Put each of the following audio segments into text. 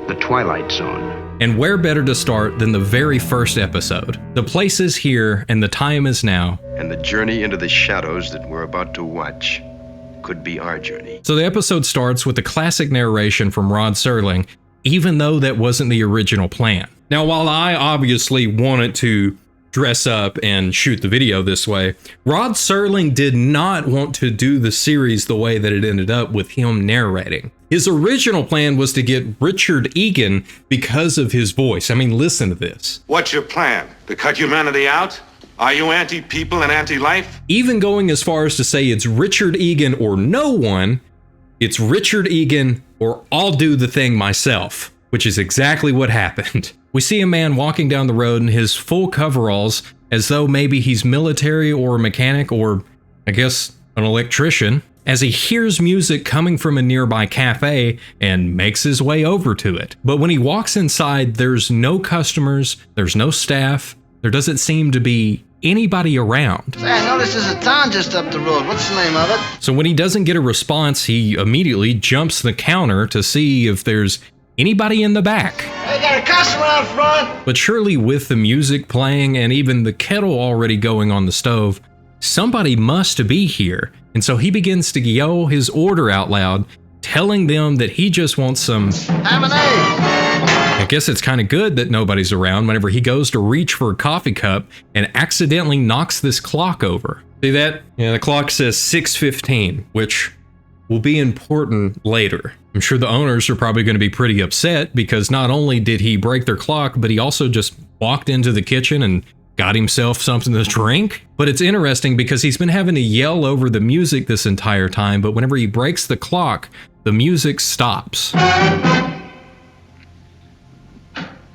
the Twilight Zone. And where better to start than the very first episode? The place is here and the time is now. And the journey into the shadows that we're about to watch could be our journey. So the episode starts with the classic narration from Rod Serling, even though that wasn't the original plan. Now, while I obviously wanted to dress up and shoot the video this way, Rod Serling did not want to do the series the way that it ended up with him narrating. His original plan was to get Richard Egan because of his voice. I mean, listen to this. What's your plan? To cut humanity out? Are you anti-people and anti-life? Even going as far as to say it's Richard Egan or no one, it's Richard Egan or I'll do the thing myself, which is exactly what happened. We see a man walking down the road in his full coveralls as though maybe he's military or a mechanic or, I guess, an electrician, as he hears music coming from a nearby cafe and makes his way over to it. But when he walks inside, there's no customers, there's no staff, there doesn't seem to be anybody around. Say, I noticed there's a town just up the road. What's the name of it? So when he doesn't get a response, he immediately jumps the counter to see if there's anybody in the back. Hey, got a customer out front. But surely with the music playing and even the kettle already going on the stove, somebody must be here. And so he begins to yell his order out loud, telling them that he just wants some Lemonade. I guess it's kind of good that nobody's around whenever he goes to reach for a coffee cup and accidentally knocks this clock over. See that? Yeah, the clock says 6:15, which will be important later. I'm sure the owners are probably going to be pretty upset because not only did he break their clock, but he also just walked into the kitchen and got himself something to drink. But it's interesting because he's been having to yell over the music this entire time, but whenever he breaks the clock, the music stops.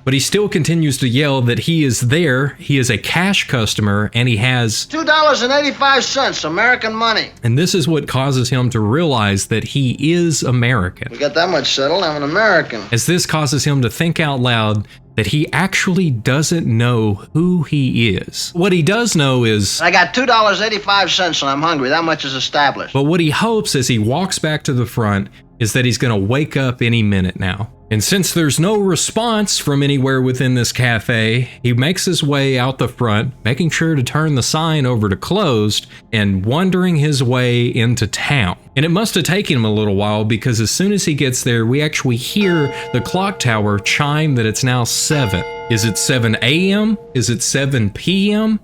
But he still continues to yell that he is there, he is a cash customer, and he has $2.85, American money. And this is what causes him to realize that he is American. We got that much settled, I'm an American. As this causes him to think out loud that he actually doesn't know who he is. What he does know is, I got $2.85 and I'm hungry. That much is established. But what he hopes as he walks back to the front is that he's going to wake up any minute now. And since there's no response from anywhere within this cafe, he makes his way out the front, making sure to turn the sign over to closed and wandering his way into town. And it must have taken him a little while because as soon as he gets there, we actually hear the clock tower chime that it's now 7. Is it 7 a.m.? Is it 7 p.m.?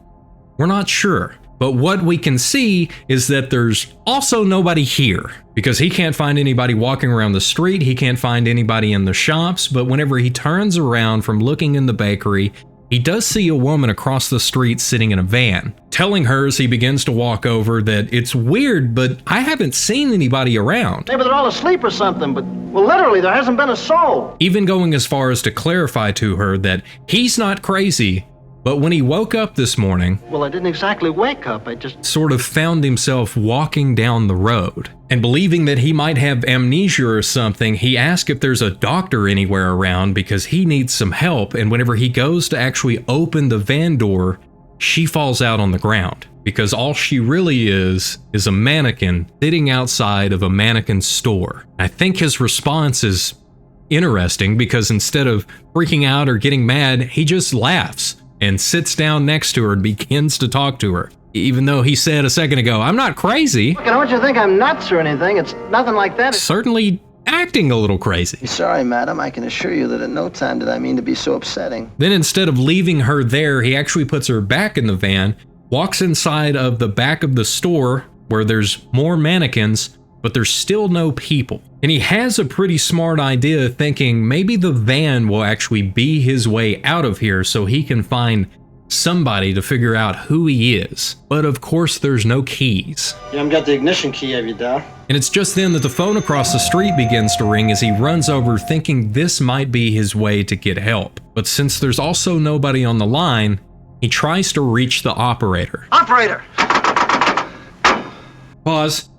We're not sure. But what we can see is that there's also nobody here because he can't find anybody walking around the street. He can't find anybody in the shops. But whenever he turns around from looking in the bakery, he does see a woman across the street sitting in a van, telling her as he begins to walk over that it's weird, but I haven't seen anybody around. Maybe they're all asleep or something, but, well, literally, there hasn't been a soul. Even going as far as to clarify to her that he's not crazy, but when he woke up this morning, well, I didn't exactly wake up, I just sort of found himself walking down the road. And believing that he might have amnesia or something, he asked if there's a doctor anywhere around because he needs some help. And whenever he goes to actually open the van door, she falls out on the ground because all she really is a mannequin sitting outside of a mannequin store. I think his response is interesting because instead of freaking out or getting mad, he just laughs and sits down next to her and begins to talk to her. Even though he said a second ago, I'm not crazy. Look, I don't want you to think I'm nuts or anything. It's nothing like that. Certainly acting a little crazy. Sorry, madam. I can assure you that at no time did I mean to be so upsetting. Then instead of leaving her there, he actually puts her back in the van, walks inside of the back of the store where there's more mannequins, but there's still no people. And he has a pretty smart idea thinking maybe the van will actually be his way out of here so he can find somebody to figure out who he is. But of course there's no keys. You haven't got the ignition key, have you, Dal? And it's just then that the phone across the street begins to ring as he runs over thinking this might be his way to get help. But since there's also nobody on the line, he tries to reach the operator. Operator! Pause.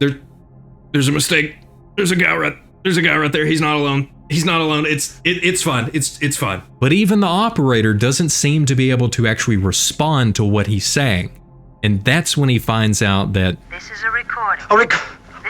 There's a mistake. There's a guy right there. He's not alone. He's not alone. It's fun. It's fun. But even the operator doesn't seem to be able to actually respond to what he's saying. And that's when he finds out that This is a recording. A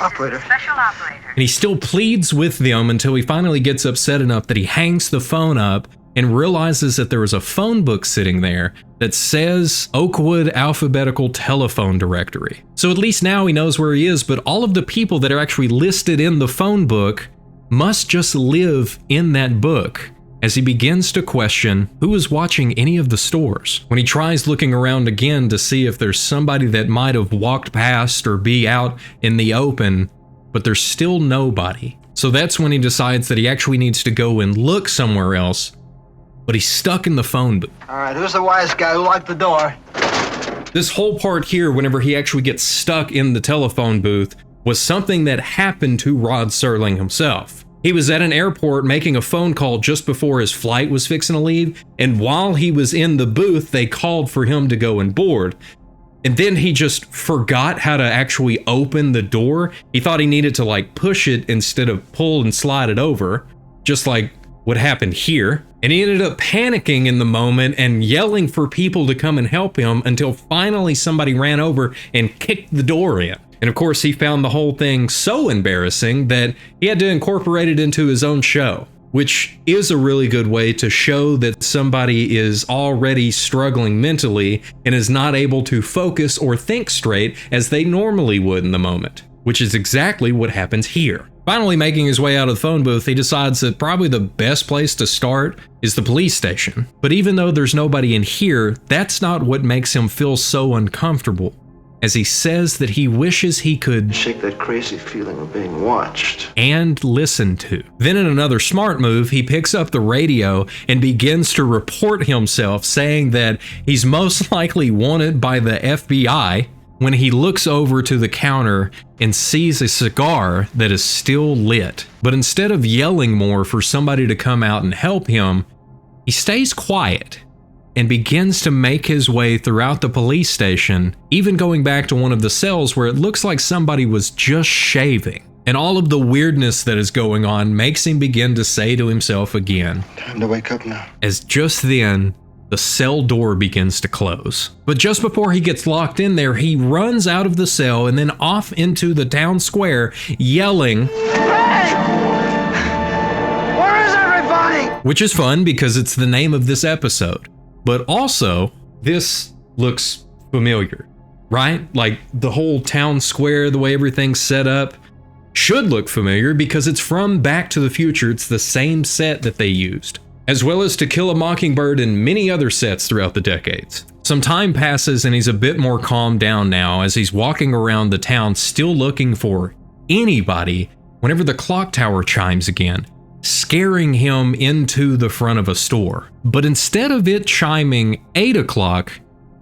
Operator. Special operator. And he still pleads with them until he finally gets upset enough that he hangs the phone up and realizes that there was a phone book sitting there that says Oakwood Alphabetical Telephone Directory. So at least now he knows where he is, but all of the people that are actually listed in the phone book must just live in that book, as he begins to question who is watching any of the stores. When he tries looking around again to see if there's somebody that might have walked past or be out in the open, but there's still nobody. So that's when he decides that he actually needs to go and look somewhere else, but he's stuck in the phone booth. All right, who's the wise guy who locked the door? This whole part here, whenever he actually gets stuck in the telephone booth, was something that happened to Rod Serling himself. He was at an airport making a phone call just before his flight was fixing to leave, and while he was in the booth, they called for him to go and board. And then he just forgot how to actually open the door. He thought he needed to like push it instead of pull and slide it over, just like what happened here. And he ended up panicking in the moment and yelling for people to come and help him until finally somebody ran over and kicked the door in. And of course, he found the whole thing so embarrassing that he had to incorporate it into his own show, which is a really good way to show that somebody is already struggling mentally and is not able to focus or think straight as they normally would in the moment, which is exactly what happens here. Finally making his way out of the phone booth, he decides that probably the best place to start is the police station. But even though there's nobody in here, that's not what makes him feel so uncomfortable, as he says that he wishes he could Shake that crazy feeling of being watched. and listened to. Then in another smart move, he picks up the radio and begins to report himself, saying that he's most likely wanted by the FBI, when he looks over to the counter and sees a cigar that is still lit. But instead of yelling more for somebody to come out and help him, he stays quiet and begins to make his way throughout the police station, even going back to one of the cells where it looks like somebody was just shaving. And all of the weirdness that is going on makes him begin to say to himself again, Time to wake up now. as just then, the cell door begins to close. But just before he gets locked in there, he runs out of the cell and then off into the town square, yelling, Hey! Where is everybody? which is fun because it's the name of this episode. But also, this looks familiar, right? Like the whole town square, the way everything's set up, should look familiar because it's from Back to the Future. It's the same set that they used, as well as To Kill a Mockingbird and many other sets throughout the decades. Some time passes and he's a bit more calmed down now as he's walking around the town still looking for anybody whenever the clock tower chimes again, scaring him into the front of a store. But instead of it chiming 8 o'clock,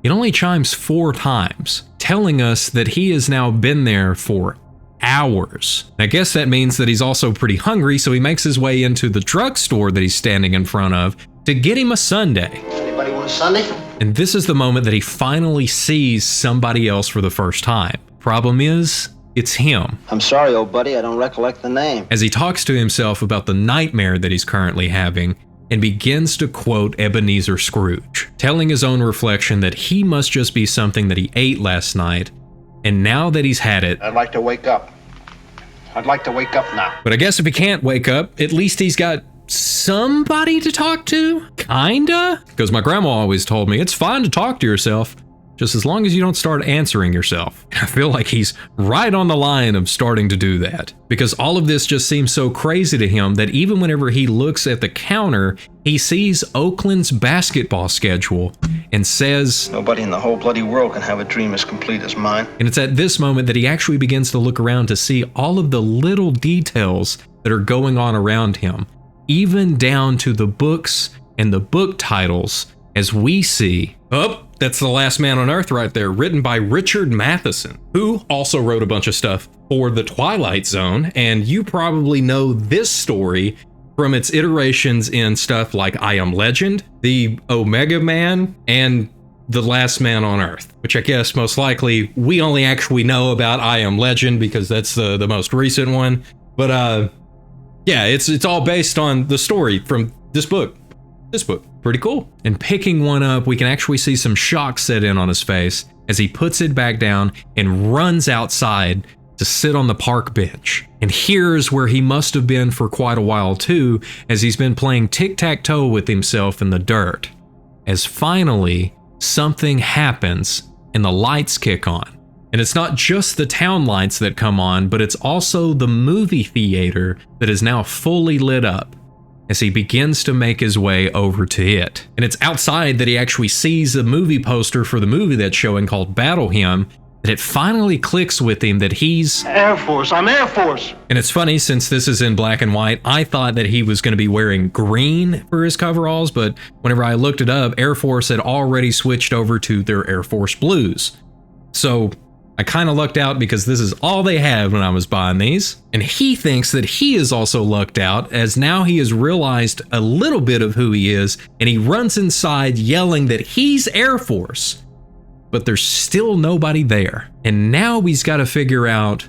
it only chimes 4 times, telling us that he has now been there for hours. I guess that means that he's also pretty hungry, so he makes his way into the drugstore that he's standing in front of to get him a sundae. Anybody want a Sunday? And this is the moment that he finally sees somebody else for the first time. Problem is, it's him. I'm sorry, old buddy, I don't recollect the name. As he talks to himself about the nightmare that he's currently having and begins to quote Ebenezer Scrooge, telling his own reflection that he must just be something that he ate last night, and now that he's had it, I'd like to wake up. I'd like to wake up now. but I guess if he can't wake up, at least he's got somebody to talk to? Kinda? Because my grandma always told me it's fine to talk to yourself, just as long as you don't start answering yourself. I feel like he's right on the line of starting to do that, because all of this just seems so crazy to him that even whenever he looks at the counter, he sees Oakland's basketball schedule and says, Nobody in the whole bloody world can have a dream as complete as mine. and it's at this moment that he actually begins to look around to see all of the little details that are going on around him, even down to the books and the book titles, as we see, oh, that's The Last Man on Earth right there, written by Richard Matheson, who also wrote a bunch of stuff for the Twilight Zone, and you probably know this story from its iterations in stuff like I Am Legend, The Omega Man, and The Last Man on Earth, which I guess most likely we only actually know about I Am Legend because that's the most recent one. But yeah, it's all based on the story from this book. This book, pretty cool. And picking one up, we can actually see some shock set in on his face as he puts it back down and runs outside to sit on the park bench. And here's where he must have been for quite a while too, as he's been playing tic-tac-toe with himself in the dirt. As finally, something happens and the lights kick on. And it's not just the town lights that come on, but it's also the movie theater that is now fully lit up as he begins to make his way over to it. And it's outside that he actually sees a movie poster for the movie that's showing called Battle Hymn, that it finally clicks with him that he's Air Force. I'm Air Force. And it's funny, since this is in black and white, I thought that he was going to be wearing green for his coveralls, but whenever I looked it up, Air Force had already switched over to their Air Force Blues. So I kind of lucked out because this is all they had when I was buying these. And he thinks that he is also lucked out, as now he has realized a little bit of who he is, and he runs inside yelling that he's Air Force. But there's still nobody there. And now he's got to figure out,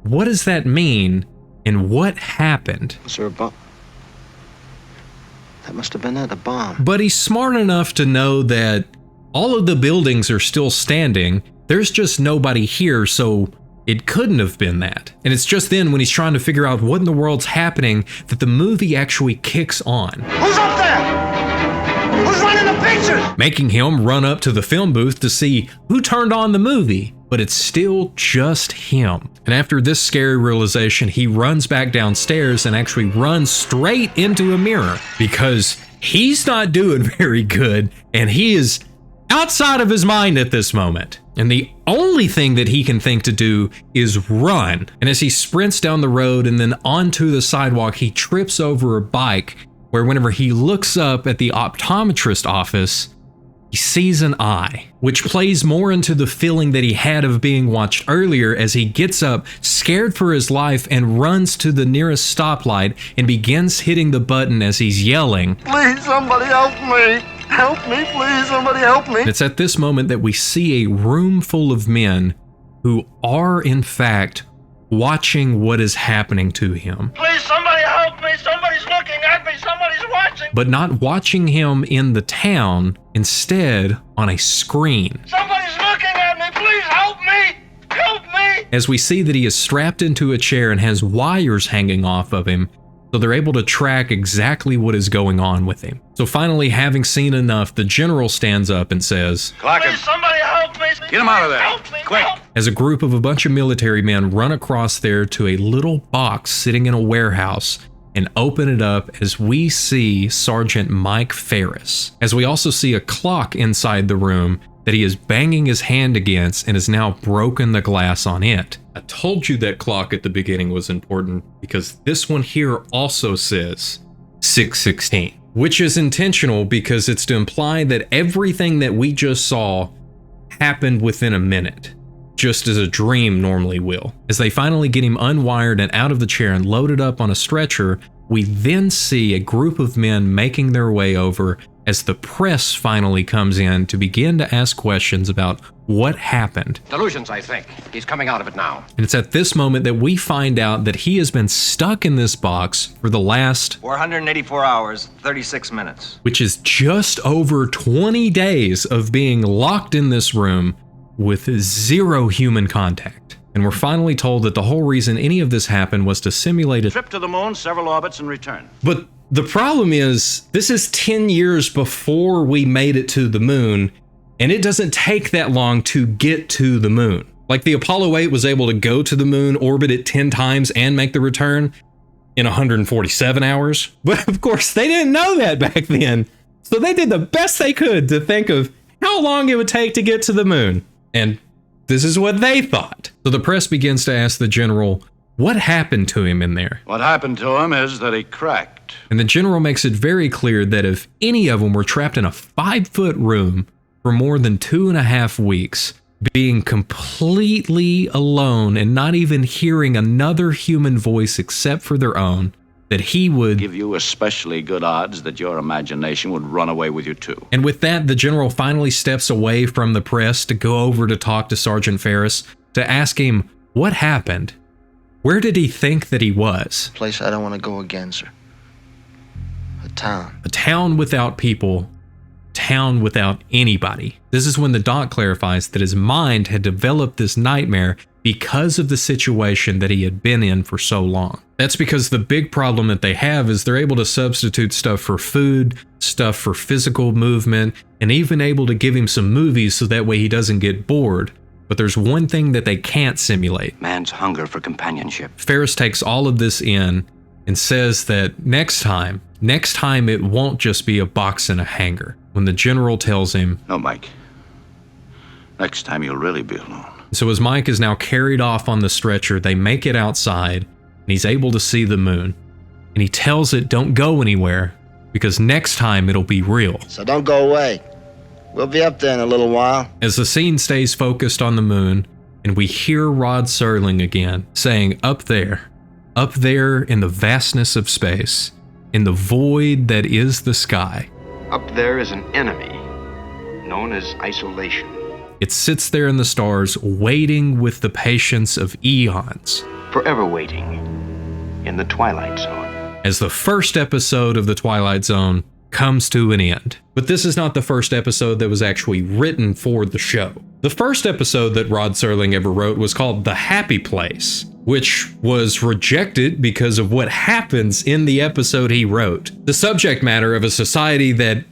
what does that mean and what happened? Was there a bomb? That must have been it, a bomb. But he's smart enough to know that all of the buildings are still standing. There's just nobody here, so it couldn't have been that. And it's just then, when he's trying to figure out what in the world's happening, that the movie actually kicks on. Who's up there? Who's running the pictures? Making him run up to the film booth to see who turned on the movie, but it's still just him. And after this scary realization, he runs back downstairs and actually runs straight into a mirror, because he's not doing very good and he is outside of his mind at this moment. And the only thing that he can think to do is run. And as he sprints down the road and then onto the sidewalk, he trips over a bike, where whenever he looks up at the optometrist office, he sees an eye, which plays more into the feeling that he had of being watched earlier, as he gets up, scared for his life, and runs to the nearest stoplight and begins hitting the button as he's yelling, Please, somebody help me. Help me, please, somebody help me. And it's at this moment that we see a room full of men who are, in fact, watching what is happening to him. Please, somebody help me. Somebody's looking at me. Somebody's watching. But not watching him in the town, instead on a screen. Somebody's looking at me. Please help me. Help me. As we see that he is strapped into a chair and has wires hanging off of him, so they're able to track exactly what is going on with him. So finally, having seen enough, the general stands up and says, Please, somebody help me. Get him out of there. Help me. Quick. Help. as a group of a bunch of military men run across there to a little box sitting in a warehouse and open it up, as we see Sergeant Mike Ferris. As we also see a clock inside the room that he is banging his hand against and has now broken the glass on it. I told you that clock at the beginning was important, because this one here also says 6:16, which is intentional because it's to imply that everything that we just saw happened within a minute, just as a dream normally will. As they finally get him unwired and out of the chair and loaded up on a stretcher, we then see a group of men making their way over, as the press finally comes in to begin to ask questions about what happened. Delusions, I think. He's coming out of it now. And it's at this moment that we find out that he has been stuck in this box for the last 484 hours, 36 minutes. which is just over 20 days of being locked in this room with zero human contact. And we're finally told that the whole reason any of this happened was to simulate a Trip to the moon, several orbits, and return. But the problem is, this is 10 years before we made it to the moon, and it doesn't take that long to get to the moon. Like, the Apollo 8 was able to go to the moon, orbit it 10 times, and make the return in 147 hours. But of course, they didn't know that back then. So they did the best they could to think of how long it would take to get to the moon. And this is what they thought. So the press begins to ask the general, what happened to him in there? What happened to him is that he cracked. And the general makes it very clear that if any of them were trapped in a 5-foot room for more than 2.5 weeks, being completely alone and not even hearing another human voice except for their own, that he would Give you especially good odds that your imagination would run away with you too. And with that, the general finally steps away from the press to go over to talk to Sergeant Ferris to ask him what happened. Where did he think that he was? Place I don't want to go again, sir. A town. A town without people, town without anybody. This is when the doc clarifies that his mind had developed this nightmare because of the situation that he had been in for so long. That's because the big problem that they have is they're able to substitute stuff for food, stuff for physical movement, and even able to give him some movies so that way he doesn't get bored. But there's one thing that they can't simulate. Man's hunger for companionship. Ferris takes all of this in and says that next time it won't just be a box and a hanger. When the general tells him, No, Mike. Next time you'll really be alone. so as Mike is now carried off on the stretcher, they make it outside, and he's able to see the moon. And he tells it, don't go anywhere, because next time it'll be real. So don't go away. We'll be up there in a little while. As the scene stays focused on the moon, and we hear Rod Serling again saying, up there in the vastness of space, in the void that is the sky. Up there is an enemy known as isolation. It sits there in the stars, waiting with the patience of eons. Forever waiting in the Twilight Zone. As the first episode of the Twilight Zone comes to an end. But this is not the first episode that was actually written for the show. The first episode that Rod Serling ever wrote was called The Happy Place, which was rejected because of what happens in the episode he wrote. The subject matter of a society that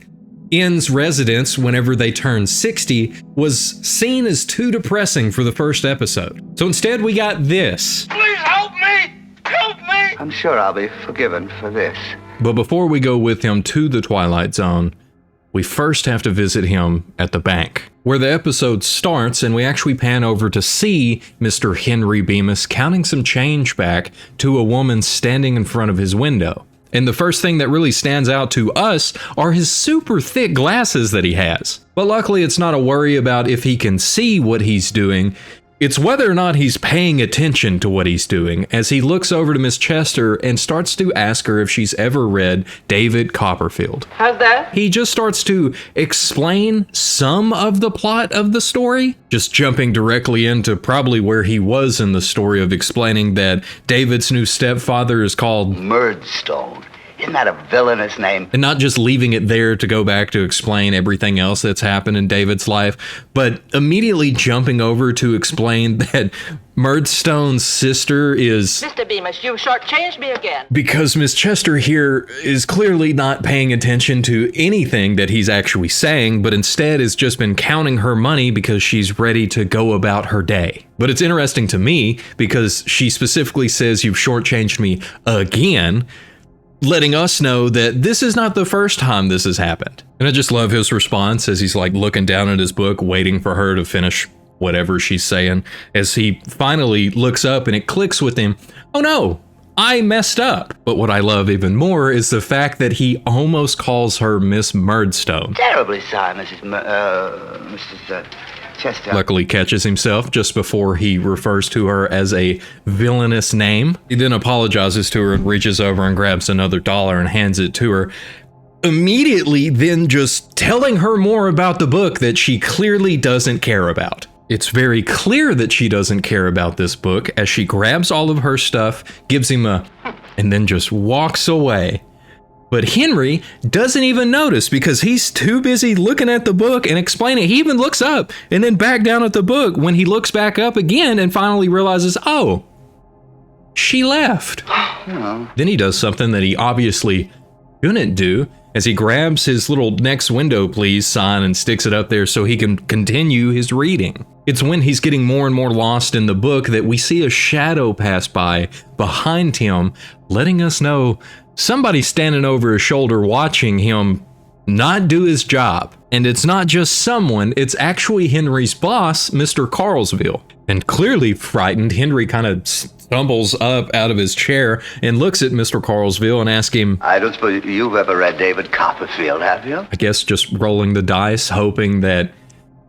ends residents whenever they turn 60 was seen as too depressing for the first episode. So instead we got this. Please help me! Help me! I'm sure I'll be forgiven for this. But before we go with him to the Twilight Zone, we first have to visit him at the bank, where the episode starts and we actually pan over to see Mr. Henry Bemis counting some change back to a woman standing in front of his window. And the first thing that really stands out to us are his super thick glasses that he has. But luckily it's not a worry about if he can see what he's doing. It's whether or not he's paying attention to what he's doing, as he looks over to Miss Chester and starts to ask her if she's ever read David Copperfield. How's that? He just starts to explain some of the plot of the story, just jumping directly into probably where he was in the story of explaining that David's new stepfather is called Murdstone. Isn't that a villainous name? and not just leaving it there to go back to explain everything else that's happened in David's life, but immediately jumping over to explain that Murdstone's sister is... Mr. Bemis, you've shortchanged me again. Because Miss Chester here is clearly not paying attention to anything that he's actually saying, but instead has just been counting her money because she's ready to go about her day. But it's interesting to me because she specifically says, you've shortchanged me again, letting us know that this is not the first time this has happened. And I just love his response as he's like looking down at his book, waiting for her to finish whatever she's saying, as he finally looks up and it clicks with him. Oh no, I messed up. But what I love even more is the fact that he almost calls her Miss Murdstone. Terribly sorry, Mrs. Chester. Luckily catches himself just before he refers to her as a villainous name. He then apologizes to her and reaches over and grabs another dollar and hands it to her. Immediately then just telling her more about the book that she clearly doesn't care about. It's very clear that she doesn't care about this book as she grabs all of her stuff, gives him a, and then just walks away. But Henry doesn't even notice because he's too busy looking at the book and explaining. He even looks up and then back down at the book when he looks back up again and finally realizes, oh, she left. Then he does something that he obviously couldn't do as he grabs his little next window please sign and sticks it up there so he can continue his reading. It's when he's getting more and more lost in the book that we see a shadow pass by behind him, letting us know somebody's standing over his shoulder watching him not do his job. And it's not just someone, it's actually Henry's boss, Mr. Carlsville. And clearly frightened, Henry kind of stumbles up out of his chair and looks at Mr. Carlsville and asks him, I don't suppose you've ever read David Copperfield, have you? I guess just rolling the dice, hoping that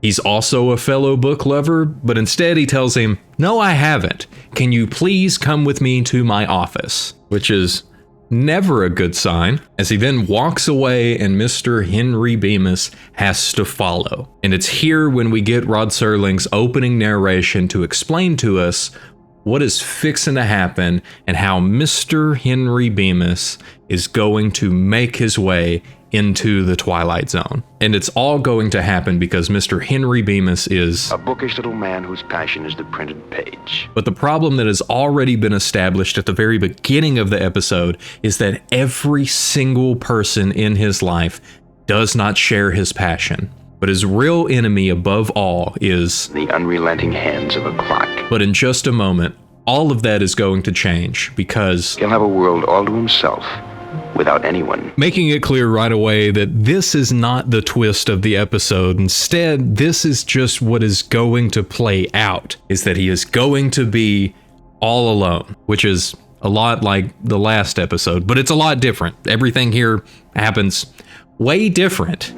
he's also a fellow book lover, but instead he tells him, no, I haven't. Can you please come with me to my office? Which is never a good sign, as he then walks away and Mr. Henry Bemis has to follow. And it's here when we get Rod Serling's opening narration to explain to us what is fixing to happen and how Mr. Henry Bemis is going to make his way into the Twilight Zone. And it's all going to happen because Mr. Henry Bemis is A bookish little man whose passion is the printed page. But the problem that has already been established at the very beginning of the episode is that every single person in his life does not share his passion. But his real enemy above all is The unrelenting hands of a clock. But in just a moment, all of that is going to change because He'll have a world all to himself, without anyone. making it clear right away that this is not the twist of the episode. Instead, this is just what is going to play out, is that he is going to be all alone, which is a lot like the last episode, but it's a lot different. Everything here happens way different.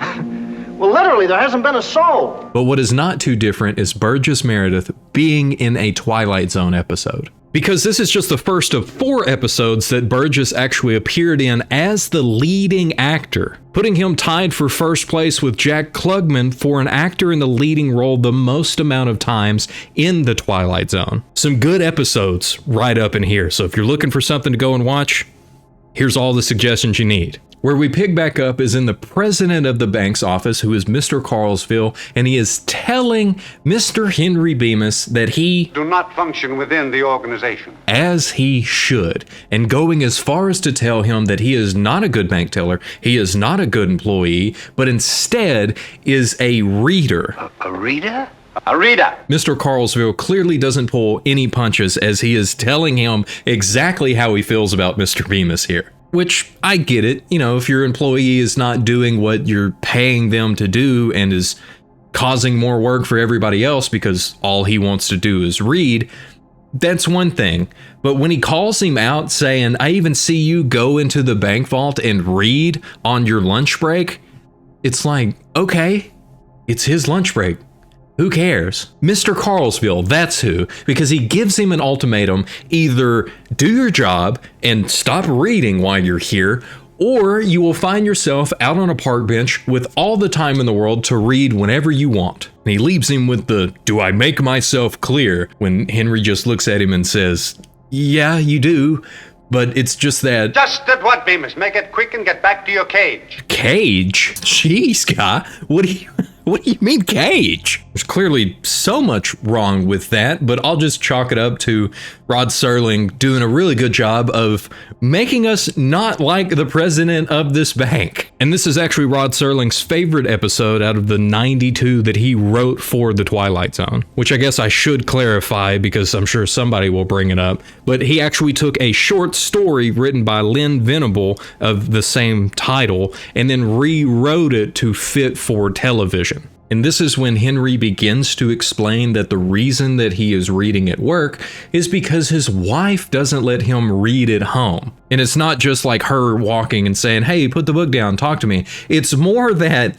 Well, literally, there hasn't been a soul. But what is not too different is Burgess Meredith being in a Twilight Zone episode. Because this is just the first of 4 episodes that Burgess actually appeared in as the leading actor, putting him tied for first place with Jack Klugman for an actor in the leading role the most amount of times in the Twilight Zone. Some good episodes right up in here, so if you're looking for something to go and watch, here's all the suggestions you need. Where we pick back up is in the president of the bank's office, who is Mr. Carlsville, and he is telling Mr. Henry Bemis that he do not function within the organization. As he should, and going as far as to tell him that he is not a good bank teller, he is not a good employee, but instead is a reader. A reader? A reader! Mr. Carlsville clearly doesn't pull any punches as he is telling him exactly how he feels about Mr. Bemis here. Which, I get it, you know, if your employee is not doing what you're paying them to do and is causing more work for everybody else because all he wants to do is read, that's one thing. But when he calls him out saying, I even see you go into the bank vault and read on your lunch break, it's like, okay, it's his lunch break. Who cares? Mr. Carlsville, that's who, because he gives him an ultimatum: either do your job and stop reading while you're here, or you will find yourself out on a park bench with all the time in the world to read whenever you want. And he leaves him with the, do I make myself clear? When Henry just looks at him and says, yeah, you do, but it's just that... Just that what, Bemis? Make it quick and get back to your cage. Cage? Jeez, guy, what do you mean cage? There's clearly so much wrong with that, but I'll just chalk it up to Rod Serling doing a really good job of making us not like the president of this bank. And this is actually Rod Serling's favorite episode out of the 92 that he wrote for the Twilight Zone, which I guess I should clarify because I'm sure somebody will bring it up. But he actually took a short story written by Lynn Venable of the same title and then rewrote it to fit for television. And this is when Henry begins to explain that the reason that he is reading at work is because his wife doesn't let him read at home. And it's not just like her walking and saying, hey, put the book down, talk to me. It's more that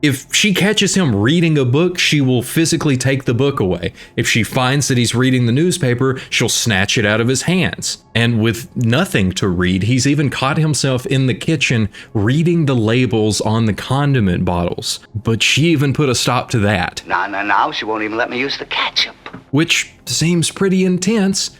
if she catches him reading a book, she will physically take the book away. If she finds that he's reading the newspaper, she'll snatch it out of his hands. And with nothing to read, he's even caught himself in the kitchen reading the labels on the condiment bottles. But she even put a stop to that. No, she won't even let me use the ketchup. Which seems pretty intense.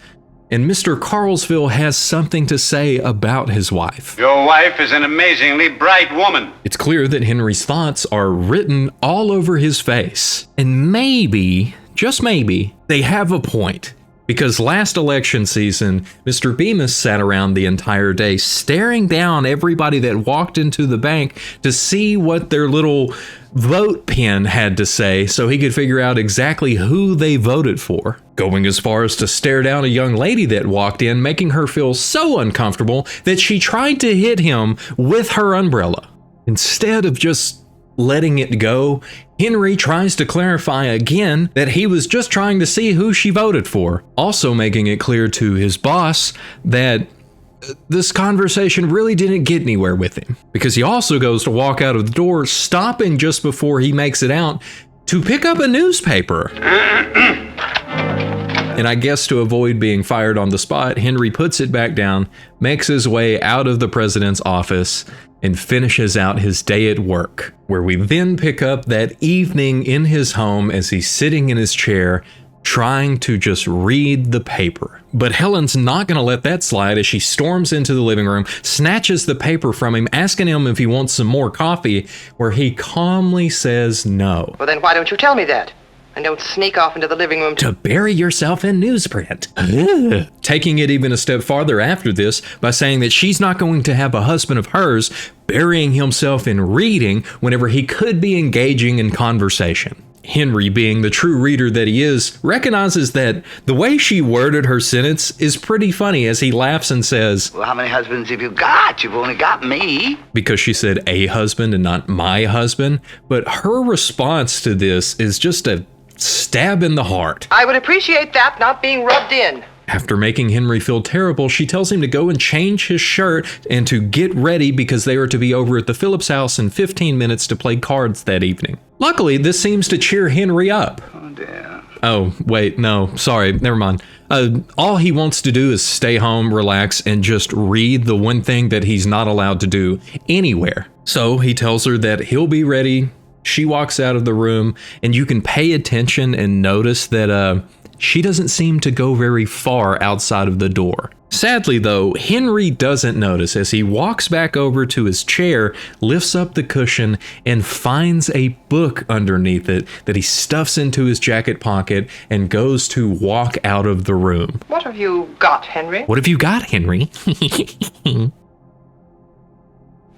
And Mr. Carlsville has something to say about his wife. Your wife is an amazingly bright woman. It's clear that Henry's thoughts are written all over his face. And maybe, just maybe, they have a point. Because last election season, Mr. Bemis sat around the entire day staring down everybody that walked into the bank to see what their little vote pen had to say so he could figure out exactly who they voted for. Going as far as to stare down a young lady that walked in, making her feel so uncomfortable that she tried to hit him with her umbrella. Instead of just letting it go, Henry tries to clarify again that he was just trying to see who she voted for, also making it clear to his boss that this conversation really didn't get anywhere with him, because he also goes to walk out of the door, stopping just before he makes it out to pick up a newspaper. And I guess to avoid being fired on the spot, Henry puts it back down, makes his way out of the president's office, and finishes out his day at work, where we then pick up that evening in his home as he's sitting in his chair, trying to just read the paper. But Helen's not going to let that slide as she storms into the living room, snatches the paper from him, asking him if he wants some more coffee, where he calmly says no. Well, then why don't you tell me that? And don't sneak off into the living room To bury yourself in newsprint. Taking it even a step farther after this by saying that she's not going to have a husband of hers burying himself in reading whenever he could be engaging in conversation. Henry, being the true reader that he is, recognizes that the way she worded her sentence is pretty funny as he laughs and says, Well, how many husbands have you got? You've only got me. because she said a husband and not my husband. But her response to this is just a stab in the heart. I would appreciate that not being rubbed in. After making Henry feel terrible, she tells him to go and change his shirt and to get ready because they are to be over at the Phillips house in 15 minutes to play cards that evening. Luckily, this seems to cheer Henry up. Oh, dear. Oh, wait, no, sorry, never mind. All he wants to do is stay home, relax, and just read the one thing that he's not allowed to do anywhere. So he tells her that he'll be ready. She walks out of the room, and you can pay attention and notice that she doesn't seem to go very far outside of the door. Sadly, though, Henry doesn't notice as he walks back over to his chair, lifts up the cushion, and finds a book underneath it that he stuffs into his jacket pocket and goes to walk out of the room. What have you got, Henry? What have you got, Henry?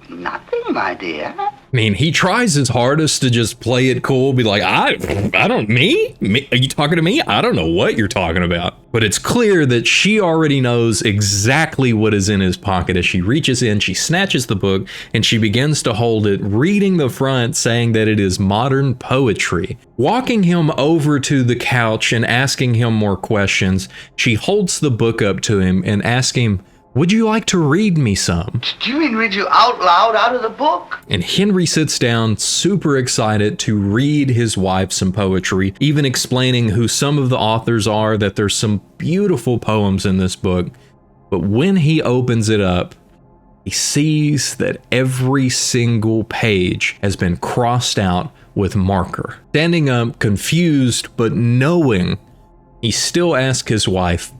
Nothing, my dear. I mean, he tries his hardest to just play it cool, be like, I don't, me? Are you talking to me? I don't know what you're talking about. But it's clear that she already knows exactly what is in his pocket as she reaches in, she snatches the book, and she begins to hold it, reading the front, saying that it is modern poetry. Walking him over to the couch and asking him more questions, she holds the book up to him and asks him, would you like to read me some? Do you mean read you out loud out of the book? And Henry sits down, super excited to read his wife some poetry, even explaining who some of the authors are, that there's some beautiful poems in this book. But when he opens it up, he sees that every single page has been crossed out with marker. Standing up, confused, but knowing, he still asks his wife,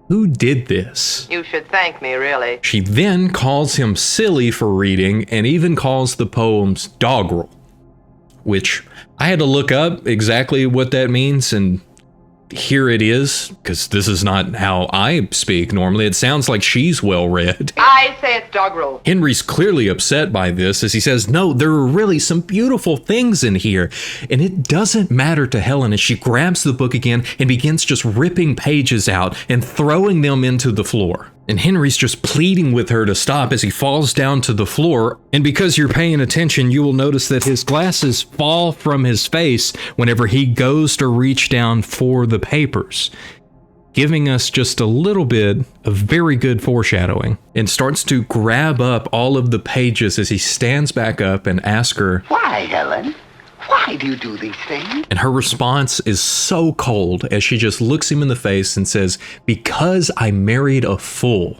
who did this? You should thank me, really. She then calls him silly for reading and even calls the poems doggerel, which I had to look up exactly what that means, and here it is, because this is not how I speak normally. It sounds like she's well read. I say it's doggerel. Henry's clearly upset by this as he says, no, there are really some beautiful things in here. And it doesn't matter to Helen as she grabs the book again and begins just ripping pages out and throwing them into the floor. And Henry's just pleading with her to stop as he falls down to the floor. And because you're paying attention, you will notice that his glasses fall from his face whenever he goes to reach down for the papers, giving us just a little bit of very good foreshadowing, and starts to grab up all of the pages as he stands back up and asks her, Why, Helen? Why do you do these things? and her response is so cold as she just looks him in the face and says, because I married a fool,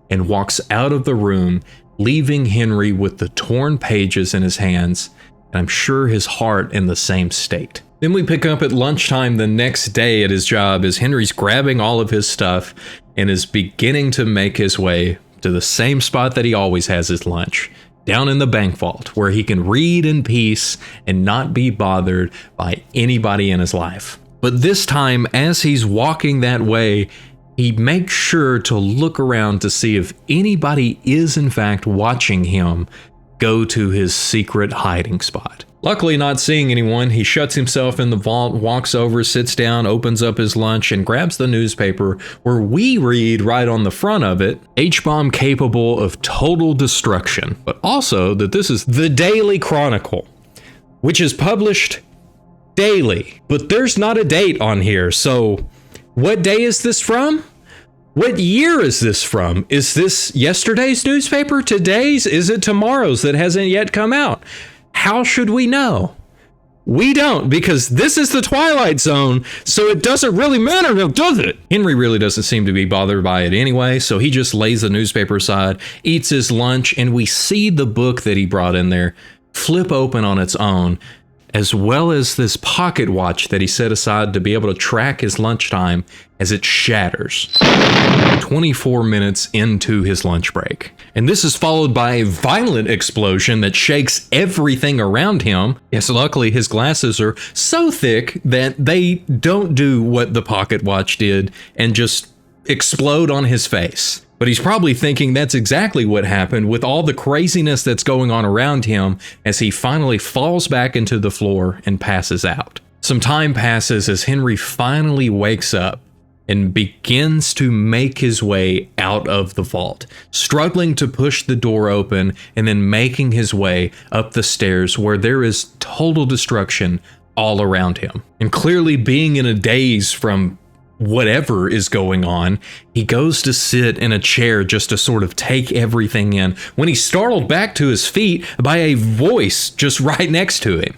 and walks out of the room, leaving Henry with the torn pages in his hands, and I'm sure his heart in the same state. Then we pick up at lunchtime the next day at his job as Henry's grabbing all of his stuff and is beginning to make his way to the same spot that he always has his lunch, down in the bank vault, where he can read in peace and not be bothered by anybody in his life. But this time, as he's walking that way, he makes sure to look around to see if anybody is in fact watching him go to his secret hiding spot. Luckily, not seeing anyone, he shuts himself in the vault, walks over, sits down, opens up his lunch, and grabs the newspaper, where we read right on the front of it, H-bomb capable of total destruction, but also that this is the Daily Chronicle, which is published daily. But there's not a date on here, so what day is this from? What year is this from? Is this yesterday's newspaper? Today's? Is it tomorrow's that hasn't yet come out? How should we know? We don't, because this is the Twilight Zone, so it doesn't really matter now, does it? Henry really doesn't seem to be bothered by it anyway, so he just lays the newspaper aside, eats his lunch, and we see the book that he brought in there flip open on its own, as well as this pocket watch that he set aside to be able to track his lunchtime, as it shatters 24 minutes into his lunch break. And this is followed by a violent explosion that shakes everything around him. Yes, luckily his glasses are so thick that they don't do what the pocket watch did and just explode on his face. But he's probably thinking that's exactly what happened with all the craziness that's going on around him as he finally falls back into the floor and passes out. Some time passes as Henry finally wakes up and begins to make his way out of the vault, struggling to push the door open and then making his way up the stairs where there is total destruction all around him. And clearly being in a daze from whatever is going on, he goes to sit in a chair just to sort of take everything in when he's startled back to his feet by a voice just right next to him.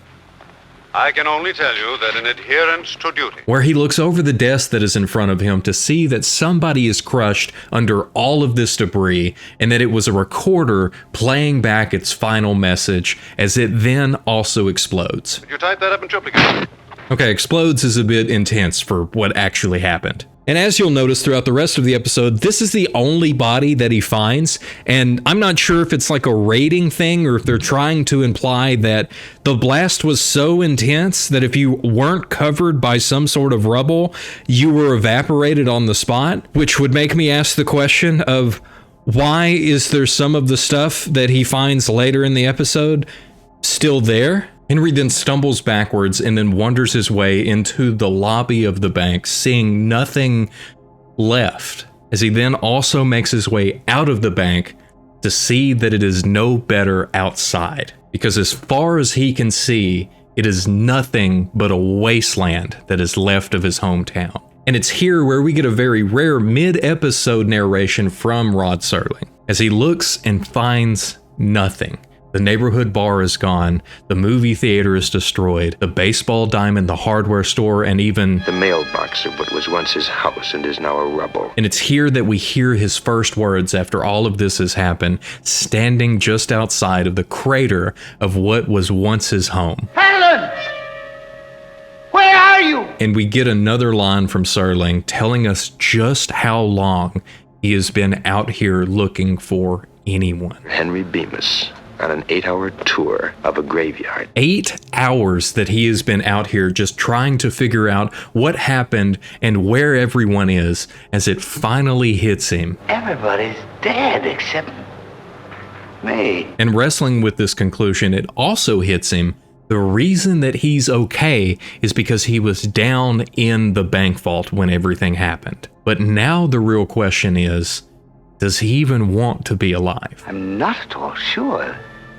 I can only tell you that in adherence to duty. Where he looks over the desk that is in front of him to see that somebody is crushed under all of this debris and that it was a recorder playing back its final message as it then also explodes. Could you type that up in triplicate? Okay, explodes is a bit intense for what actually happened. And as you'll notice throughout the rest of the episode, this is the only body that he finds, and I'm not sure if it's like a rating thing or if they're trying to imply that the blast was so intense that if you weren't covered by some sort of rubble, you were evaporated on the spot, which would make me ask the question of why is there some of the stuff that he finds later in the episode still there? Henry then stumbles backwards and then wanders his way into the lobby of the bank, seeing nothing left, as he then also makes his way out of the bank to see that it is no better outside. Because as far as he can see, it is nothing but a wasteland that is left of his hometown. And it's here where we get a very rare mid-episode narration from Rod Serling, as he looks and finds nothing. The neighborhood bar is gone, the movie theater is destroyed, the baseball diamond, the hardware store, and even The mailbox of what was once his house and is now a rubble. And it's here that we hear his first words after all of this has happened, standing just outside of the crater of what was once his home. Helen! Where are you? And we get another line from Serling telling us just how long he has been out here looking for anyone. Henry Bemis on an 8-hour tour of a graveyard. 8 hours that he has been out here just trying to figure out what happened and where everyone is as it finally hits him. Everybody's dead except me. And wrestling with this conclusion, it also hits him. The reason that he's okay is because he was down in the bank vault when everything happened. But now the real question is, does he even want to be alive? I'm not at all sure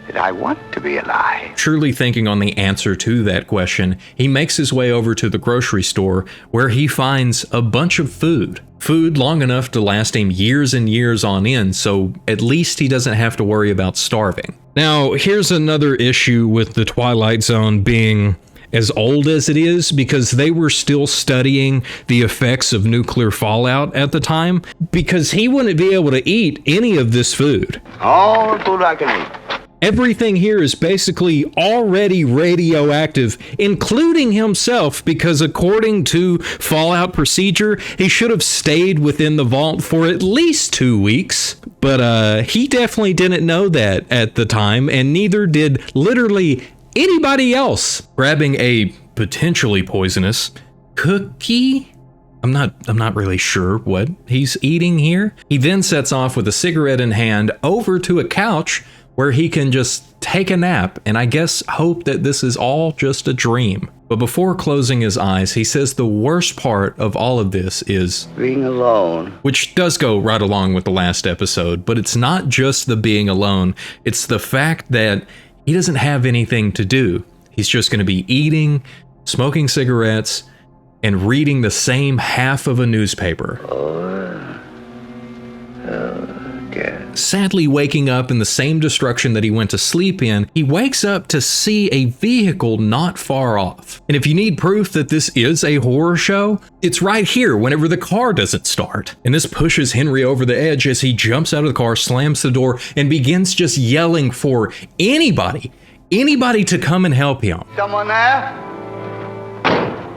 that I want to be alive. Truly thinking on the answer to that question, he makes his way over to the grocery store where he finds a bunch of food. Food long enough to last him years and years on end, so at least he doesn't have to worry about starving. Now, here's another issue with the Twilight Zone being as old as it is, because they were still studying the effects of nuclear fallout at the time, because he wouldn't be able to eat any of this food. All the food I can eat. Everything here is basically already radioactive, including himself, because according to Fallout procedure, he should have stayed within the vault for at least 2 weeks. But he definitely didn't know that at the time, and neither did literally anybody else. Grabbing a potentially poisonous cookie? I'm not really sure what he's eating here. He then sets off with a cigarette in hand over to a couch where he can just take a nap and I guess hope that this is all just a dream. But before closing his eyes, he says the worst part of all of this is being alone. Which does go right along with the last episode, but it's not just the being alone, it's the fact that he doesn't have anything to do. He's just going to be eating, smoking cigarettes, and reading the same half of a newspaper. Sadly waking up in the same destruction that he went to sleep in, he wakes up to see a vehicle not far off. And if you need proof that this is a horror show, it's right here whenever the car doesn't start. And this pushes Henry over the edge as he jumps out of the car, slams the door, and begins just yelling for anybody anybody to come and help him. Someone there?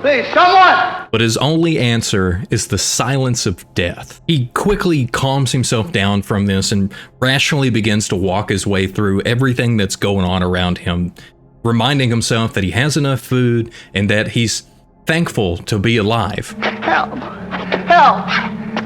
Please, someone! But his only answer is the silence of death. He quickly calms himself down from this and rationally begins to walk his way through everything that's going on around him, reminding himself that he has enough food and that he's thankful to be alive. Help! Help!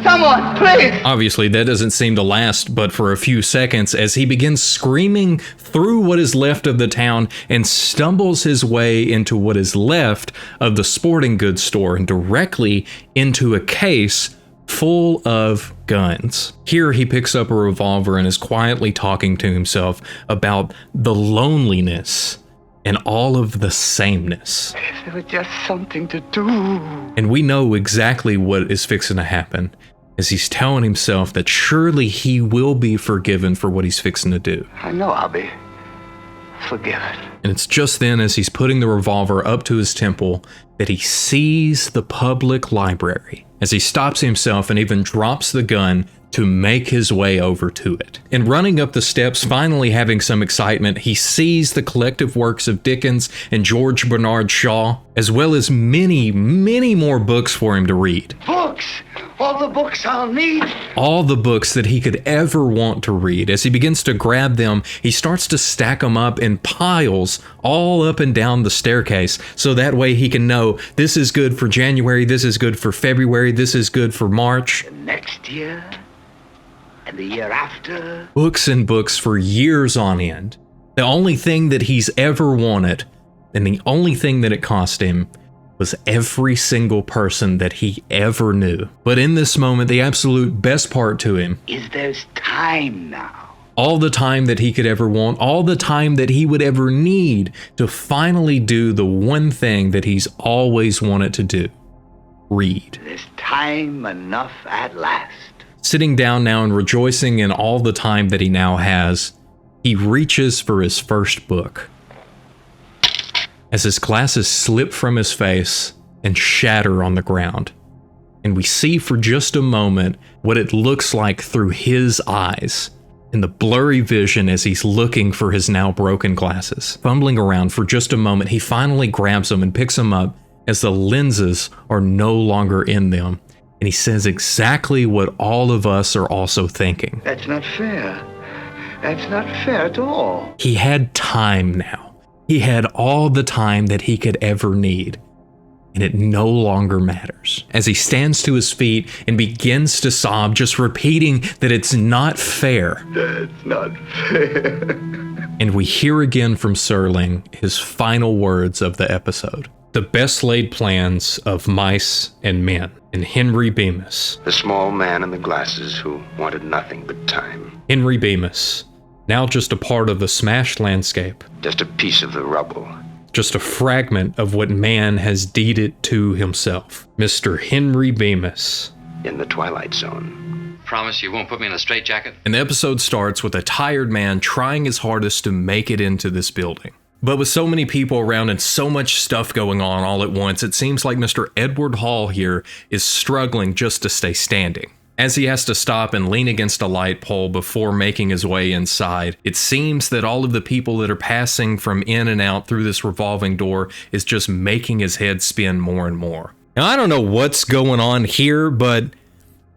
Someone, please! Obviously, that doesn't seem to last but for a few seconds as he begins screaming through what is left of the town and stumbles his way into what is left of the sporting goods store and directly into a case full of guns. Here he picks up a revolver and is quietly talking to himself about the loneliness and all of the sameness. If there was just something to do. And we know exactly what is fixing to happen as he's telling himself that surely he will be forgiven for what he's fixing to do. I know I'll be forgiven. And it's just then as he's putting the revolver up to his temple that he sees the public library. As he stops himself and even drops the gun to make his way over to it. And running up the steps, finally having some excitement, he sees the collective works of Dickens and George Bernard Shaw, as well as many, many more books for him to read. Books! All the books I'll need. All the books that he could ever want to read. As he begins to grab them, he starts to stack them up in piles all up and down the staircase, so that way he can know this is good for January, this is good for February, this is good for March. Next year, and the year after. Books and books for years on end. The only thing that he's ever wanted, and the only thing that it cost him, was every single person that he ever knew. But in this moment, the absolute best part to him Is there's time now. all the time that he could ever want, all the time that he would ever need to finally do the one thing that he's always wanted to do: read. There's time enough at last. Sitting down now and rejoicing in all the time that he now has, he reaches for his first book. As his glasses slip from his face and shatter on the ground, and we see for just a moment what it looks like through his eyes in the blurry vision as he's looking for his now broken glasses. Fumbling around for just a moment, he finally grabs them and picks them up as the lenses are no longer in them, and he says exactly what all of us are also thinking. That's not fair. That's not fair at all. He had time now. He had all the time that he could ever need, and it no longer matters. As he stands to his feet and begins to sob, just repeating that it's not fair. That's not fair. And we hear again from Serling his final words of the episode. The best laid plans of mice and men, and Henry Bemis. The small man in the glasses who wanted nothing but time. Henry Bemis, now just a part of the smashed landscape. Just a piece of the rubble. Just a fragment of what man has deeded to himself. Mr. Henry Bemis. In the Twilight Zone. Promise you won't put me in a straitjacket? And the episode starts with a tired man trying his hardest to make it into this building. But with so many people around and so much stuff going on all at once, it seems like Mr. Edward Hall here is struggling just to stay standing. As he has to stop and lean against a light pole before making his way inside, it seems that all of the people that are passing from in and out through this revolving door is just making his head spin more and more. Now, I don't know what's going on here, but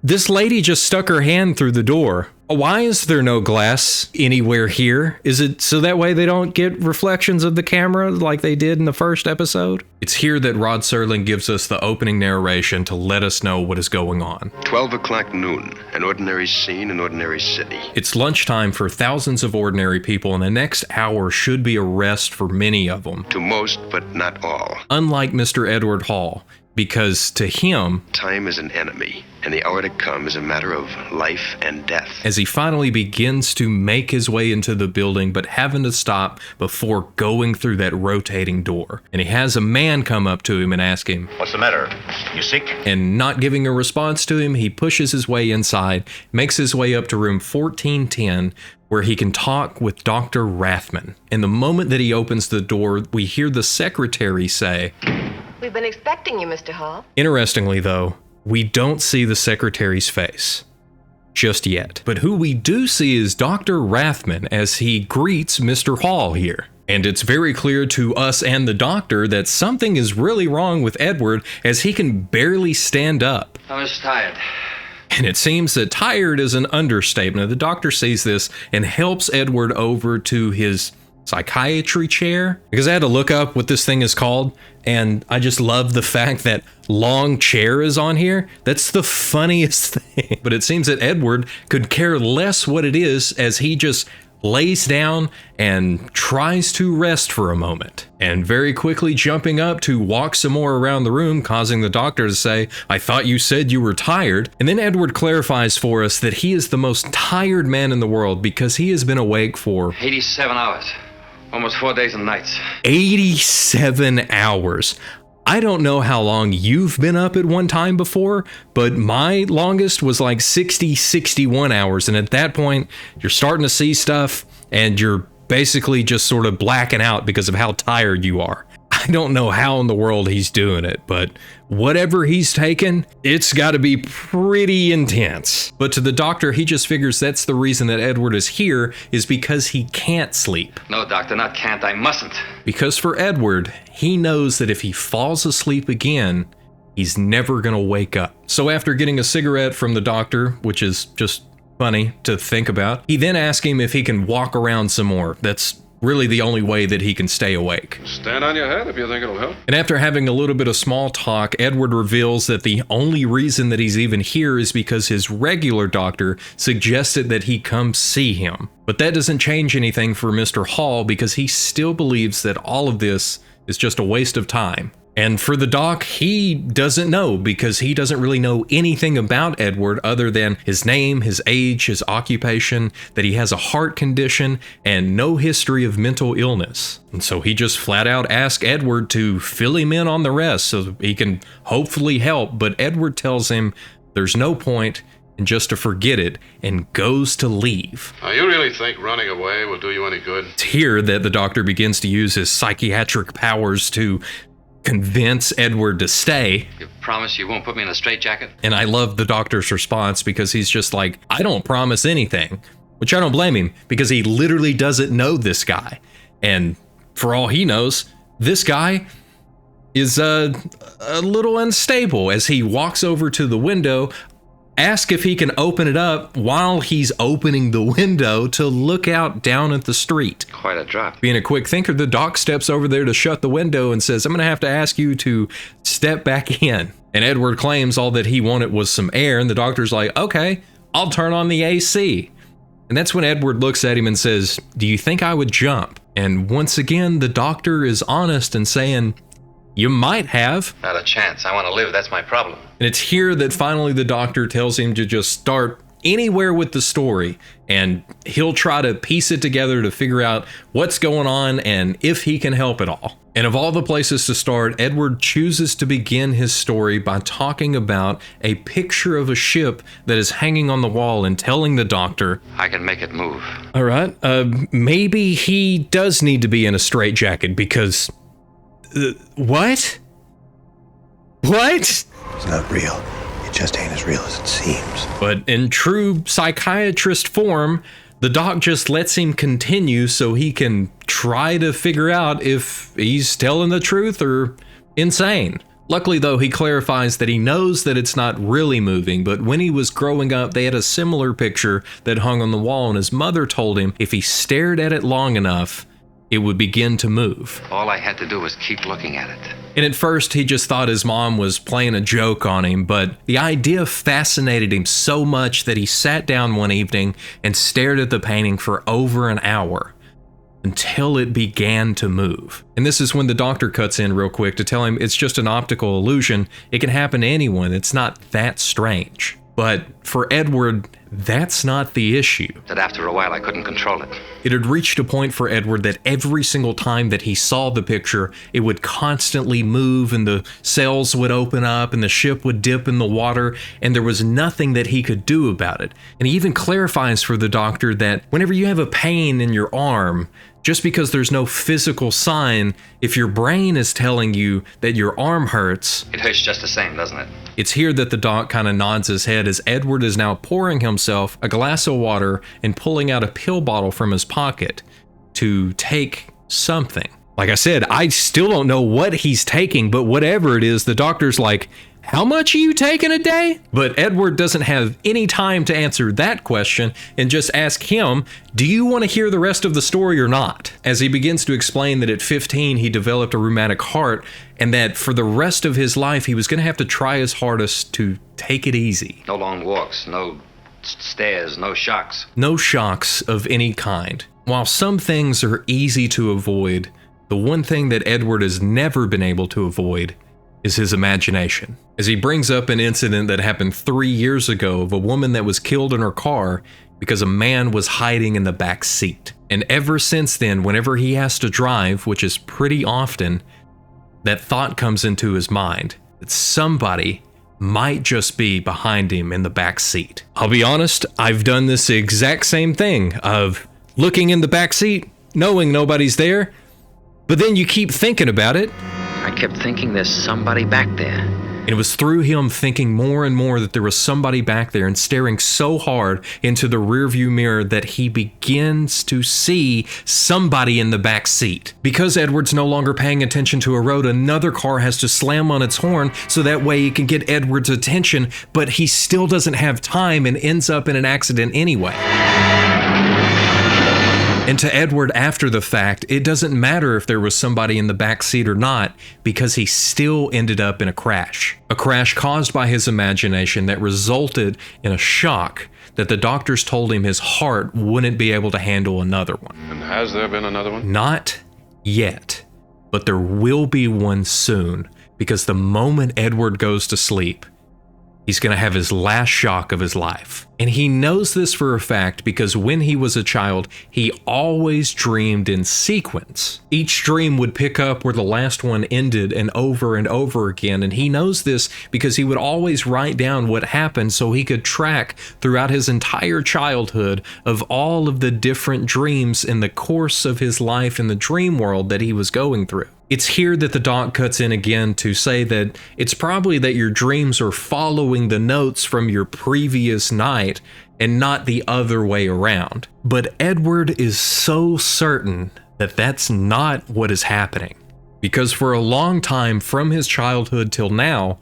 this lady just stuck her hand through the door. Why is there no glass anywhere here? Is it so that way they don't get reflections of the camera like they did in the first episode? It's here that Rod Serling gives us the opening narration to let us know what is going on. 12 o'clock noon, an ordinary scene, an ordinary city. It's lunchtime for thousands of ordinary people, and the next hour should be a rest for many of them. To most, but not all. Unlike Mr. Edward Hall, because to him, time is an enemy, and the hour to come is a matter of life and death. As he finally begins to make his way into the building, but having to stop before going through that rotating door. And he has a man come up to him and ask him, What's the matter? You sick? And not giving a response to him, he pushes his way inside, makes his way up to room 1410, where he can talk with Dr. Rathman. And the moment that he opens the door, we hear the secretary say, We've been expecting you, Mr. Hall. Interestingly, though, we don't see the secretary's face just yet. But who we do see is Dr. Rathman as he greets Mr. Hall here. And it's very clear to us and the doctor that something is really wrong with Edward, as he can barely stand up. I was tired. And it seems that tired is an understatement. The doctor sees this and helps Edward over to his psychiatry chair, because I had to look up what this thing is called, and I just love the fact that long chair is on here. That's the funniest thing. But it seems that Edward could care less what it is, as he just lays down and tries to rest for a moment, and very quickly jumping up to walk some more around the room, causing the doctor to say, "I thought you said you were tired." And then Edward clarifies for us that he is the most tired man in the world because he has been awake for 87 hours. Almost 4 days and nights. 87 hours. I don't know how long you've been up at one time before, but my longest was like 60, 61 hours. And at that point, you're starting to see stuff and you're basically just sort of blacking out because of how tired you are. I don't know how in the world he's doing it, but whatever he's taken, it's got to be pretty intense. But to the doctor, he just figures that's the reason that Edward is here, is because he can't sleep. No, doctor, not can't. I mustn't. Because for Edward, he knows that if he falls asleep again, he's never going to wake up. So after getting a cigarette from the doctor, which is just funny to think about, he then asks him if he can walk around some more. That's really the only way that he can stay awake. Stand on your head if you think it'll help. And after having a little bit of small talk, Edward reveals that the only reason that he's even here is because his regular doctor suggested that he come see him. But that doesn't change anything for Mr. Hall, because he still believes that all of this is just a waste of time. And for the doc, he doesn't know, because he doesn't really know anything about Edward other than his name, his age, his occupation, that he has a heart condition, and no history of mental illness. And so he just flat out asks Edward to fill him in on the rest so he can hopefully help. But Edward tells him there's no point and just to forget it, and goes to leave. Now, you really think running away will do you any good? It's here that the doctor begins to use his psychiatric powers to convince Edward to stay. You promise you won't put me in a straitjacket? And I love the doctor's response, because he's just like, I don't promise anything, which I don't blame him, because he literally doesn't know this guy. And for all he knows, this guy is a little unstable. As he walks over to the window, ask if he can open it up while he's opening the window to look out down at the street. Quite a drop. Being a quick thinker, the doc steps over there to shut the window and says, I'm gonna have to ask you to step back in. And Edward claims all that he wanted was some air, and the doctor's like, okay, I'll turn on the AC. And that's when Edward looks at him and says, do you think I would jump? And once again, the doctor is honest and saying, you might have. Not a chance. I want to live. That's my problem. And it's here that finally the doctor tells him to just start anywhere with the story, and he'll try to piece it together to figure out what's going on and if he can help at all. And of all the places to start, Edward chooses to begin his story by talking about a picture of a ship that is hanging on the wall and telling the doctor, I can make it move. all right, maybe he does need to be in a straitjacket, because what? It's not real. It just ain't as real as it seems. But in true psychiatrist form, the doc just lets him continue so he can try to figure out if he's telling the truth or insane. Luckily, though, he clarifies that he knows that it's not really moving, but when he was growing up, they had a similar picture that hung on the wall, and his mother told him if he stared at it long enough, it would begin to move. All I had to do was keep looking at it. And at first, he just thought his mom was playing a joke on him, but the idea fascinated him so much that he sat down one evening and stared at the painting for over an hour until it began to move. And this is when the doctor cuts in real quick to tell him it's just an optical illusion. It can happen to anyone. It's not that strange. But for Edward, that's not the issue. That after a while I couldn't control it. It had reached a point for Edward that every single time that he saw the picture, it would constantly move, and the cells would open up and the ship would dip in the water, and there was nothing that he could do about it. And he even clarifies for the doctor that whenever you have a pain in your arm, just because there's no physical sign, if your brain is telling you that your arm hurts, it hurts just the same, doesn't it? It's here that the doc kind of nods his head as Edward is now pouring himself a glass of water and pulling out a pill bottle from his pocket to take something. Like I said, I still don't know what he's taking, but whatever it is, the doctor's like, how much are you taking a day? But Edward doesn't have any time to answer that question and just ask him, do you want to hear the rest of the story or not? As he begins to explain that at 15 he developed a rheumatic heart and that for the rest of his life he was going to have to try his hardest to take it easy. No long walks, no stairs, no shocks. No shocks of any kind. While some things are easy to avoid, the one thing that Edward has never been able to avoid is his imagination. As he brings up an incident that happened 3 years ago of a woman that was killed in her car because a man was hiding in the back seat. And ever since then, whenever he has to drive, which is pretty often, that thought comes into his mind that somebody might just be behind him in the back seat. I'll be honest, I've done this exact same thing of looking in the back seat, knowing nobody's there, but then you keep thinking about it. I kept thinking there's somebody back there. And it was through him thinking more and more that there was somebody back there and staring so hard into the rearview mirror that he begins to see somebody in the back seat. Because Edward's no longer paying attention to a road, another car has to slam on its horn so that way he can get Edward's attention, but he still doesn't have time and ends up in an accident anyway. And to Edward, after the fact, it doesn't matter if there was somebody in the back seat or not, because he still ended up in a crash. A crash caused by his imagination that resulted in a shock that the doctors told him his heart wouldn't be able to handle another one. And has there been another one? Not yet, but there will be one soon, because the moment Edward goes to sleep, he's going to have his last shock of his life. And he knows this for a fact because when he was a child, he always dreamed in sequence. Each dream would pick up where the last one ended and over again. And he knows this because he would always write down what happened so he could track throughout his entire childhood of all of the different dreams in the course of his life in the dream world that he was going through. It's here that the doc cuts in again to say that it's probably that your dreams are following the notes from your previous night and not the other way around. But Edward is so certain that that's not what is happening. Because for a long time from his childhood till now,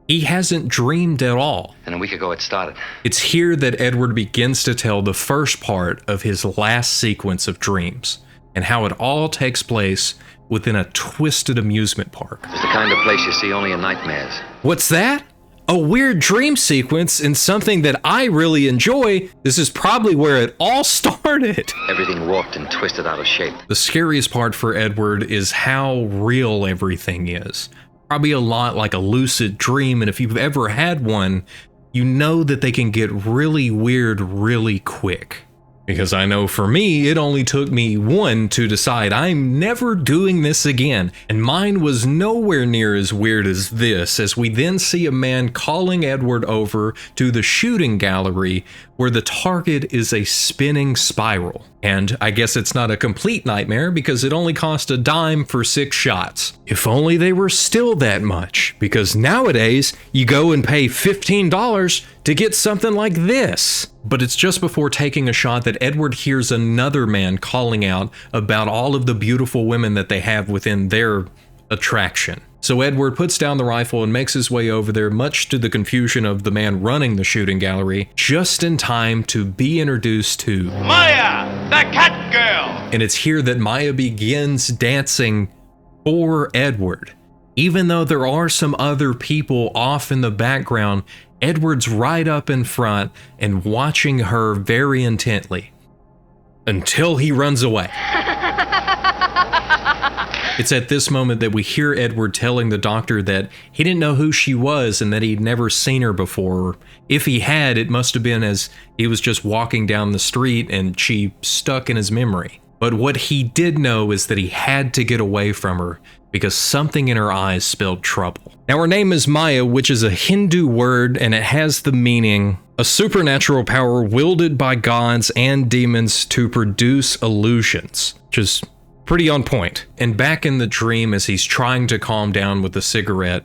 he hasn't dreamed at all. And a week ago it started. It's here that Edward begins to tell the first part of his last sequence of dreams and how it all takes place within a twisted amusement park. It's the kind of place you see only in nightmares. What's that? A weird dream sequence in something that I really enjoy. This is probably where it all started. Everything warped and twisted out of shape. The scariest part for Edward is how real everything is. Probably a lot like a lucid dream, and if you've ever had one, you know that they can get really weird really quick. Because I know for me, it only took me one to decide I'm never doing this again. And mine was nowhere near as weird as this, as we then see a man calling Edward over to the shooting gallery where the target is a spinning spiral. And I guess it's not a complete nightmare because it only cost a dime for 6 shots. If only they were still that much, because nowadays you go and pay $15 to get something like this. But it's just before taking a shot that Edward hears another man calling out about all of the beautiful women that they have within their attraction. So Edward puts down the rifle and makes his way over there, much to the confusion of the man running the shooting gallery, just in time to be introduced to Maya, the cat girl! And it's here that Maya begins dancing for Edward. Even though there are some other people off in the background, Edward's right up in front and watching her very intently. Until he runs away. It's at this moment that we hear Edward telling the doctor that he didn't know who she was and that he'd never seen her before. If he had, it must have been as he was just walking down the street and she stuck in his memory. But what he did know is that he had to get away from her because something in her eyes spelled trouble. Now her name is Maya, which is a Hindu word, and it has the meaning a supernatural power wielded by gods and demons to produce illusions, which is pretty on point. And back in the dream, as he's trying to calm down with a cigarette,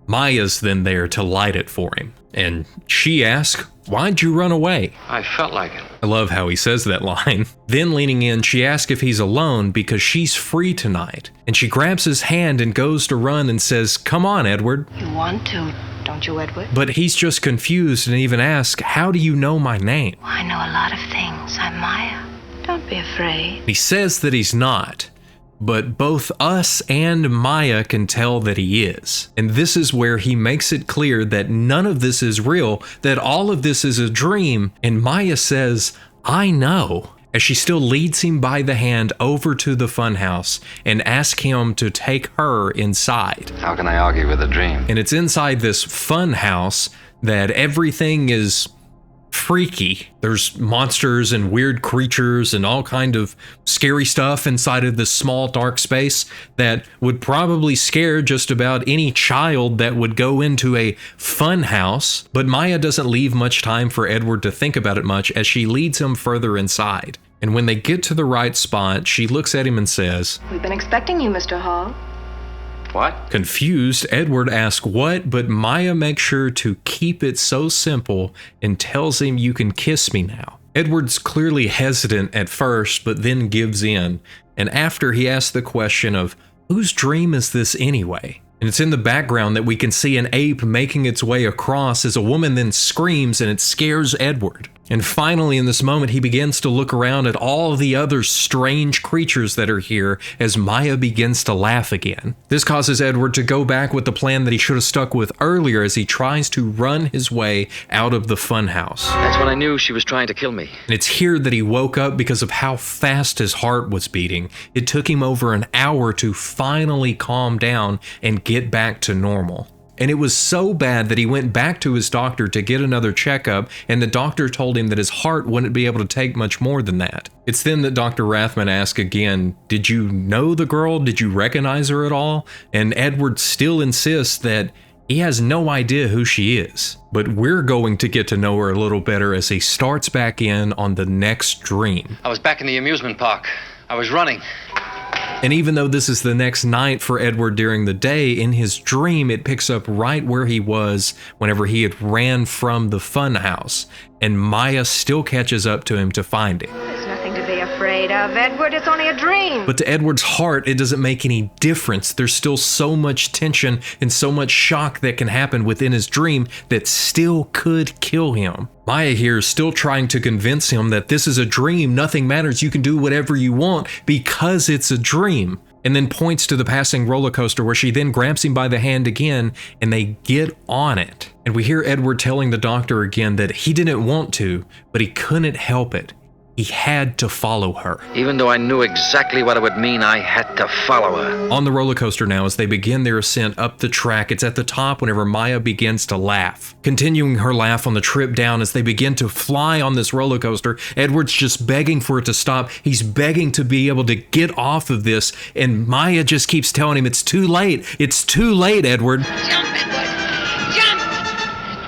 Maya's then there to light it for him. And she asks, "Why'd you run away?" I felt like it. I love how he says that line. Then leaning in, she asks if he's alone because she's free tonight. And she grabs his hand and goes to run and says, "Come on, Edward." You want to, don't you, Edward? But he's just confused and even asks, "How do you know my name?" I know a lot of things. I'm Maya. Don't be afraid. He says that he's not, but both us and Maya can tell that he is. And this is where he makes it clear that none of this is real, that all of this is a dream. And Maya says, "I know," as she still leads him by the hand over to the funhouse and asks him to take her inside. How can I argue with a dream? And it's inside this funhouse that everything is freaky. There's monsters and weird creatures and all kind of scary stuff inside of this small dark space that would probably scare just about any child that would go into a fun house. But Maya doesn't leave much time for Edward to think about it much as she leads him further inside. And when they get to the right spot, she looks at him and says, We've been expecting you, Mr. Hall. What? Confused, Edward asks what, but Maya makes sure to keep it so simple and tells him, "You can kiss me now." Edward's clearly hesitant at first, but then gives in. And after he asks the question of, whose dream is this anyway? And it's in the background that we can see an ape making its way across as a woman then screams and it scares Edward. And finally, in this moment, he begins to look around at all the other strange creatures that are here as Maya begins to laugh again. This causes Edward to go back with the plan that he should have stuck with earlier as he tries to run his way out of the funhouse. That's when I knew she was trying to kill me. And it's here that he woke up because of how fast his heart was beating. It took him over an hour to finally calm down and get back to normal. And it was so bad that he went back to his doctor to get another checkup, and the doctor told him that his heart wouldn't be able to take much more than that. It's then that Dr. Rathman asks again, "Did you know the girl? Did you recognize her at all?" And Edward still insists that he has no idea who she is. But we're going to get to know her a little better as he starts back in on the next dream. I was back in the amusement park. I was running. And even though this is the next night for Edward during the day, in his dream it picks up right where he was whenever he had ran from the fun house. And Maya still catches up to him to find him. There's nothing to be afraid of, Edward. It's only a dream. But to Edward's heart, it doesn't make any difference. There's still so much tension and so much shock that can happen within his dream that still could kill him. Maya here is still trying to convince him that this is a dream, nothing matters, you can do whatever you want because it's a dream. And then points to the passing roller coaster where she then grabs him by the hand again and they get on it. And we hear Edward telling the doctor again that he didn't want to, but he couldn't help it. He had to follow her. Even though I knew exactly what it would mean, I had to follow her. On the roller coaster now, as they begin their ascent up the track, it's at the top whenever Maya begins to laugh. Continuing her laugh on the trip down as they begin to fly on this roller coaster, Edward's just begging for it to stop. He's begging to be able to get off of this, and Maya just keeps telling him, "It's too late. It's too late, Edward." Jump, Edward! Jump!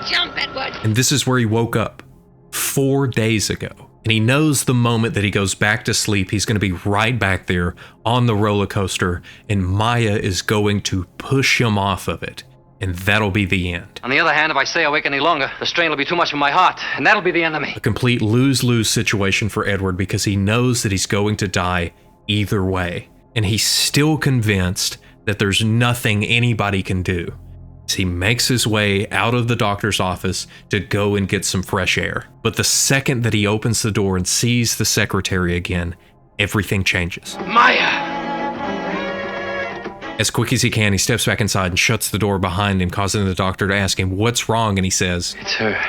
Jump, Edward! And this is where he woke up 4 days ago. And he knows the moment that he goes back to sleep, he's going to be right back there on the roller coaster, and Maya is going to push him off of it. And that'll be the end. On the other hand, if I stay awake any longer, the strain will be too much for my heart, and that'll be the end of me. A complete lose-lose situation for Edward because he knows that he's going to die either way. And he's still convinced that there's nothing anybody can do. He makes his way out of the doctor's office to go and get some fresh air. But the second that he opens the door and sees the secretary again, everything changes. Maya! As quick as he can, he steps back inside and shuts the door behind him, causing the doctor to ask him what's wrong, and he says, "It's her."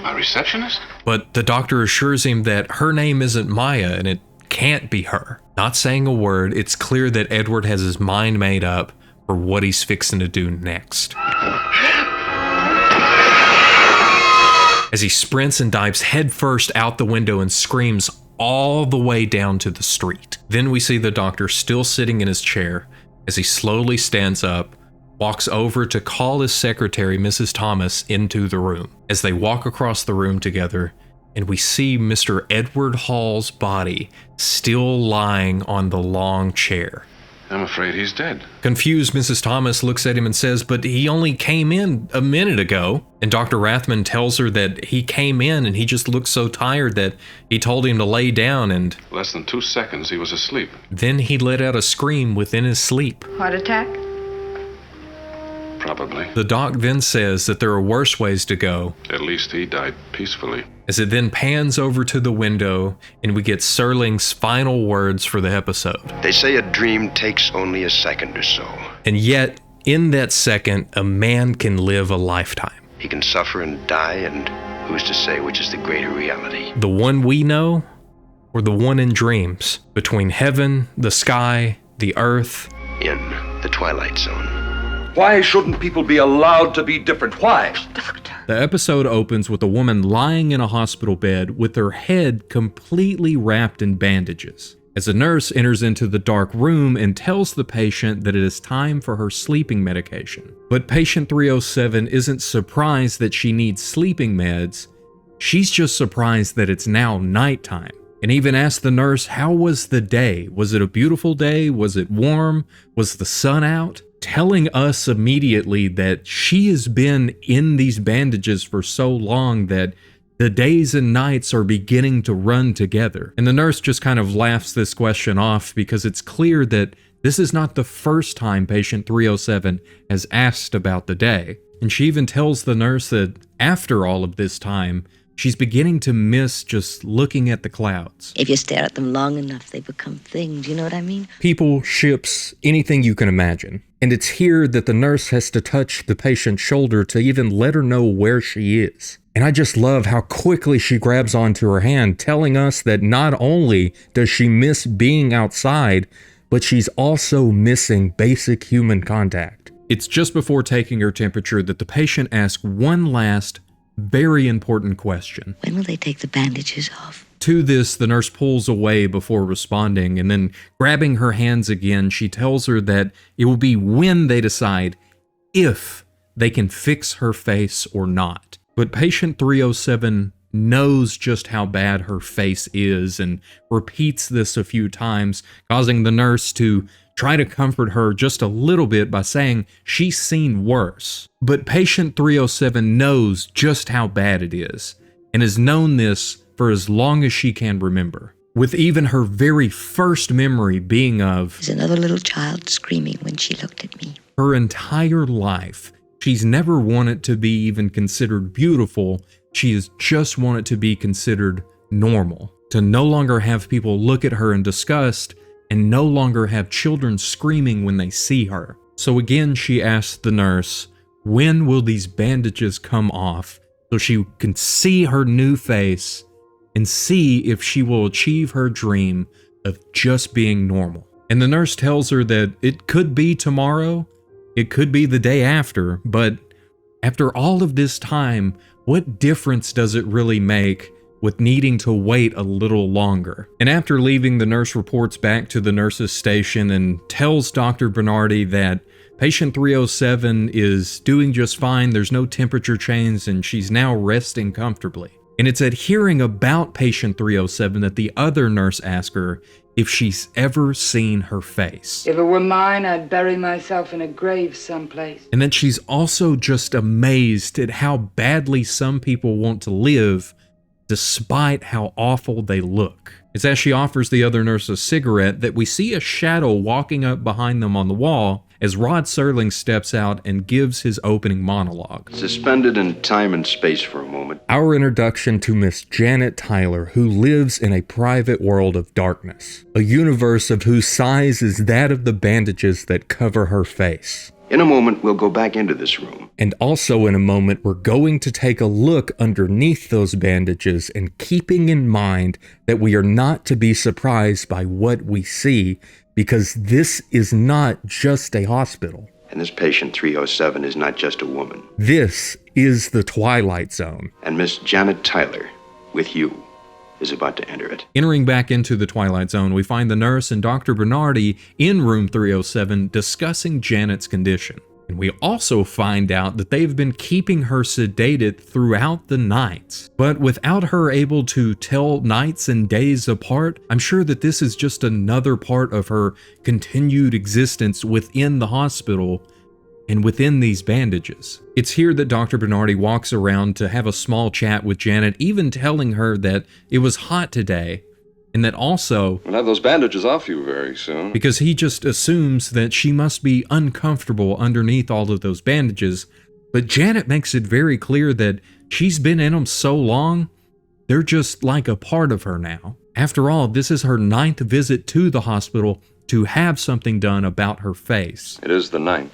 My receptionist? But the doctor assures him that her name isn't Maya and it can't be her. Not saying a word, it's clear that Edward has his mind made up for what he's fixing to do next. As he sprints and dives headfirst out the window and screams all the way down to the street. Then we see the doctor still sitting in his chair as he slowly stands up, walks over to call his secretary, Mrs. Thomas, into the room. As they walk across the room together, and we see Mr. Edward Hall's body still lying on the long chair. I'm afraid he's dead. Confused, Mrs. Thomas looks at him and says, but he only came in a minute ago. And Dr. Rathman tells her that he came in and he just looked so tired that he told him to lay down, and Less than 2 seconds, he was asleep. then he let out a scream within his sleep. Heart attack? Probably. The doc then says that there are worse ways to go, At least he died peacefully. as it then pans over to the window and we get Serling's final words for the episode. They say a dream takes only a second or so. And yet, in that second, a man can live a lifetime. He can suffer and die, and who's to say which is the greater reality? The one we know, or the one in dreams, between heaven, the sky, the earth. In the Twilight Zone. Why shouldn't people be allowed to be different? Why? The episode opens with a woman lying in a hospital bed with her head completely wrapped in bandages, as a nurse enters into the dark room and tells the patient that it is time for her sleeping medication. But patient 307 isn't surprised that she needs sleeping meds. She's just surprised that it's now nighttime, and even asks the nurse, how was the day? Was it a beautiful day? Was it warm? Was the sun out? Telling us immediately that she has been in these bandages for so long that the days and nights are beginning to run together. And the nurse just kind of laughs this question off because it's clear that this is not the first time patient 307 has asked about the day. And she even tells the nurse that after all of this time, she's beginning to miss just looking at the clouds. If you stare at them long enough, they become things, you know what I mean? People, ships, anything you can imagine. And it's here that the nurse has to touch the patient's shoulder to even let her know where she is. And I just love how quickly she grabs onto her hand, telling us that not only does she miss being outside, but she's also missing basic human contact. It's just before taking her temperature that the patient asks one last, very important question. When will they take the bandages off? To this, the nurse pulls away before responding, and then grabbing her hands again, she tells her that it will be when they decide if they can fix her face or not. But patient 307 knows just how bad her face is and repeats this a few times, causing the nurse to try to comfort her just a little bit by saying she's seen worse. But patient 307 knows just how bad it is, and has known this for as long as she can remember, with even her very first memory being of There's another little child screaming when she looked at me. Her entire life, she's never wanted to be even considered beautiful. She has just wanted to be considered normal, to no longer have people look at her in disgust, and no longer have children screaming when they see her. So again, she asks the nurse, when will these bandages come off so she can see her new face and see if she will achieve her dream of just being normal. And the nurse tells her that it could be tomorrow, it could be the day after, but after all of this time, what difference does it really make with needing to wait a little longer? And after leaving, the nurse reports back to the nurse's station and tells Dr. Bernardi that patient 307 is doing just fine, there's no temperature change, and she's now resting comfortably. And it's at hearing about patient 307 that the other nurse asks her if she's ever seen her face. If it were mine, I'd bury myself in a grave someplace. And then she's also just amazed at how badly some people want to live despite how awful they look. It's as she offers the other nurse a cigarette that we see a shadow walking up behind them on the wall as Rod Serling steps out and gives his opening monologue. Suspended in time and space for a moment. Our introduction to Miss Janet Tyler, who lives in a private world of darkness, a universe of whose size is that of the bandages that cover her face. In a moment, we'll go back into this room. And also in a moment, we're going to take a look underneath those bandages and keeping in mind that we are not to be surprised by what we see, because this is not just a hospital. And this patient 307 is not just a woman. This is the Twilight Zone. And Miss Janet Tyler, with you, is about to enter it. Entering back into the Twilight Zone, we find the nurse and Dr. Bernardi in room 307 discussing Janet's condition. And we also find out that they've been keeping her sedated throughout the nights. But without her able to tell nights and days apart, I'm sure that this is just another part of her continued existence within the hospital and within these bandages. It's here that Dr. Bernardi walks around to have a small chat with Janet, even telling her that it was hot today, and that also, we'll have those bandages off you very soon. Because he just assumes that she must be uncomfortable underneath all of those bandages, but Janet makes it very clear that she's been in them so long, they're just like a part of her now. After all, this is her 9th visit to the hospital to have something done about her face. It is the 9th.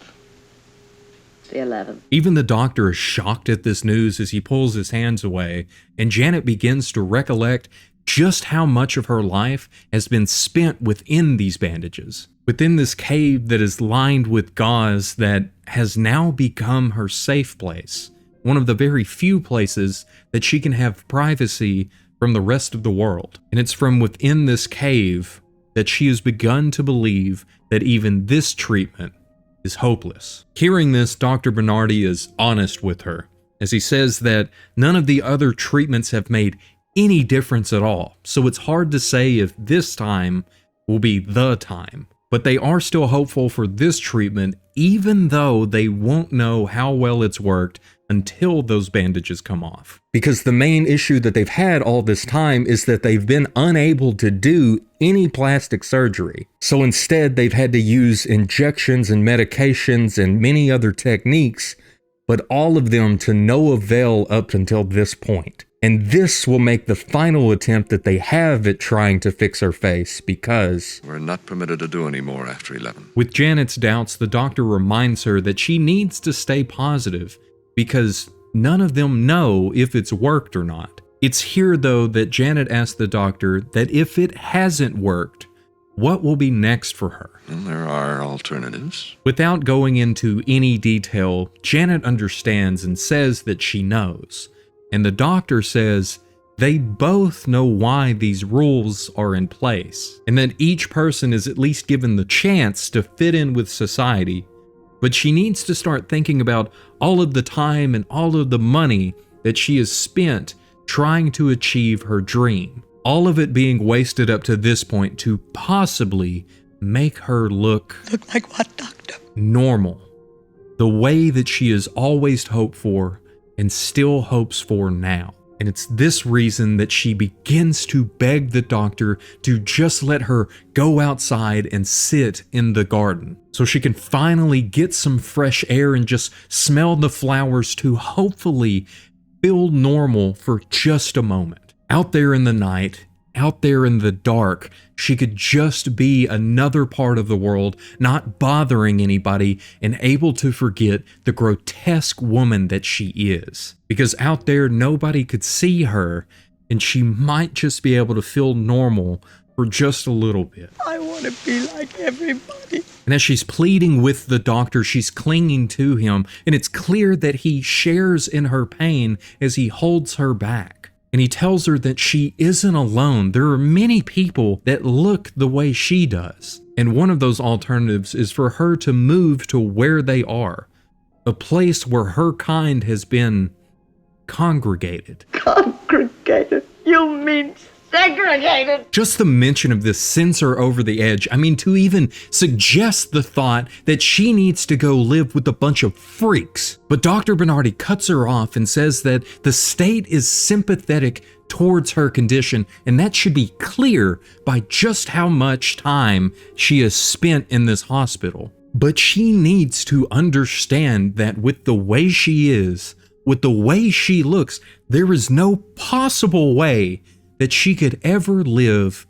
The 11th. Even the doctor is shocked at this news as he pulls his hands away, and Janet begins to recollect just how much of her life has been spent within these bandages, within this cave that is lined with gauze that has now become her safe place, one of the very few places that she can have privacy from the rest of the world. And it's from within this cave that she has begun to believe that even this treatment is hopeless. Hearing this, Dr. Bernardi is honest with her, as he says that none of the other treatments have made any difference at all, so it's hard to say if this time will be the time. But they are still hopeful for this treatment, even though they won't know how well it's worked until those bandages come off. Because the main issue that they've had all this time is that they've been unable to do any plastic surgery. So instead, they've had to use injections and medications and many other techniques, but all of them to no avail up until this point. And this will make the final attempt that they have at trying to fix her face, because we're not permitted to do any more after 11. With Janet's doubts, the doctor reminds her that she needs to stay positive, because none of them know if it's worked or not. It's here, though, that Janet asks the doctor that if it hasn't worked, what will be next for her? Well, there are alternatives. Without going into any detail, Janet understands and says that she knows. And the doctor says they both know why these rules are in place, and that each person is at least given the chance to fit in with society. But she needs to start thinking about all of the time and all of the money that she has spent trying to achieve her dream. All of it being wasted up to this point to possibly make her look like what, doctor? Normal. The way that she has always hoped for and still hopes for now. And it's this reason that she begins to beg the doctor to just let her go outside and sit in the garden, so she can finally get some fresh air and just smell the flowers to hopefully feel normal for just a moment. Out there in the night, out there in the dark, she could just be another part of the world, not bothering anybody, and able to forget the grotesque woman that she is. Because out there, nobody could see her, and she might just be able to feel normal for just a little bit. I want to be like everybody. And as she's pleading with the doctor, she's clinging to him, and it's clear that he shares in her pain as he holds her back. And he tells her that she isn't alone. There are many people that look the way she does. And one of those alternatives is for her to move to where they are, a place where her kind has been congregated. Congregated? You mean segregated? Just the mention of this sends her over the edge. I mean, to even suggest the thought that she needs to go live with a bunch of freaks. But Dr. Bernardi cuts her off and says that the state is sympathetic towards her condition, and that should be clear by just how much time she has spent in this hospital. But she needs to understand that with the way she is, with the way she looks, there is no possible way that she could ever live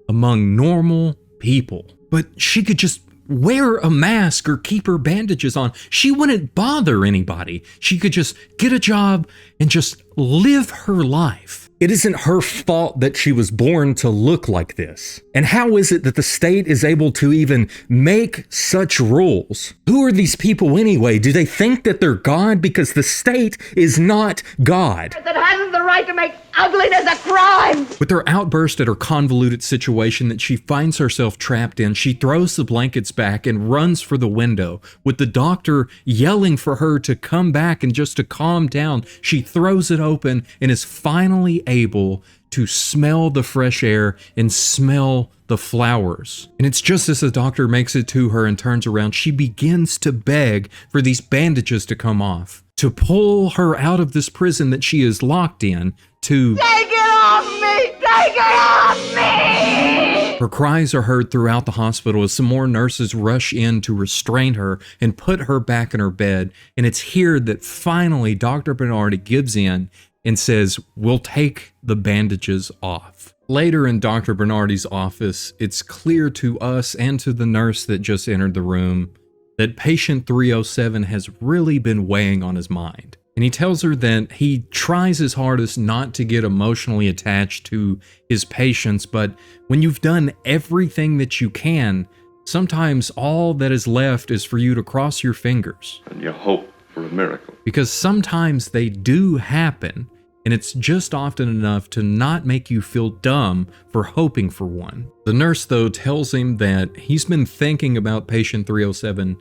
among normal people. But she could just wear a mask or keep her bandages on. She wouldn't bother anybody. She could just get a job and just live her life. It isn't her fault that she was born to look like this. And how is it that the state is able to even make such rules? Who are these people anyway? Do they think that they're God? Because the state is not God. That hasn't the right to make ugliness a crime! With her outburst at her convoluted situation that she finds herself trapped in, she throws the blankets back and runs for the window. With the doctor yelling for her to come back and just to calm down, she throws it open and is finally able to smell the fresh air and smell the flowers. And it's just as the doctor makes it to her and turns around, she begins to beg for these bandages to come off, to pull her out of this prison that she is locked in, to take it off me! Take it off me! Her cries are heard throughout the hospital as some more nurses rush in to restrain her and put her back in her bed. And it's here that finally Dr. Bernardi gives in and says, we'll take the bandages off. Later in Dr. Bernardi's office, it's clear to us and to the nurse that just entered the room that patient 307 has really been weighing on his mind. And he tells her that he tries his hardest not to get emotionally attached to his patients, but when you've done everything that you can, sometimes all that is left is for you to cross your fingers. And you hope for a miracle. Because sometimes they do happen, and it's just often enough to not make you feel dumb for hoping for one. The nurse, though, tells him that he's been thinking about patient 307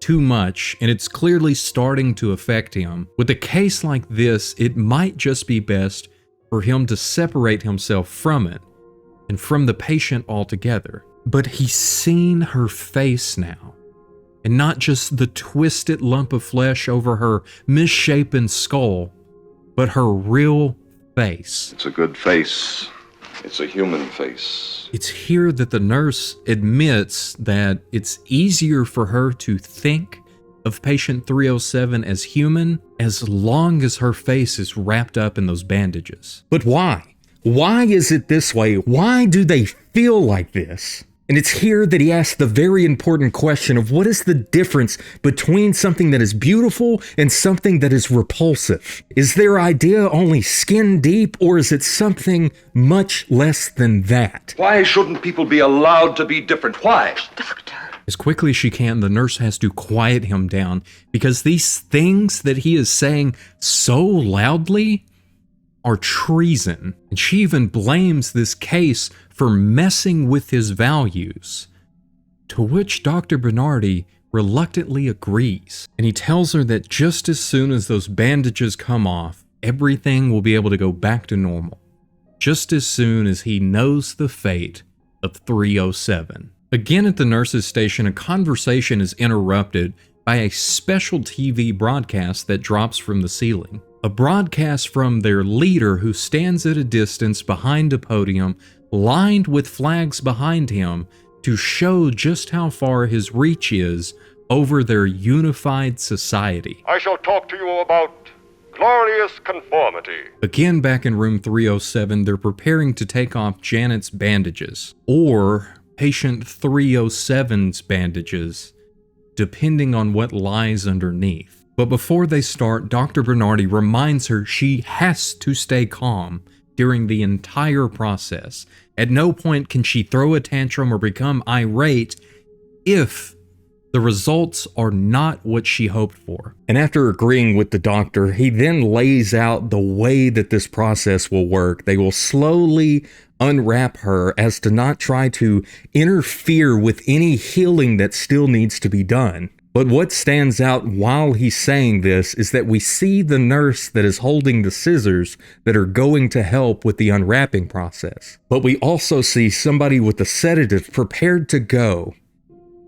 too much, and it's clearly starting to affect him. With a case like this, it might just be best for him to separate himself from it and from the patient altogether. But he's seen her face now, and not just the twisted lump of flesh over her misshapen skull, but her real face. It's a good face. It's a human face. It's here that the nurse admits that it's easier for her to think of patient 307 as human as long as her face is wrapped up in those bandages. But why? Why is it this way? Why do they feel like this? And it's here that he asks the very important question of what is the difference between something that is beautiful and something that is repulsive? Is their idea only skin deep, or is it something much less than that? Why shouldn't people be allowed to be different? Why? As quickly as she can, the nurse has to quiet him down because these things that he is saying so loudly are treason. And she even blames this case for messing with his values, to which Dr. Bernardi reluctantly agrees. And he tells her that just as soon as those bandages come off, everything will be able to go back to normal, just as soon as he knows the fate of 307. Again at the nurse's station, a conversation is interrupted by a special TV broadcast that drops from the ceiling. A broadcast from their leader, who stands at a distance behind a podium lined with flags behind him to show just how far his reach is over their unified society. I shall talk to you about glorious conformity. Again, back in room 307, they're preparing to take off Janet's bandages, or patient 307's bandages, depending on what lies underneath. But before they start, Dr. Bernardi reminds her she has to stay calm during the entire process. At no point can she throw a tantrum or become irate if the results are not what she hoped for. And after agreeing with the doctor, he then lays out the way that this process will work. They will slowly unwrap her as to not try to interfere with any healing that still needs to be done. But what stands out while he's saying this is that we see the nurse that is holding the scissors that are going to help with the unwrapping process. But we also see somebody with a sedative prepared to go,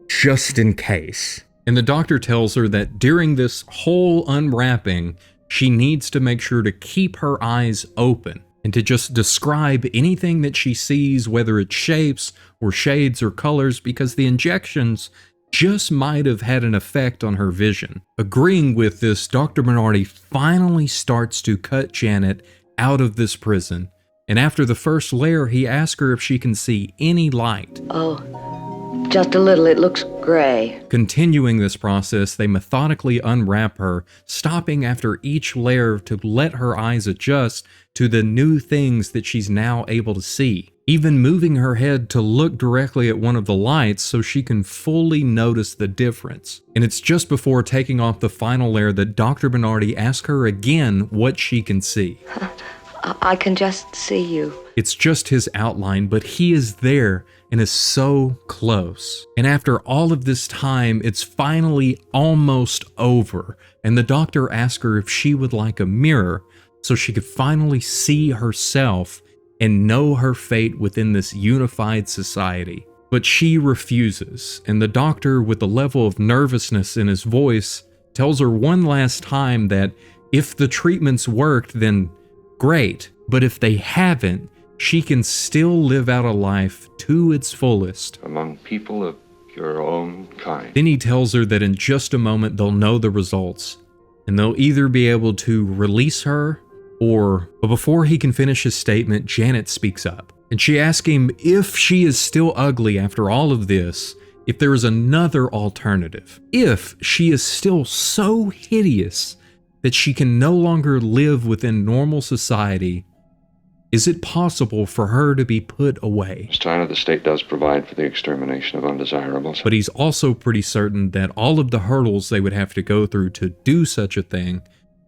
just in case. And the doctor tells her that during this whole unwrapping, she needs to make sure to keep her eyes open and to just describe anything that she sees, whether it's shapes or shades or colors, because the injections just might have had an effect on her vision. Agreeing with this, Dr. Bernardi finally starts to cut Janet out of this prison, and after the first layer, he asks her if she can see any light. Oh, just a little. It looks gray. Continuing this process, they methodically unwrap her, stopping after each layer to let her eyes adjust to the new things that she's now able to see, even moving her head to look directly at one of the lights so she can fully notice the difference. And it's just before taking off the final layer that Dr. Bernardi asks her again what she can see. I can just see you. It's just his outline, but he is there and is so close. And after all of this time, it's finally almost over. And the doctor asks her if she would like a mirror so she could finally see herself and know her fate within this unified society. But she refuses, and the doctor, with a level of nervousness in his voice, tells her one last time that if the treatments worked, then great, but if they haven't, she can still live out a life to its fullest among people of your own kind. Then he tells her that in just a moment they'll know the results, and they'll either be able to release her but before he can finish his statement, Janet speaks up, and she asks him if she is still ugly after all of this, if there is another alternative, if she is still so hideous that she can no longer live within normal society. Is it possible for her to be put away? As China, the state does provide for the extermination of undesirables. But he's also pretty certain that all of the hurdles they would have to go through to do such a thing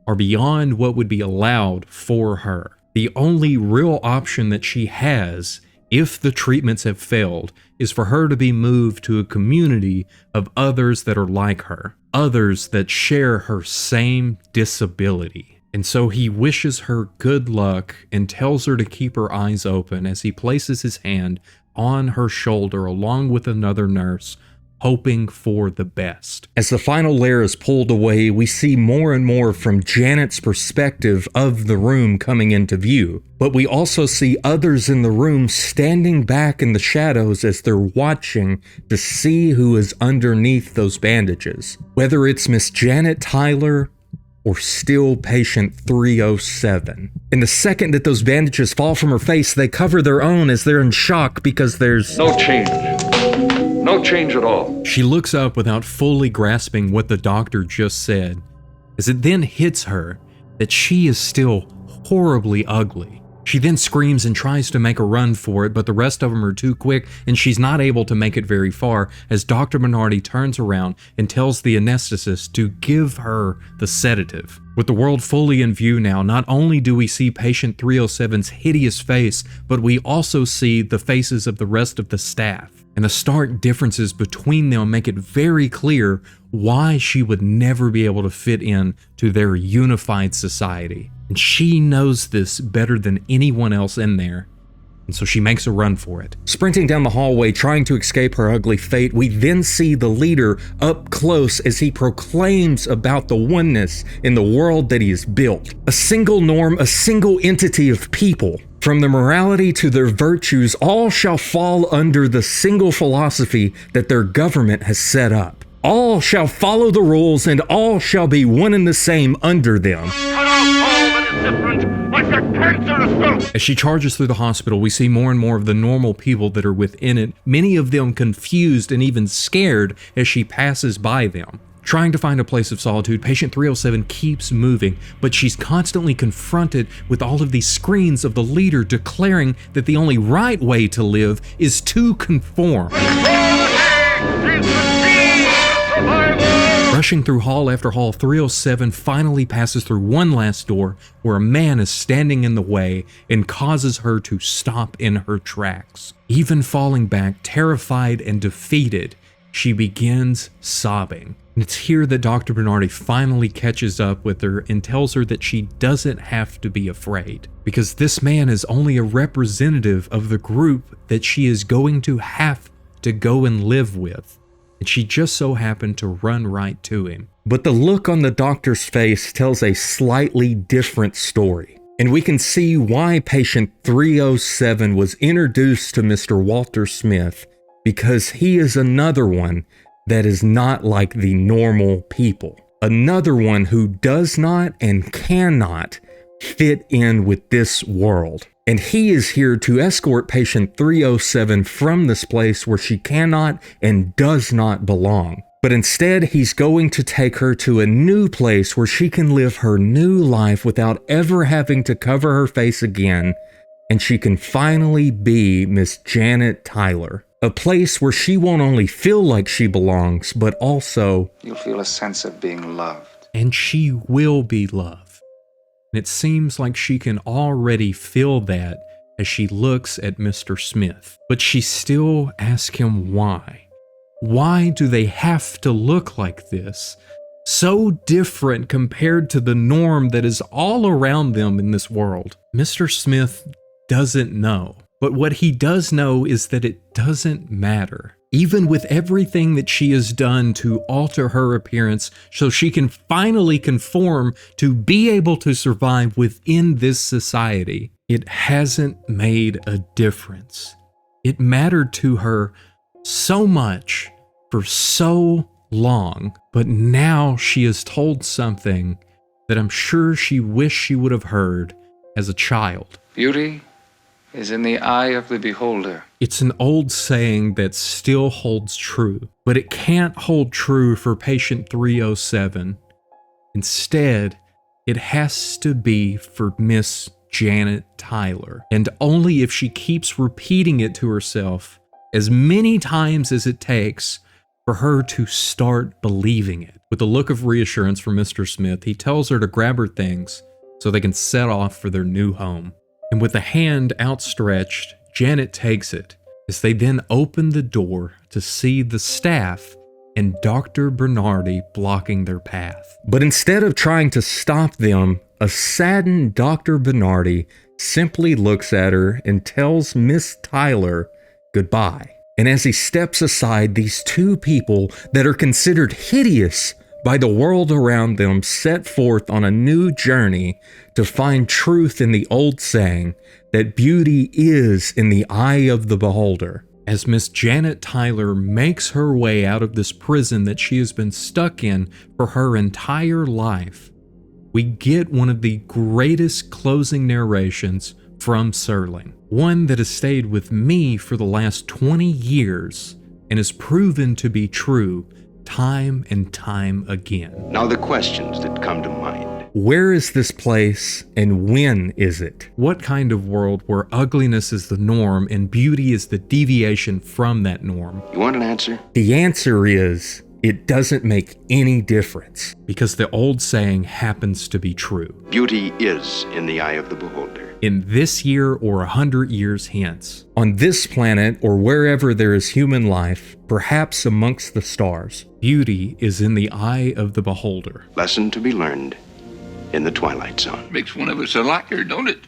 are beyond what would be allowed for her. The only real option that she has, if the treatments have failed, is for her to be moved to a community of others that are like her, others that share her same disability. And so he wishes her good luck and tells her to keep her eyes open as he places his hand on her shoulder along with another nurse, hoping for the best. As the final layer is pulled away, we see more and more from Janet's perspective of the room coming into view. But we also see others in the room standing back in the shadows as they're watching to see who is underneath those bandages. Whether it's Miss Janet Tyler or still patient 307. In the second that those bandages fall from her face, they cover their own as they're in shock because there's no change. No change at all. She looks up without fully grasping what the doctor just said, as it then hits her that she is still horribly ugly. She then screams and tries to make a run for it, but the rest of them are too quick and she's not able to make it very far as Dr. Minardi turns around and tells the anesthetist to give her the sedative. With the world fully in view now, not only do we see patient 307's hideous face, but we also see the faces of the rest of the staff. And the stark differences between them make it very clear why she would never be able to fit in to their unified society. And she knows this better than anyone else in there. And so she makes a run for it. Sprinting down the hallway, trying to escape her ugly fate, we then see the leader up close as he proclaims about the oneness in the world that he has built. A single norm, a single entity of people. From their morality to their virtues, all shall fall under the single philosophy that their government has set up. All shall follow the rules and all shall be one and the same under them. As she charges through the hospital, we see more and more of the normal people that are within it, many of them confused and even scared as she passes by them. Trying to find a place of solitude, patient 307 keeps moving, but she's constantly confronted with all of these screens of the leader declaring that the only right way to live is to conform. Rushing through hall after hall, 307 finally passes through one last door where a man is standing in the way and causes her to stop in her tracks. Even falling back, terrified and defeated, she begins sobbing. And it's here that Dr. Bernardi finally catches up with her and tells her that she doesn't have to be afraid, because this man is only a representative of the group that she is going to have to go and live with. And she just so happened to run right to him. But the look on the doctor's face tells a slightly different story. And we can see why patient 307 was introduced to Mr. Walter Smith, because he is another one that is not like the normal people. Another one who does not and cannot fit in with this world. And he is here to escort patient 307 from this place where she cannot and does not belong. But instead, he's going to take her to a new place where she can live her new life without ever having to cover her face again. And she can finally be Miss Janet Tyler. A place where she won't only feel like she belongs, but also you'll feel a sense of being loved. And she will be loved. And it seems like she can already feel that as she looks at Mr. Smith. But she still asks him why. Why do they have to look like this? So different compared to the norm that is all around them in this world. Mr. Smith doesn't know. But what he does know is that it doesn't matter. Even with everything that she has done to alter her appearance so she can finally conform to be able to survive within this society, it hasn't made a difference. It mattered to her so much for so long, but now she is told something that I'm sure she wished she would have heard as a child. Beauty is in the eye of the beholder. It's an old saying that still holds true, but it can't hold true for patient 307. Instead, it has to be for Miss Janet Tyler, and only if she keeps repeating it to herself as many times as it takes for her to start believing it. With a look of reassurance from Mr. Smith, he tells her to grab her things so they can set off for their new home. And with a hand outstretched, Janet takes it as they then open the door to see the staff and Dr. Bernardi blocking their path. But instead of trying to stop them, a saddened Dr. Bernardi simply looks at her and tells Miss Tyler goodbye. And as he steps aside, these two people that are considered hideous by the world around them set forth on a new journey to find truth in the old saying that beauty is in the eye of the beholder. As Miss Janet Tyler makes her way out of this prison that she has been stuck in for her entire life, we get one of the greatest closing narrations from Serling. One that has stayed with me for the last 20 years and has proven to be true time and time again. Now the questions that come to mind. Where is this place and when is it? What kind of world where ugliness is the norm and beauty is the deviation from that norm? You want an answer? The answer is, it doesn't make any difference, because the old saying happens to be true. Beauty is in the eye of the beholder. In this year or 100 years hence, on this planet or wherever there is human life, perhaps amongst the stars, beauty is in the eye of the beholder. Lesson to be learned in the Twilight Zone. Makes one of us a liker, don't it?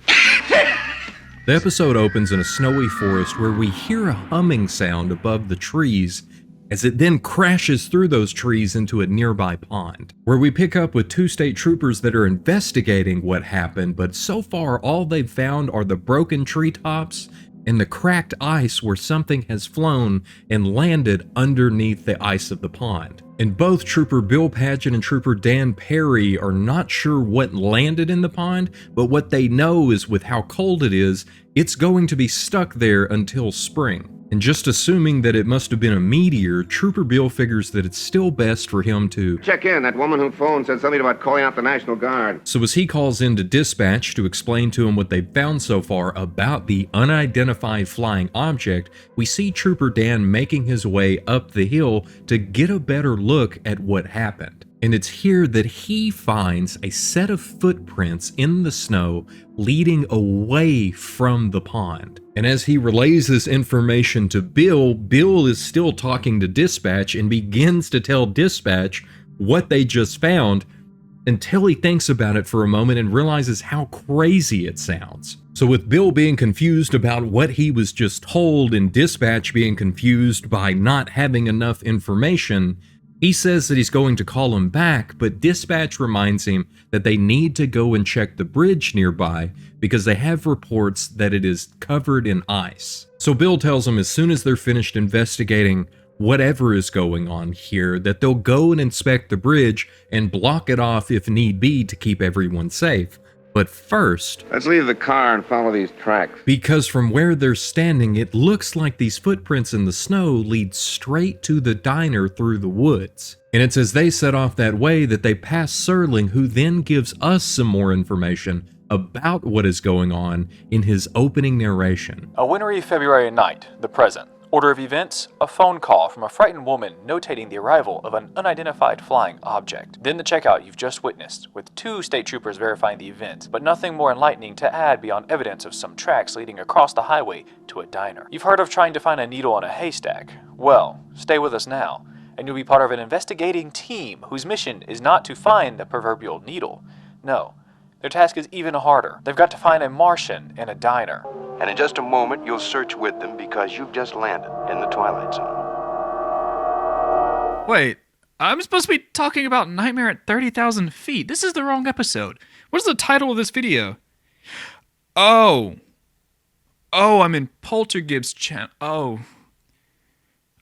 The episode opens in a snowy forest where we hear a humming sound above the trees as it then crashes through those trees into a nearby pond, where we pick up with two state troopers that are investigating what happened, but so far all they've found are the broken treetops and the cracked ice where something has flown and landed underneath the ice of the pond. And both Trooper Bill Padgett and Trooper Dan Perry are not sure what landed in the pond, but what they know is with how cold it is, it's going to be stuck there until spring. And just assuming that it must have been a meteor, Trooper Bill figures that it's still best for him to check in. That woman who phoned said something about calling out the National Guard. So as he calls in to dispatch to explain to him what they've found so far about the unidentified flying object, we see Trooper Dan making his way up the hill to get a better look at what happened. And it's here that he finds a set of footprints in the snow leading away from the pond. And as he relays this information to Bill, Bill is still talking to dispatch and begins to tell dispatch what they just found until he thinks about it for a moment and realizes how crazy it sounds. So with Bill being confused about what he was just told and dispatch being confused by not having enough information, he says that he's going to call him back, but dispatch reminds him that they need to go and check the bridge nearby because they have reports that it is covered in ice. So Bill tells him as soon as they're finished investigating whatever is going on here, that they'll go and inspect the bridge and block it off if need be to keep everyone safe. But first, let's leave the car and follow these tracks. Because from where they're standing, it looks like these footprints in the snow lead straight to the diner through the woods. And it's as they set off that way that they pass Serling, who then gives us some more information about what is going on in his opening narration. A wintry February night, the present. Order of events, a phone call from a frightened woman notating the arrival of an unidentified flying object. Then the checkout you've just witnessed, with 2 state troopers verifying the event, but nothing more enlightening to add beyond evidence of some tracks leading across the highway to a diner. You've heard of trying to find a needle in a haystack. Well, stay with us now, and you'll be part of an investigating team whose mission is not to find the proverbial needle. No, their task is even harder. They've got to find a Martian in a diner. And in just a moment, you'll search with them because you've just landed in the Twilight Zone. Wait, I'm supposed to be talking about Nightmare at 30,000 feet. This is the wrong episode. What is the title of this video? Oh, I'm in PolterGibbst channel. Oh.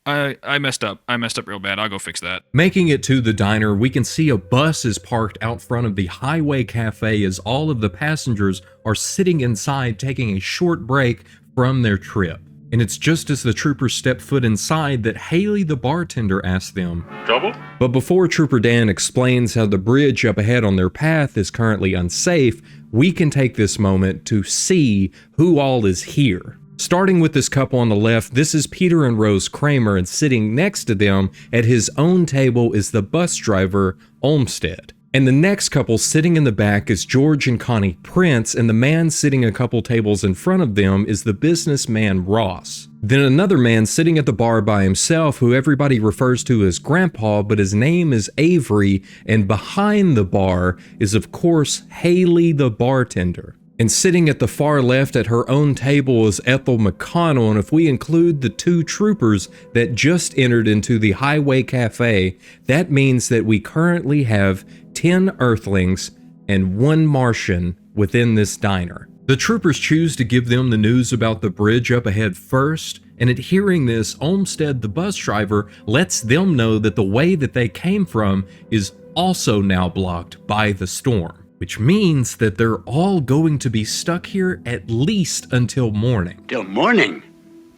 I messed up. I messed up real bad. I'll go fix that. Making it to the diner, we can see a bus is parked out front of the Highway Cafe as all of the passengers are sitting inside taking a short break from their trip. And it's just as the troopers step foot inside that Haley the bartender asks them, "Trouble?" But before Trooper Dan explains how the bridge up ahead on their path is currently unsafe, we can take this moment to see who all is here. Starting with this couple on the left, this is Peter and Rose Kramer, and sitting next to them at his own table is the bus driver, Olmsted. And the next couple sitting in the back is George and Connie Prince, and the man sitting a couple tables in front of them is the businessman Ross. Then another man sitting at the bar by himself who everybody refers to as Grandpa, but his name is Avery, and behind the bar is of course Haley the bartender. And sitting at the far left at her own table is Ethel McConnell, and if we include the 2 troopers that just entered into the Highway Cafe, that means that we currently have 10 Earthlings and 1 Martian within this diner. The troopers choose to give them the news about the bridge up ahead first, and at hearing this, Olmsted the bus driver lets them know that the way that they came from is also now blocked by the storm. Which means that they're all going to be stuck here at least until morning. Till morning?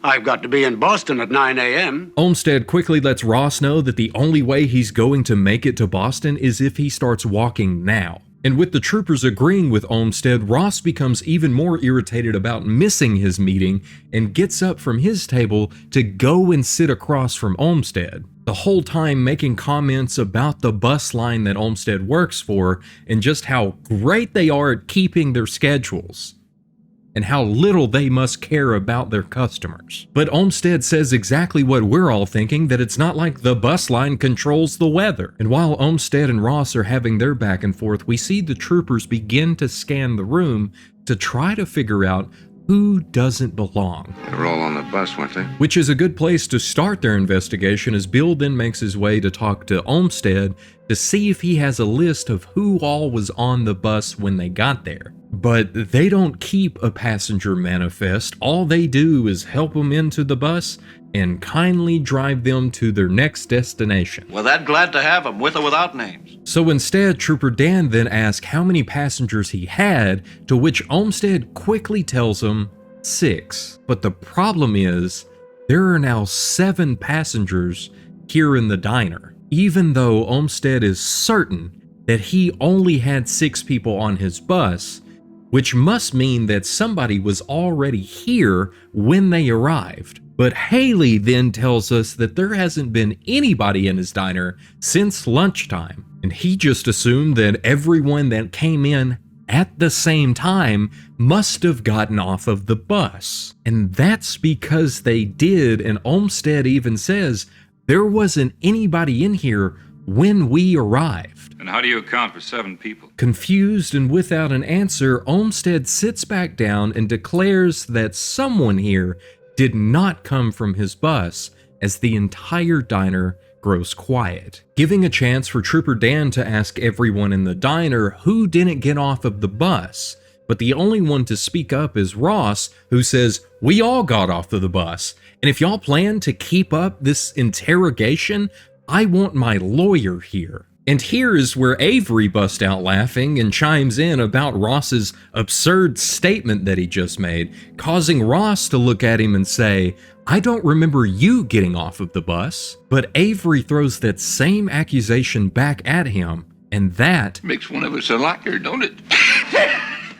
I've got to be in Boston at 9 a.m. Olmsted quickly lets Ross know that the only way he's going to make it to Boston is if he starts walking now. And with the troopers agreeing with Olmsted, Ross becomes even more irritated about missing his meeting and gets up from his table to go and sit across from Olmsted. The whole time making comments about the bus line that Olmsted works for and just how great they are at keeping their schedules and how little they must care about their customers. But Olmsted says exactly what we're all thinking, that it's not like the bus line controls the weather. And while Olmsted and Ross are having their back and forth, we see the troopers begin to scan the room to try to figure out who doesn't belong. They were all on the bus, weren't they? Which is a good place to start their investigation, as Bill then makes his way to talk to Olmsted to see if he has a list of who all was on the bus when they got there. But they don't keep a passenger manifest. All they do is help them into the bus and kindly drive them to their next destination. We're that glad to have them, with or without names. So instead, Trooper Dan then asks how many passengers he had, to which Olmsted quickly tells him 6. But the problem is, there are now 7 passengers here in the diner, even though Olmsted is certain that he only had 6 people on his bus, which must mean that somebody was already here when they arrived. But Haley then tells us that there hasn't been anybody in his diner since lunchtime, and he just assumed that everyone that came in at the same time must have gotten off of the bus. And that's because they did, and Olmsted even says there wasn't anybody in here when we arrived. And how do you account for 7 people? Confused and without an answer, Olmsted sits back down and declares that someone here did not come from his bus, as the entire diner grows quiet, giving a chance for Trooper Dan to ask everyone in the diner who didn't get off of the bus. But the only one to speak up is Ross, who says, "We all got off of the bus, and if y'all plan to keep up this interrogation, I want my lawyer here." And here is where Avery busts out laughing and chimes in about Ross's absurd statement that he just made, causing Ross to look at him and say, "I don't remember you getting off of the bus." But Avery throws that same accusation back at him, and that makes one of us a liar, don't it?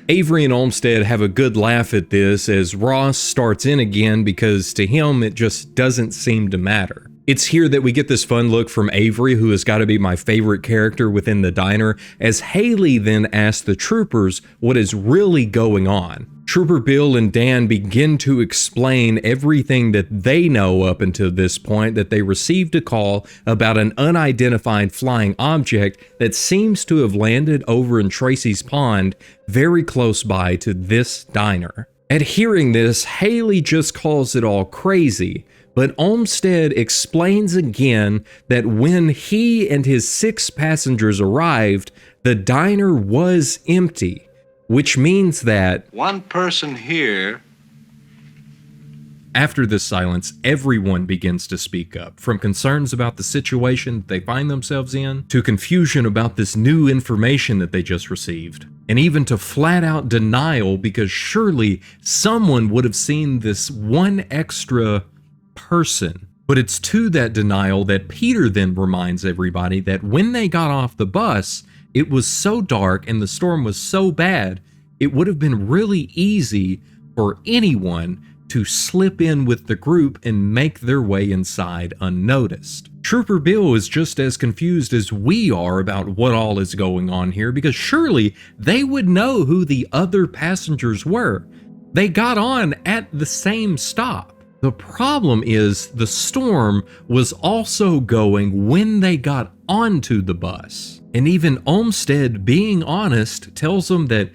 Avery and Olmsted have a good laugh at this as Ross starts in again because to him it just doesn't seem to matter. It's here that we get this fun look from Avery, who has got to be my favorite character within the diner, as Haley then asks the troopers what is really going on. Trooper Bill and Dan begin to explain everything that they know up until this point, that they received a call about an unidentified flying object that seems to have landed over in Tracy's Pond, very close by to this diner. At hearing this, Haley just calls it all crazy, but Olmsted explains again that when he and his 6 passengers arrived, the diner was empty, which means that one person here. After this silence, everyone begins to speak up, from concerns about the situation they find themselves in, to confusion about this new information that they just received, and even to flat-out denial because surely someone would have seen this one extra person. But it's to that denial that Peter then reminds everybody that when they got off the bus, it was so dark and the storm was so bad, it would have been really easy for anyone to slip in with the group and make their way inside unnoticed. Trooper Bill is just as confused as we are about what all is going on here, because surely they would know who the other passengers were. They got on at the same stop. The problem is the storm was also going when they got onto the bus. And even Olmsted, being honest, tells them that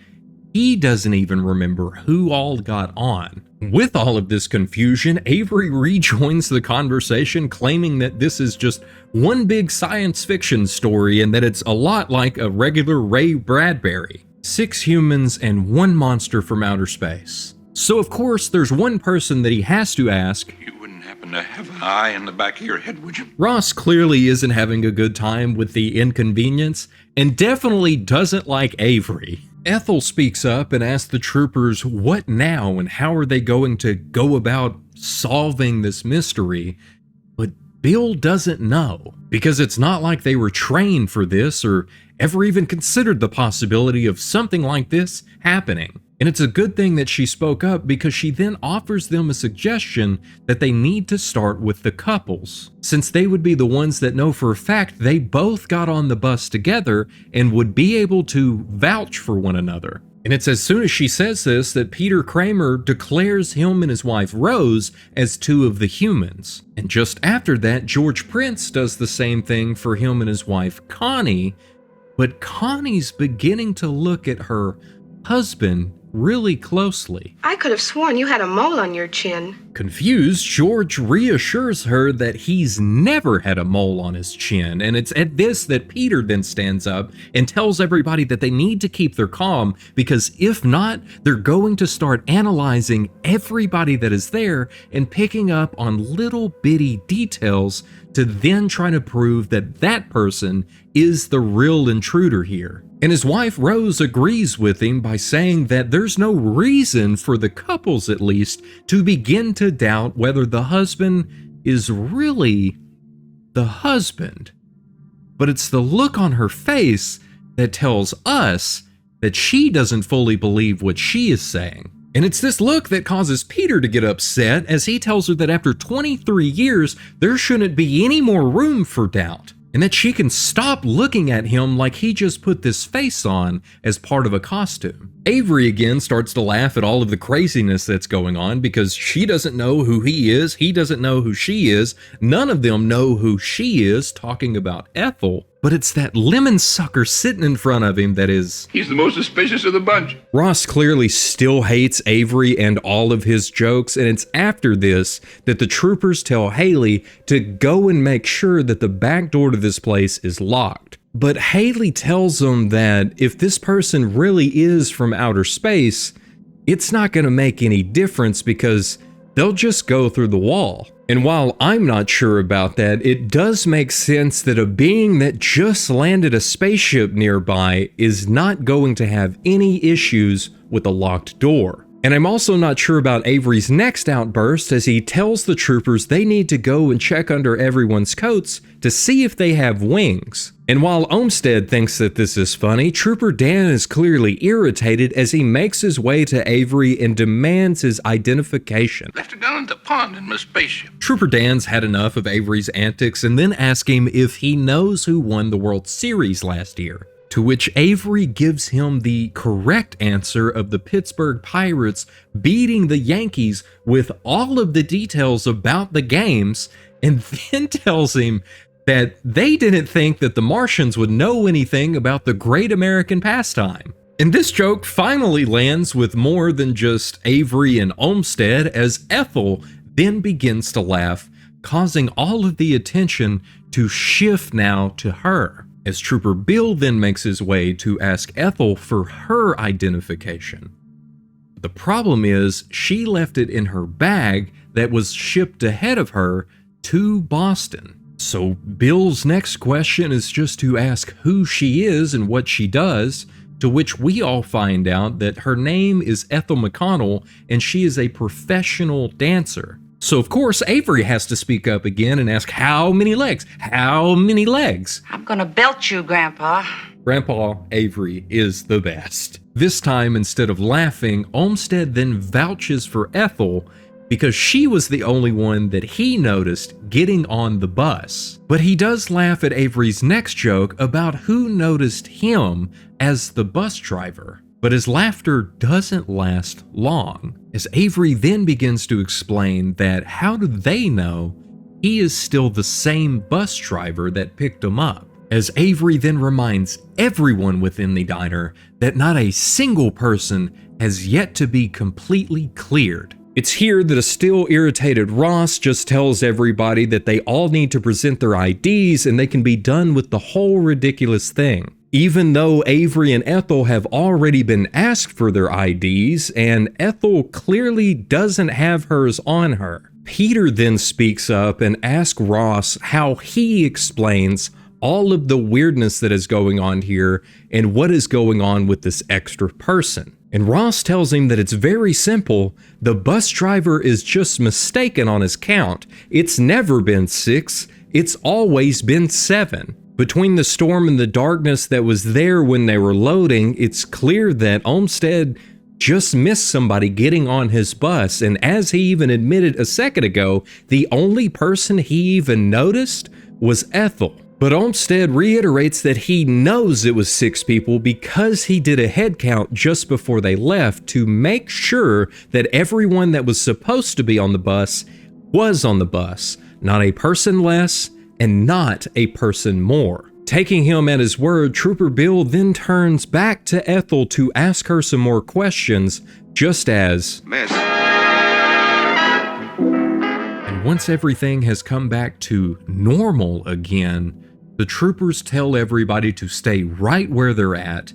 he doesn't even remember who all got on. With all of this confusion, Avery rejoins the conversation, claiming that this is just one big science fiction story and that it's a lot like a regular Ray Bradbury. 6 humans and 1 monster from outer space. So of course, there's one person that he has to ask. You wouldn't happen to have an eye in the back of your head, would you? Ross clearly isn't having a good time with the inconvenience, and definitely doesn't like Avery. Ethel speaks up and asks the troopers what now and how are they going to go about solving this mystery, but Bill doesn't know, because it's not like they were trained for this or ever even considered the possibility of something like this happening. And it's a good thing that she spoke up, because she then offers them a suggestion that they need to start with the couples, since they would be the ones that know for a fact they both got on the bus together and would be able to vouch for one another. And it's as soon as she says this that Peter Kramer declares him and his wife Rose as 2 of the humans. And just after that, George Prince does the same thing for him and his wife Connie, but Connie's beginning to look at her husband really closely. I could have sworn you had a mole on your chin. Confused, George reassures her that he's never had a mole on his chin, and it's at this that Peter then stands up and tells everybody that they need to keep their calm, because if not, they're going to start analyzing everybody that is there and picking up on little bitty details to then try to prove that that person is the real intruder here. And his wife Rose agrees with him by saying that there's no reason for the couples, at least, to begin to doubt whether the husband is really the husband. But it's the look on her face that tells us that she doesn't fully believe what she is saying. And it's this look that causes Peter to get upset, as he tells her that after 23 years, there shouldn't be any more room for doubt, and that she can stop looking at him like he just put this face on as part of a costume. Avery again starts to laugh at all of the craziness that's going on, because she doesn't know who he is, he doesn't know who she is, none of them know who she is, talking about Ethel. But it's that lemon sucker sitting in front of him that is... He's the most suspicious of the bunch. Ross clearly still hates Avery and all of his jokes, and it's after this that the troopers tell Haley to go and make sure that the back door to this place is locked. But Haley tells them that if this person really is from outer space, it's not going to make any difference because they'll just go through the wall. And while I'm not sure about that, it does make sense that a being that just landed a spaceship nearby is not going to have any issues with a locked door. And I'm also not sure about Avery's next outburst as he tells the troopers they need to go and check under everyone's coats to see if they have wings. And while Olmsted thinks that this is funny, Trooper Dan is clearly irritated as he makes his way to Avery and demands his identification. Left a gun in the pond in my spaceship. Trooper Dan's had enough of Avery's antics and then asks him if he knows who won the World Series last year. To which Avery gives him the correct answer of the Pittsburgh Pirates beating the Yankees with all of the details about the games, and then tells him that they didn't think that the Martians would know anything about the great American pastime. And this joke finally lands with more than just Avery and Olmsted, as Ethel then begins to laugh, causing all of the attention to shift now to her. As Trooper Bill then makes his way to ask Ethel for her identification. The problem is, she left it in her bag that was shipped ahead of her to Boston. So Bill's next question is just to ask who she is and what she does, to which we all find out that her name is Ethel McConnell and she is a professional dancer. So of course Avery has to speak up again and ask, how many legs? How many legs? I'm gonna belt you, Grandpa. Grandpa Avery is the best. This time, instead of laughing, Olmsted then vouches for Ethel because she was the only one that he noticed getting on the bus. But he does laugh at Avery's next joke about who noticed him as the bus driver. But his laughter doesn't last long, as Avery then begins to explain that how do they know he is still the same bus driver that picked him up, as Avery then reminds everyone within the diner that not a single person has yet to be completely cleared. It's here that a still irritated Ross just tells everybody that they all need to present their IDs and they can be done with the whole ridiculous thing. Even though Avery and Ethel have already been asked for their IDs, and Ethel clearly doesn't have hers on her. Peter then speaks up and asks Ross how he explains all of the weirdness that is going on here and what is going on with this extra person. And Ross tells him that it's very simple. The bus driver is just mistaken on his count. It's never been 6, it's always been 7. Between the storm and the darkness that was there when they were loading, it's clear that Olmsted just missed somebody getting on his bus, and as he even admitted a second ago, the only person he even noticed was Ethel. But Olmsted reiterates that he knows it was 6 people because he did a head count just before they left to make sure that everyone that was supposed to be on the bus was on the bus, not a person less and not a person more. Taking him at his word, Trooper Bill then turns back to Ethel to ask her some more questions, just as, Miss. And once everything has come back to normal again, the troopers tell everybody to stay right where they're at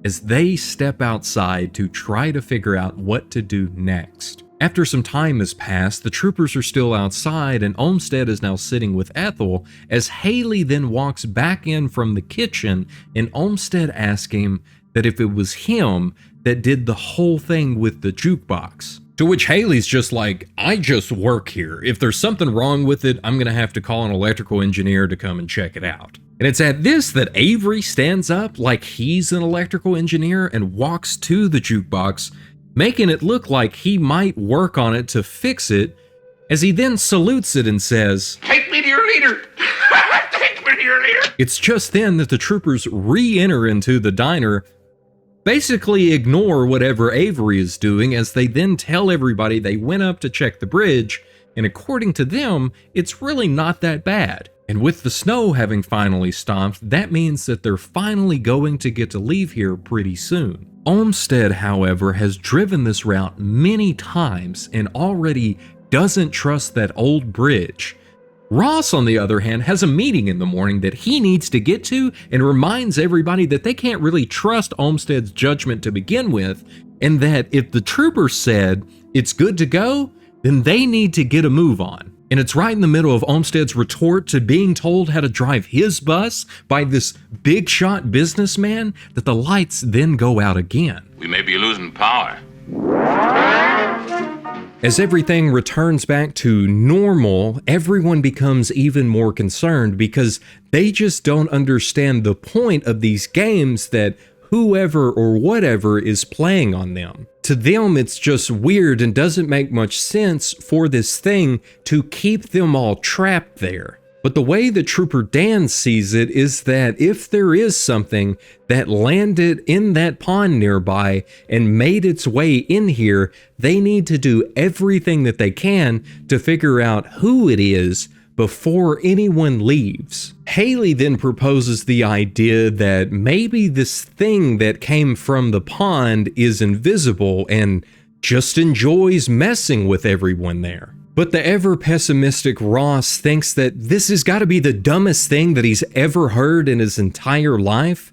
as they step outside to try to figure out what to do next. After some time has passed, the troopers are still outside and Olmsted is now sitting with Ethel as Haley then walks back in from the kitchen and Olmsted asks him that if it was him that did the whole thing with the jukebox. To which Haley's just like, I just work here. If there's something wrong with it, I'm gonna have to call an electrical engineer to come and check it out. And it's at this that Avery stands up like he's an electrical engineer and walks to the jukebox, making it look like he might work on it to fix it, as he then salutes it and says, Take me to your leader! Take me to your leader! It's just then that the troopers re-enter into the diner, basically ignore whatever Avery is doing, as they then tell everybody they went up to check the bridge, and according to them, it's really not that bad. And with the snow having finally stopped, that means that they're finally going to get to leave here pretty soon. Olmsted, however, has driven this route many times and already doesn't trust that old bridge. Ross, on the other hand, has a meeting in the morning that he needs to get to and reminds everybody that they can't really trust Olmsted's judgment to begin with, and that if the trooper said it's good to go, then they need to get a move on. And it's right in the middle of Olmsted's retort to being told how to drive his bus by this big shot businessman that the lights then go out again. We may be losing power. As everything returns back to normal, everyone becomes even more concerned because they just don't understand the point of these games that whoever or whatever is playing on them. To them, it's just weird and doesn't make much sense for this thing to keep them all trapped there. But the way that Trooper Dan sees it is that if there is something that landed in that pond nearby and made its way in here, they need to do everything that they can to figure out who it is before anyone leaves. Haley then proposes the idea that maybe this thing that came from the pond is invisible and just enjoys messing with everyone there. But the ever-pessimistic Ross thinks that this has got to be the dumbest thing that he's ever heard in his entire life.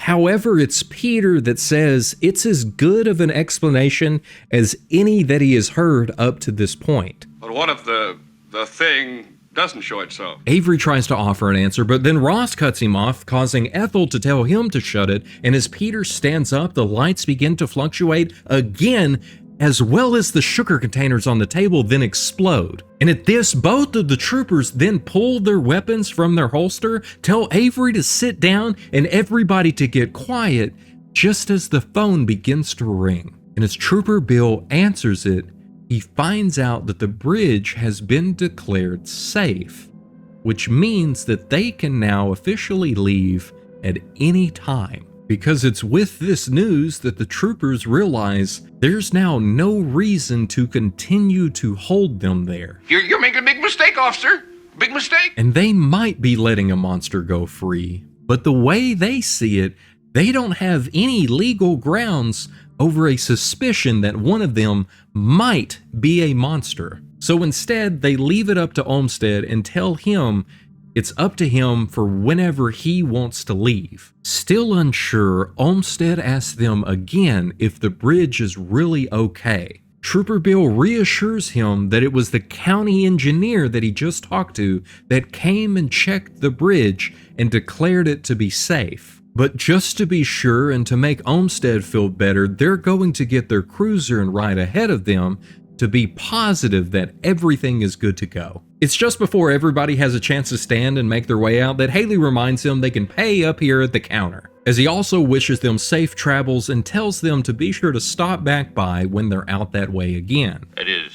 However, it's Peter that says it's as good of an explanation as any that he has heard up to this point. But what if the thing doesn't show itself? Avery tries to offer an answer, but then Ross cuts him off, causing Ethel to tell him to shut it, and as Peter stands up, the lights begin to fluctuate again, as well as the sugar containers on the table then explode. And at this, both of the troopers then pull their weapons from their holster, tell Avery to sit down and everybody to get quiet, just as the phone begins to ring. And as Trooper Bill answers it, he finds out that the bridge has been declared safe, which means that they can now officially leave at any time. Because it's with this news that the troopers realize there's now no reason to continue to hold them there. You're making a big mistake, officer. Big mistake. And they might be letting a monster go free, but the way they see it, they don't have any legal grounds over a suspicion that one of them might be a monster. So instead, they leave it up to Olmsted and tell him it's up to him for whenever he wants to leave. Still unsure, Olmsted asks them again if the bridge is really okay. Trooper Bill reassures him that it was the county engineer that he just talked to that came and checked the bridge and declared it to be safe. But just to be sure and to make Olmsted feel better, they're going to get their cruiser and ride ahead of them to be positive that everything is good to go. It's just before everybody has a chance to stand and make their way out that Haley reminds him they can pay up here at the counter, as he also wishes them safe travels and tells them to be sure to stop back by when they're out that way again. It is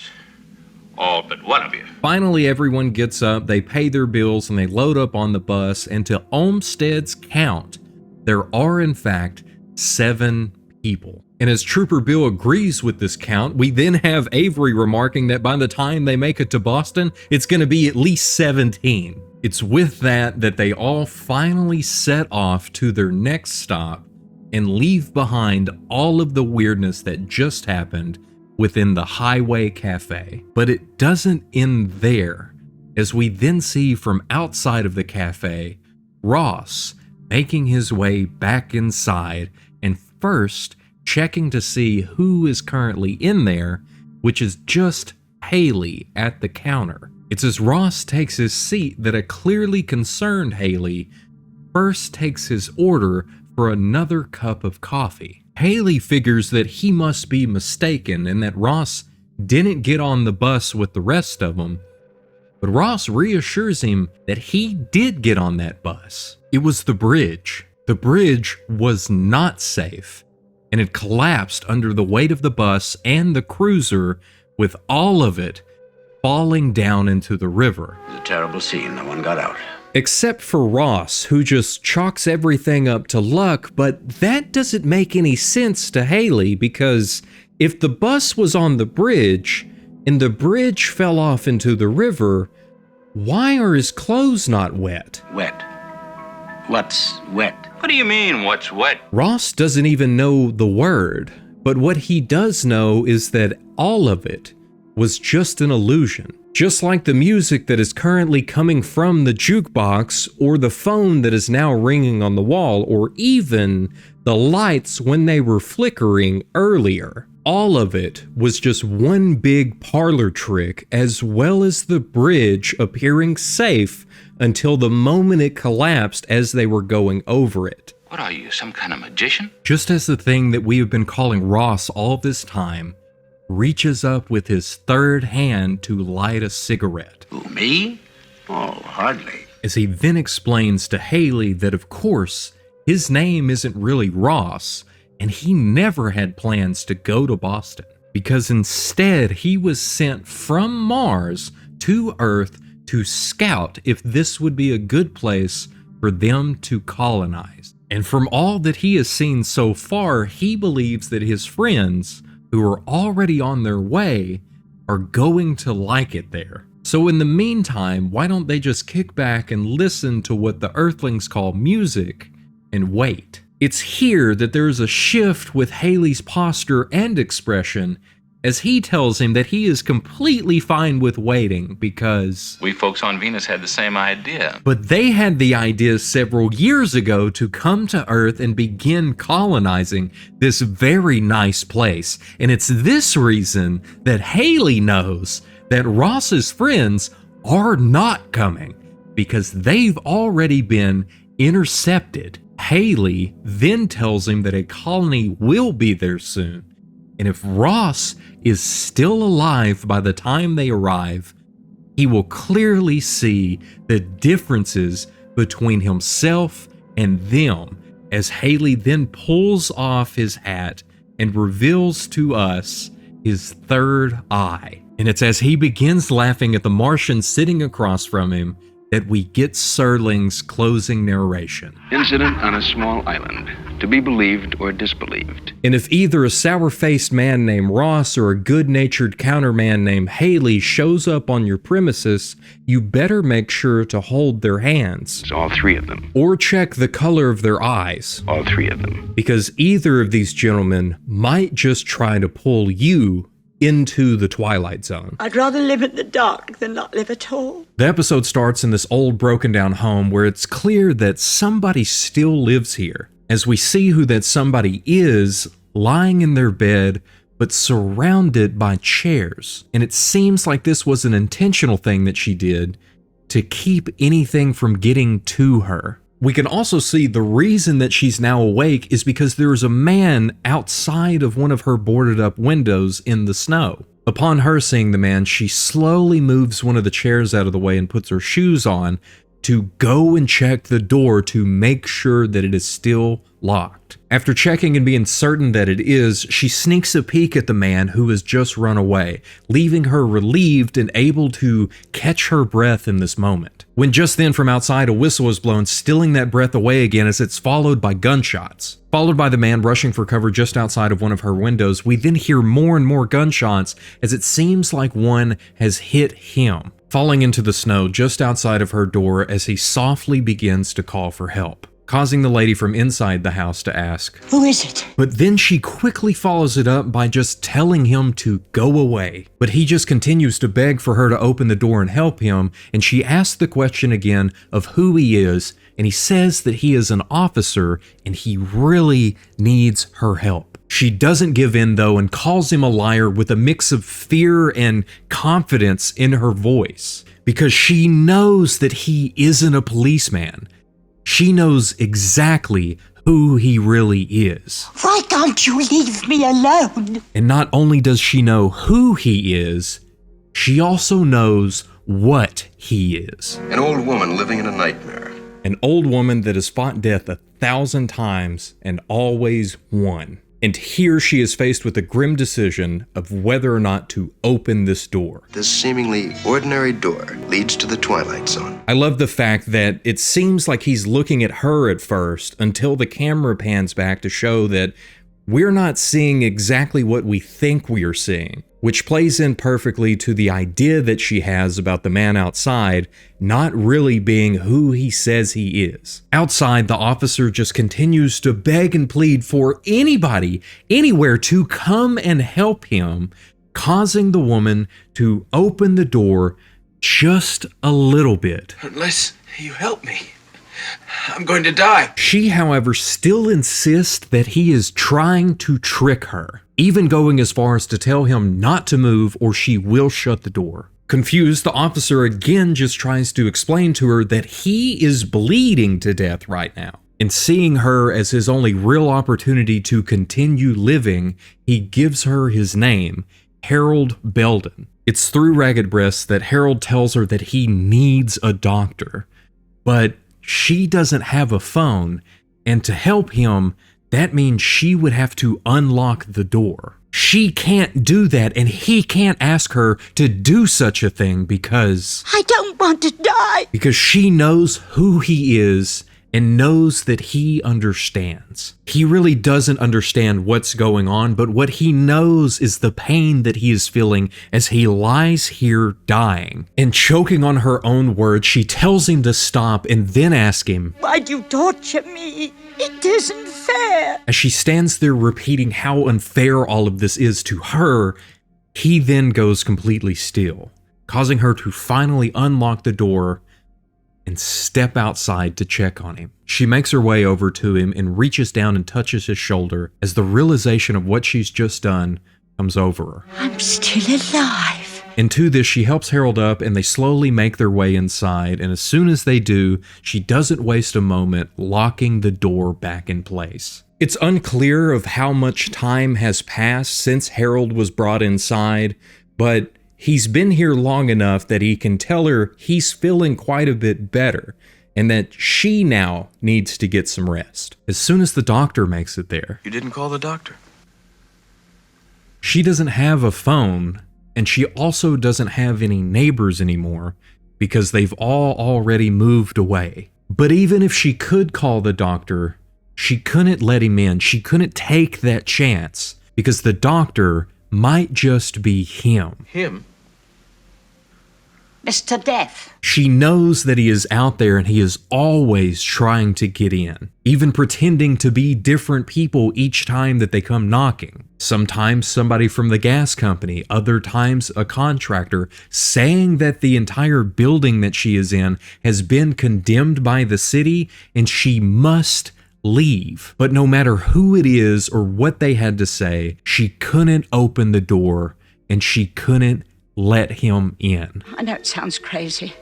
all but one of you. Finally, everyone gets up, they pay their bills, and they load up on the bus, and to Olmsted's count, there are in fact 7 people. And as Trooper Bill agrees with this count, we then have Avery remarking that by the time they make it to Boston, it's going to be at least 17. It's with that they all finally set off to their next stop and leave behind all of the weirdness that just happened within the Highway Cafe. But it doesn't end there, as we then see from outside of the cafe, Ross making his way back inside and first checking to see who is currently in there, which is just Haley at the counter. It's as Ross takes his seat that a clearly concerned Haley first takes his order for another cup of coffee. Haley figures that he must be mistaken and that Ross didn't get on the bus with the rest of them, but Ross reassures him that he did get on that bus. It was the bridge. The bridge was not safe, and it collapsed under the weight of the bus and the cruiser, with all of it falling down into the river. It was a terrible scene. No one got out. Except for Ross, who just chalks everything up to luck, but that doesn't make any sense to Haley, because if the bus was on the bridge and the bridge fell off into the river, why are his clothes not wet? Wet. What's wet? What do you mean, what's wet? Ross doesn't even know the word, but what he does know is that all of it was just an illusion. Just like the music that is currently coming from the jukebox, or the phone that is now ringing on the wall, or even the lights when they were flickering earlier. All of it was just one big parlor trick, as well as the bridge appearing safe until the moment it collapsed as they were going over it. What are you, some kind of magician? Just as the thing that we have been calling Ross all this time reaches up with his third hand to light a cigarette. Who, me? Oh, hardly. As he then explains to Haley that, of course, his name isn't really Ross, and he never had plans to go to Boston, because instead he was sent from Mars to Earth to scout if this would be a good place for them to colonize. And from all that he has seen so far, he believes that his friends, who are already on their way, are going to like it there. So in the meantime, why don't they just kick back and listen to what the Earthlings call music and wait? It's here that there's a shift with Haley's posture and expression as he tells him that he is completely fine with waiting because we folks on Venus had the same idea. But they had the idea several years ago to come to Earth and begin colonizing this very nice place. And it's this reason that Haley knows that Ross's friends are not coming, because they've already been intercepted. Haley then tells him that a colony will be there soon, and if Ross is still alive by the time they arrive, he will clearly see the differences between himself and them, as Haley then pulls off his hat and reveals to us his third eye. And it's as he begins laughing at the Martian sitting across from him that we get Serling's closing narration. Incident on a small island, to be believed or disbelieved. And if either a sour-faced man named Ross or a good-natured counterman named Haley shows up on your premises, you better make sure to hold their hands. It's all three of them. Or check the color of their eyes. All three of them. Because either of these gentlemen might just try to pull you into the Twilight Zone. I'd rather live in the dark than not live at all. The episode starts in this old broken down home where it's clear that somebody still lives here, as we see who that somebody is lying in their bed but surrounded by chairs. And it seems like this was an intentional thing that she did to keep anything from getting to her. We can also see the reason that she's now awake is because there is a man outside of one of her boarded up windows in the snow. Upon her seeing the man, she slowly moves one of the chairs out of the way and puts her shoes on to go and check the door to make sure that it is still locked. After checking and being certain that it is, she sneaks a peek at the man who has just run away, leaving her relieved and able to catch her breath in this moment. When just then from outside a whistle is blown, stealing that breath away again as it's followed by gunshots. Followed by the man rushing for cover just outside of one of her windows, we then hear more and more gunshots as it seems like one has hit him, falling into the snow just outside of her door as he softly begins to call for help, causing the lady from inside the house to ask, "Who is it?" But then she quickly follows it up by just telling him to go away. But he just continues to beg for her to open the door and help him, and she asks the question again of who he is, and he says that he is an officer and he really needs her help. She doesn't give in though and calls him a liar with a mix of fear and confidence in her voice, because she knows that he isn't a policeman. She knows exactly who he really is. Why can't you leave me alone? And not only does she know who he is, she also knows what he is. An old woman living in a nightmare. An old woman that has fought death 1,000 times and always won. And here she is faced with the grim decision of whether or not to open this door. This seemingly ordinary door leads to the Twilight Zone. I love the fact that it seems like he's looking at her at first until the camera pans back to show that we're not seeing exactly what we think we are seeing, which plays in perfectly to the idea that she has about the man outside not really being who he says he is. Outside, the officer just continues to beg and plead for anybody, anywhere to come and help him, causing the woman to open the door just a little bit. Unless you help me, I'm going to die. She, however, still insists that he is trying to trick her, even going as far as to tell him not to move or she will shut the door. Confused, the officer again just tries to explain to her that he is bleeding to death right now. And seeing her as his only real opportunity to continue living, he gives her his name, Harold Belden. It's through Ragged Breast that Harold tells her that he needs a doctor, but she doesn't have a phone, and to help him, that means she would have to unlock the door. She can't do that, and he can't ask her to do such a thing because I don't want to die. Because she knows who he is and knows that he understands. He really doesn't understand what's going on, but what he knows is the pain that he is feeling as he lies here dying. And choking on her own words, she tells him to stop and then asks him, Why do you torture me? It isn't fair. As she stands there repeating how unfair all of this is to her, he then goes completely still, causing her to finally unlock the door and step outside to check on him. She makes her way over to him and reaches down and touches his shoulder as the realization of what she's just done comes over her. I'm still alive. And to this, she helps Harold up and they slowly make their way inside, and as soon as they do, she doesn't waste a moment locking the door back in place. It's unclear of how much time has passed since Harold was brought inside, but he's been here long enough that he can tell her he's feeling quite a bit better and that she now needs to get some rest. As soon as the doctor makes it there, You didn't call the doctor. she doesn't have a phone, and she also doesn't have any neighbors anymore because they've all already moved away. But even if she could call the doctor, she couldn't let him in. She couldn't take that chance because the doctor might just be him. Him? Mr. Death. She knows that he is out there and he is always trying to get in, even pretending to be different people each time that they come knocking. Sometimes somebody from the gas company, other times a contractor, saying that the entire building that she is in has been condemned by the city and she must leave. But no matter who it is or what they had to say, she couldn't open the door and she couldn't let him in. I know it sounds crazy,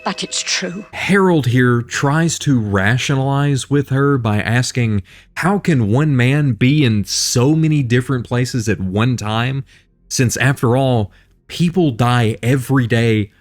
but it's true. Harold here tries to rationalize with her by asking, how can one man be in so many different places at one time? Since after all, people die every day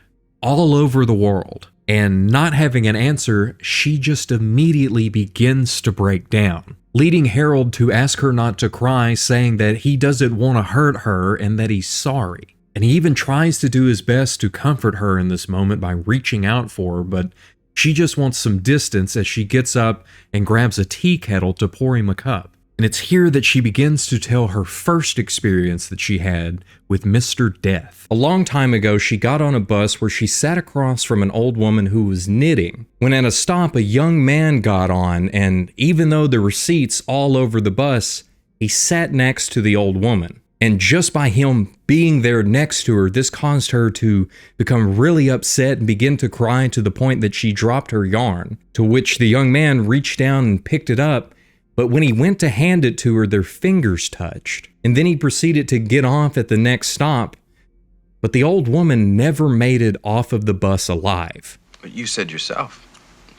all over the world. And not having an answer, she just immediately begins to break down, leading Harold to ask her not to cry, saying that he doesn't want to hurt her and that he's sorry. And he even tries to do his best to comfort her in this moment by reaching out for her, but she just wants some distance as she gets up and grabs a tea kettle to pour him a cup. And it's here that she begins to tell her first experience that she had with Mr. Death. A long time ago, she got on a bus where she sat across from an old woman who was knitting. When at a stop, a young man got on, and even though there were seats all over the bus, he sat next to the old woman. And just by him being there next to her, this caused her to become really upset and begin to cry to the point that she dropped her yarn, to which the young man reached down and picked it up. But when he went to hand it to her, their fingers touched. And then he proceeded to get off at the next stop. But the old woman never made it off of the bus alive. But you said yourself,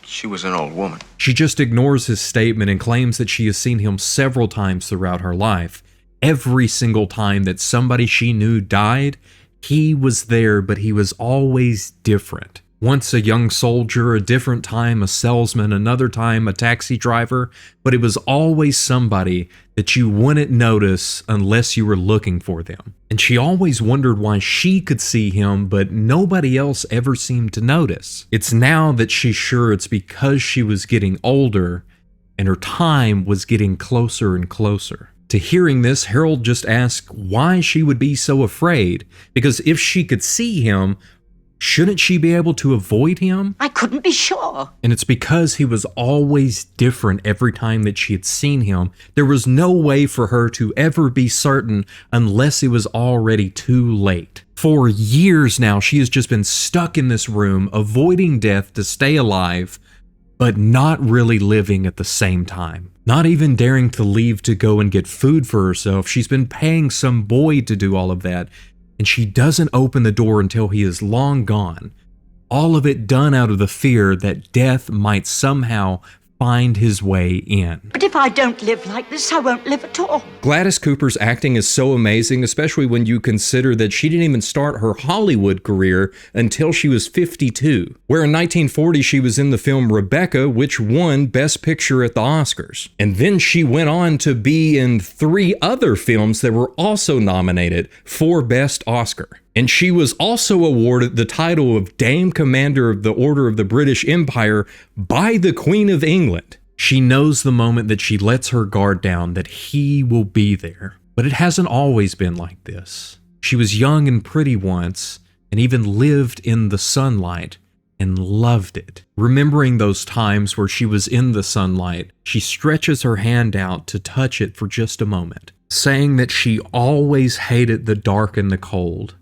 she was an old woman. She just ignores his statement and claims that she has seen him several times throughout her life. Every single time that somebody she knew died, he was there, but he was always different. Once a young soldier, a different time a salesman, another time a taxi driver, but it was always somebody that you wouldn't notice unless you were looking for them. And she always wondered why she could see him, but nobody else ever seemed to notice. It's now that she's sure it's because she was getting older and her time was getting closer and closer. To hearing this, Harold just asked why she would be so afraid, because if she could see him, shouldn't she be able to avoid him? I couldn't be sure. And it's because he was always different every time that she had seen him. There was no way for her to ever be certain unless it was already too late. For years now, she has just been stuck in this room, avoiding death to stay alive, but not really living at the same time. Not even daring to leave to go and get food for herself. She's been paying some boy to do all of that, and she doesn't open the door until he is long gone. All of it done out of the fear that death might somehow find his way in. But if I don't live like this, I won't live at all. Gladys Cooper's acting is so amazing, especially when you consider that she didn't even start her Hollywood career until she was 52, where in 1940 she was in the film Rebecca, which won Best Picture at the Oscars. And then she went on to be in 3 other films that were also nominated for Best Oscar. And she was also awarded the title of Dame Commander of the Order of the British Empire by the Queen of England. She knows the moment that she lets her guard down that he will be there. But it hasn't always been like this. She was young and pretty once, and even lived in the sunlight and loved it. Remembering those times where she was in the sunlight, she stretches her hand out to touch it for just a moment, saying that she always hated the dark and the cold.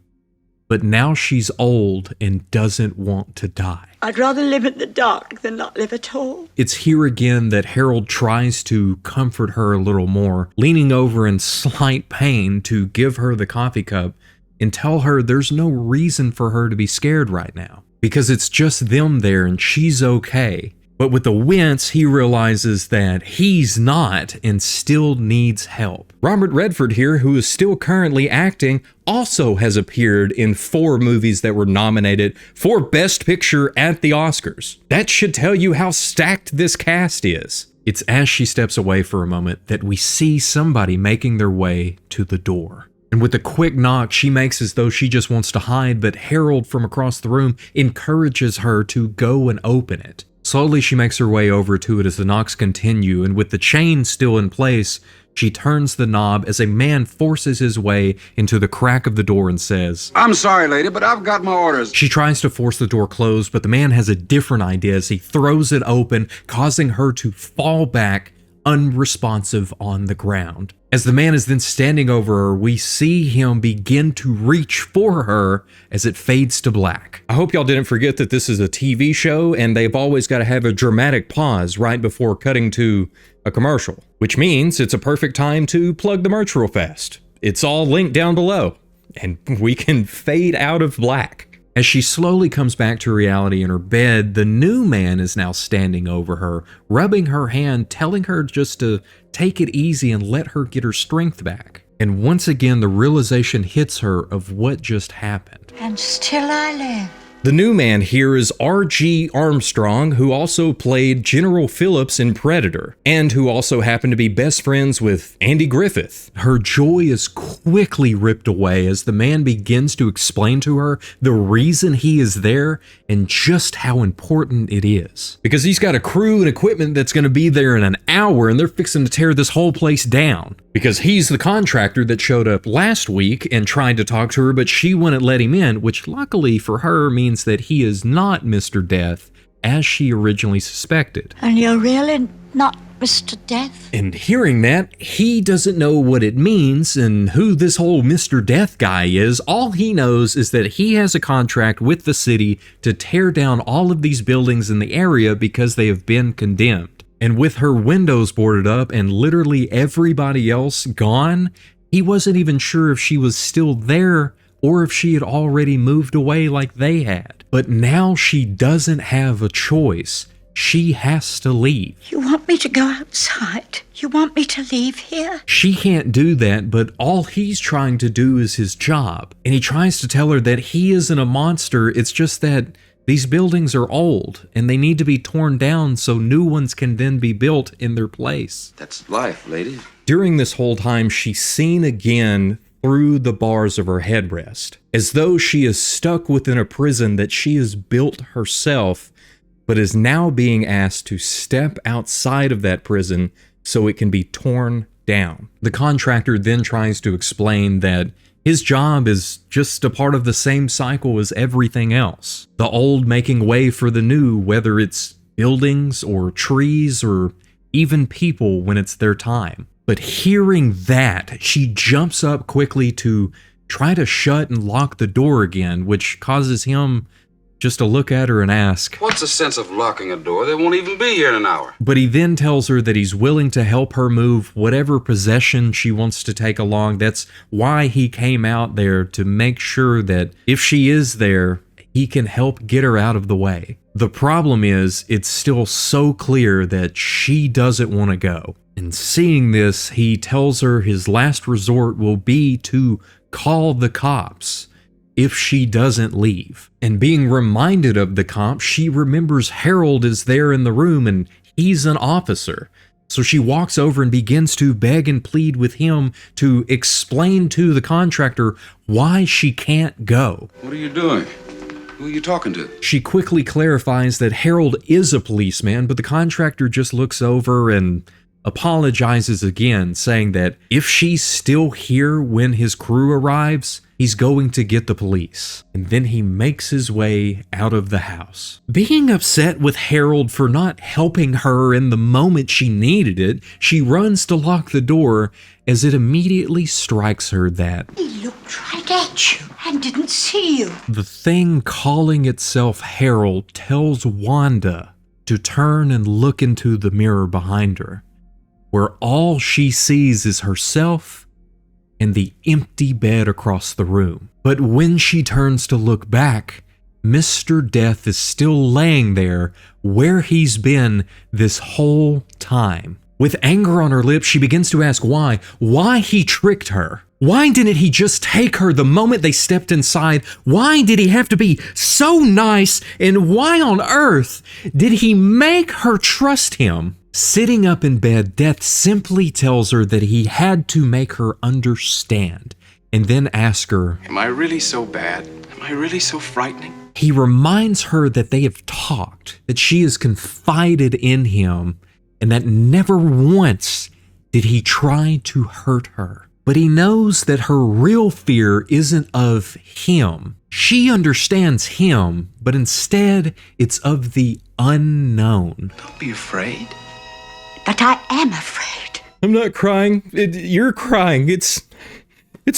But now she's old and doesn't want to die. I'd rather live in the dark than not live at all. It's here again that Harold tries to comfort her a little more, leaning over in slight pain to give her the coffee cup and tell her there's no reason for her to be scared right now, because it's just them there and she's okay. But with a wince, he realizes that he's not and still needs help. Robert Redford here, who is still currently acting, also has appeared in 4 movies that were nominated for Best Picture at the Oscars. That should tell you how stacked this cast is. It's as she steps away for a moment that we see somebody making their way to the door. And with a quick knock, she makes as though she just wants to hide, but Harold from across the room encourages her to go and open it. Slowly, she makes her way over to it as the knocks continue, and with the chain still in place, she turns the knob as a man forces his way into the crack of the door and says, I'm sorry, lady, but I've got my orders. She tries to force the door closed, but the man has a different idea as he throws it open, causing her to fall back unresponsive on the ground. As the man is then standing over her, we see him begin to reach for her as it fades to black. I hope y'all didn't forget that this is a TV show and they've always got to have a dramatic pause right before cutting to a commercial, which means it's a perfect time to plug the merch real fast. It's all linked down below and we can fade out of black. As she slowly comes back to reality in her bed, the new man is now standing over her, rubbing her hand, telling her just to take it easy and let her get her strength back. And once again, the realization hits her of what just happened. And still I live. The new man here is R.G. Armstrong, who also played General Phillips in Predator, and who also happened to be best friends with Andy Griffith. Her joy is quickly ripped away as the man begins to explain to her the reason he is there and just how important it is. Because he's got a crew and equipment that's going to be there in an hour, and they're fixing to tear this whole place down. Because he's the contractor that showed up last week and tried to talk to her, but she wouldn't let him in, which luckily for her means that he is not Mr. Death, as she originally suspected. And you're really not Mr. Death? And hearing that, he doesn't know what it means and who this whole Mr. Death guy is. All he knows is that he has a contract with the city to tear down all of these buildings in the area because they have been condemned. And with her windows boarded up and literally everybody else gone, he wasn't even sure if she was still there or if she had already moved away like they had. But now she doesn't have a choice. She has to leave. You want me to go outside? You want me to leave here? She can't do that, but all he's trying to do is his job. And he tries to tell her that he isn't a monster, it's just that these buildings are old, and they need to be torn down so new ones can then be built in their place. That's life, lady. During this whole time, she's seen again through the bars of her headrest, as though she is stuck within a prison that she has built herself, but is now being asked to step outside of that prison so it can be torn down. The contractor then tries to explain that his job is just a part of the same cycle as everything else. The old making way for the new, whether it's buildings or trees or even people when it's their time. But hearing that, she jumps up quickly to try to shut and lock the door again, which causes him just to look at her and ask, What's the sense of locking a door? They won't even be here in an hour. But he then tells her that he's willing to help her move whatever possession she wants to take along. That's why he came out there, to make sure that if she is there, he can help get her out of the way. The problem is, it's still so clear that she doesn't want to go. And seeing this, he tells her his last resort will be to call the cops if she doesn't leave. And being reminded of the cops, she remembers Harold is there in the room and he's an officer. So she walks over and begins to beg and plead with him to explain to the contractor why she can't go. What are you doing? Who are you talking to? She quickly clarifies that Harold is a policeman, but the contractor just looks over and apologizes again, saying that if she's still here when his crew arrives, he's going to get the police. And then he makes his way out of the house. Being upset with Harold for not helping her in the moment she needed it, she runs to lock the door as it immediately strikes her that He looked right at you and didn't see you. the thing calling itself Harold tells Wanda to turn and look into the mirror behind her, where all she sees is herself and the empty bed across the room. But when she turns to look back, Mr. Death is still laying there where he's been this whole time. With anger on her lips, she begins to ask why he tricked her. Why didn't he just take her the moment they stepped inside? Why did he have to be so nice? And why on earth did he make her trust him? Sitting up in bed, Death simply tells her that he had to make her understand, and then ask her, Am I really so bad? Am I really so frightening? He reminds her that they have talked, that she has confided in him, and that never once did he try to hurt her. But he knows that her real fear isn't of him. She understands him, but instead it's of the unknown. Don't be afraid. But I am afraid. I'm not crying. You're crying. It's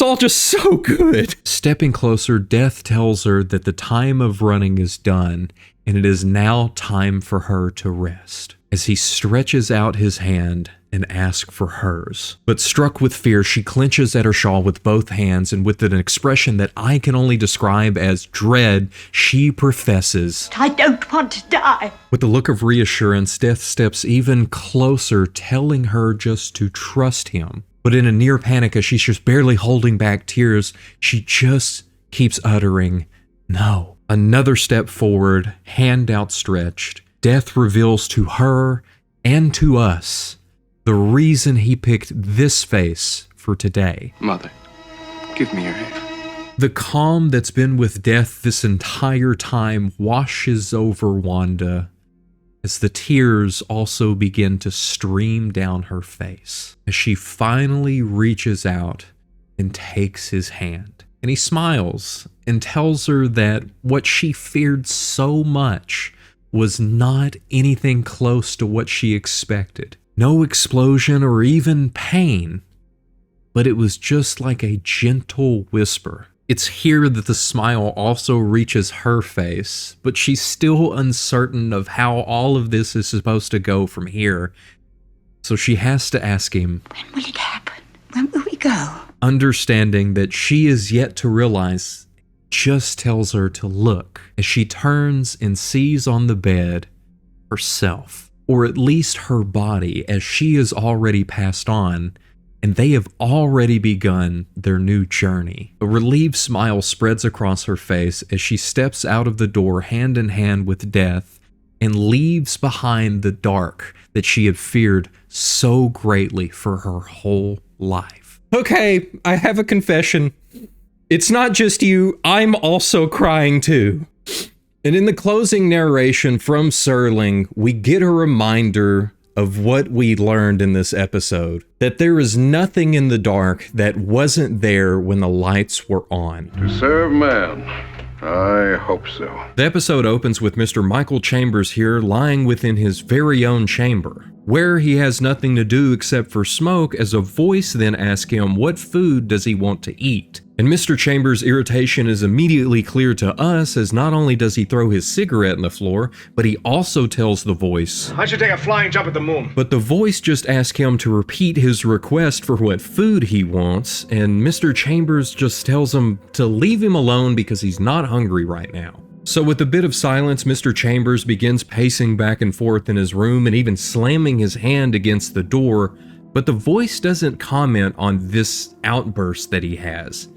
all just so good. Stepping closer, Death tells her that the time of running is done, and it is now time for her to rest. As he stretches out his hand and asks for hers. But struck with fear, she clenches at her shawl with both hands, and with an expression that I can only describe as dread, she professes, I don't want to die. With a look of reassurance, Death steps even closer, telling her just to trust him. But in a near panic, as she's just barely holding back tears, she just keeps uttering, no. Another step forward, hand outstretched, Death reveals to her and to us the reason he picked this face for today. Mother, give me your hand. The calm that's been with Death this entire time washes over Wanda as the tears also begin to stream down her face as she finally reaches out and takes his hand. And he smiles and tells her that what she feared so much was not anything close to what she expected. No explosion or even pain, but it was just like a gentle whisper. It's here that the smile also reaches her face, but she's still uncertain of how all of this is supposed to go from here. So she has to ask him, When will it happen? When will we go? Understanding that she is yet to realize, just tells her to look as she turns and sees on the bed herself, or at least her body, as she has already passed on, and they have already begun their new journey. A relieved smile spreads across her face as she steps out of the door hand in hand with Death and leaves behind the dark that she had feared so greatly for her whole life. Okay, I have a confession. It's not just you, I'm also crying too. And in the closing narration from Serling, we get a reminder of what we learned in this episode, that there is nothing in the dark that wasn't there when the lights were on. To serve man, I hope so. The episode opens with Mr. Michael Chambers here lying within his very own chamber, where he has nothing to do except for smoke, as a voice then asks him what food does he want to eat. And Mr. Chambers' irritation is immediately clear to us, as not only does he throw his cigarette on the floor, but he also tells the voice, I should take a flying jump at the moon. But the voice just asks him to repeat his request for what food he wants, and Mr. Chambers just tells him to leave him alone because he's not hungry right now. So with a bit of silence, Mr. Chambers begins pacing back and forth in his room and even slamming his hand against the door, but the voice doesn't comment on this outburst that he has.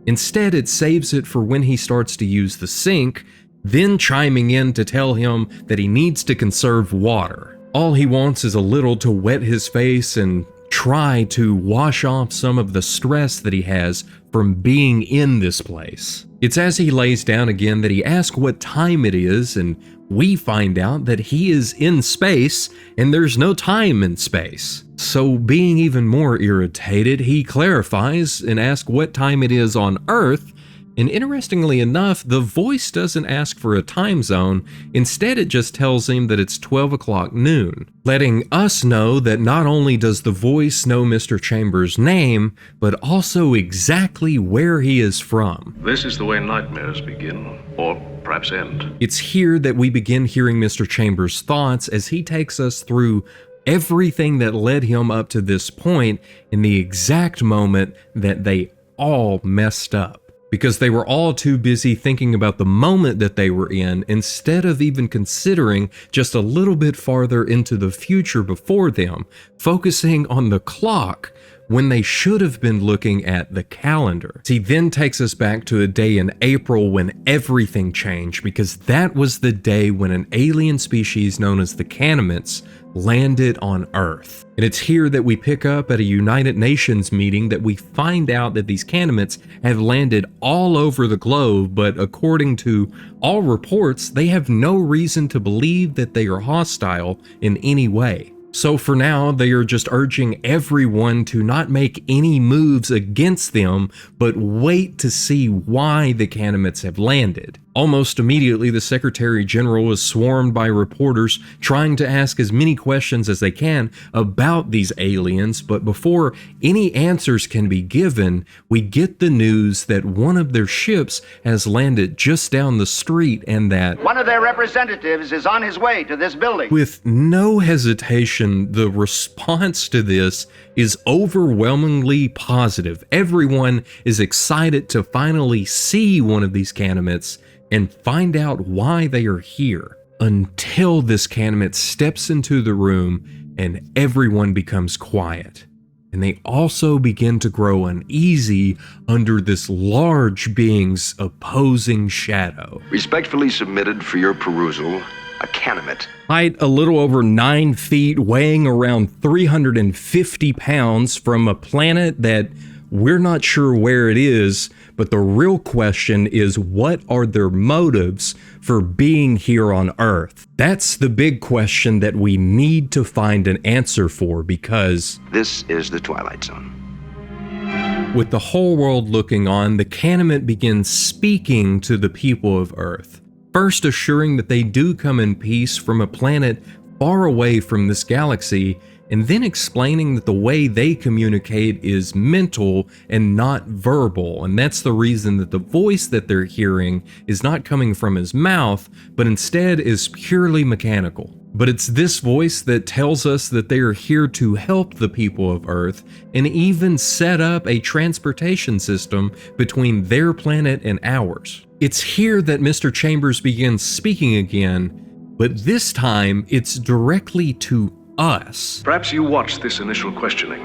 Instead, it saves it for when he starts to use the sink, then chiming in to tell him that he needs to conserve water. All he wants is a little to wet his face and try to wash off some of the stress that he has from being in this place. It's as he lays down again that he asks what time it is, and we find out that he is in space and there's no time in space. So being even more irritated, he clarifies and asks what time it is on Earth, and interestingly enough, the voice doesn't ask for a time zone. Instead, it just tells him that it's 12 o'clock noon, letting us know that not only does the voice know Mr. Chambers' name, but also exactly where he is from. This is the way nightmares begin, or perhaps end. It's here that we begin hearing Mr. Chambers' thoughts as he takes us through everything that led him up to this point in the exact moment that they all messed up. Because they were all too busy thinking about the moment that they were in instead of even considering just a little bit farther into the future before them, focusing on the clock when they should have been looking at the calendar. He then takes us back to a day in April when everything changed, because that was the day when an alien species known as the Canamints landed on Earth. And it's here that we pick up at a United Nations meeting that we find out that these Canamints have landed all over the globe, but according to all reports, they have no reason to believe that they are hostile in any way. So for now, they are just urging everyone to not make any moves against them, but wait to see why the Canamints have landed. Almost immediately, the Secretary General is swarmed by reporters trying to ask as many questions as they can about these aliens, but before any answers can be given, we get the news that one of their ships has landed just down the street and that one of their representatives is on his way to this building. With no hesitation, the response to this is overwhelmingly positive. Everyone is excited to finally see one of these Canamints and find out why they are here, until this Canamint steps into the room and everyone becomes quiet. And they also begin to grow uneasy under this large being's opposing shadow. Respectfully submitted for your perusal, a Canamint. Height a little over 9 feet, weighing around 350 pounds, from a planet that we're not sure where it is, but the real question is, what are their motives for being here on Earth? That's the big question that we need to find an answer for, because this is the Twilight Zone. With the whole world looking on, the Canamint begins speaking to the people of Earth, first assuring that they do come in peace from a planet far away from this galaxy, and then explaining that the way they communicate is mental and not verbal, and that's the reason that the voice that they're hearing is not coming from his mouth, but instead is purely mechanical. But it's this voice that tells us that they are here to help the people of Earth, and even set up a transportation system between their planet and ours. It's here that Mr. Chambers begins speaking again, but this time it's directly to us. Perhaps you watched this initial questioning.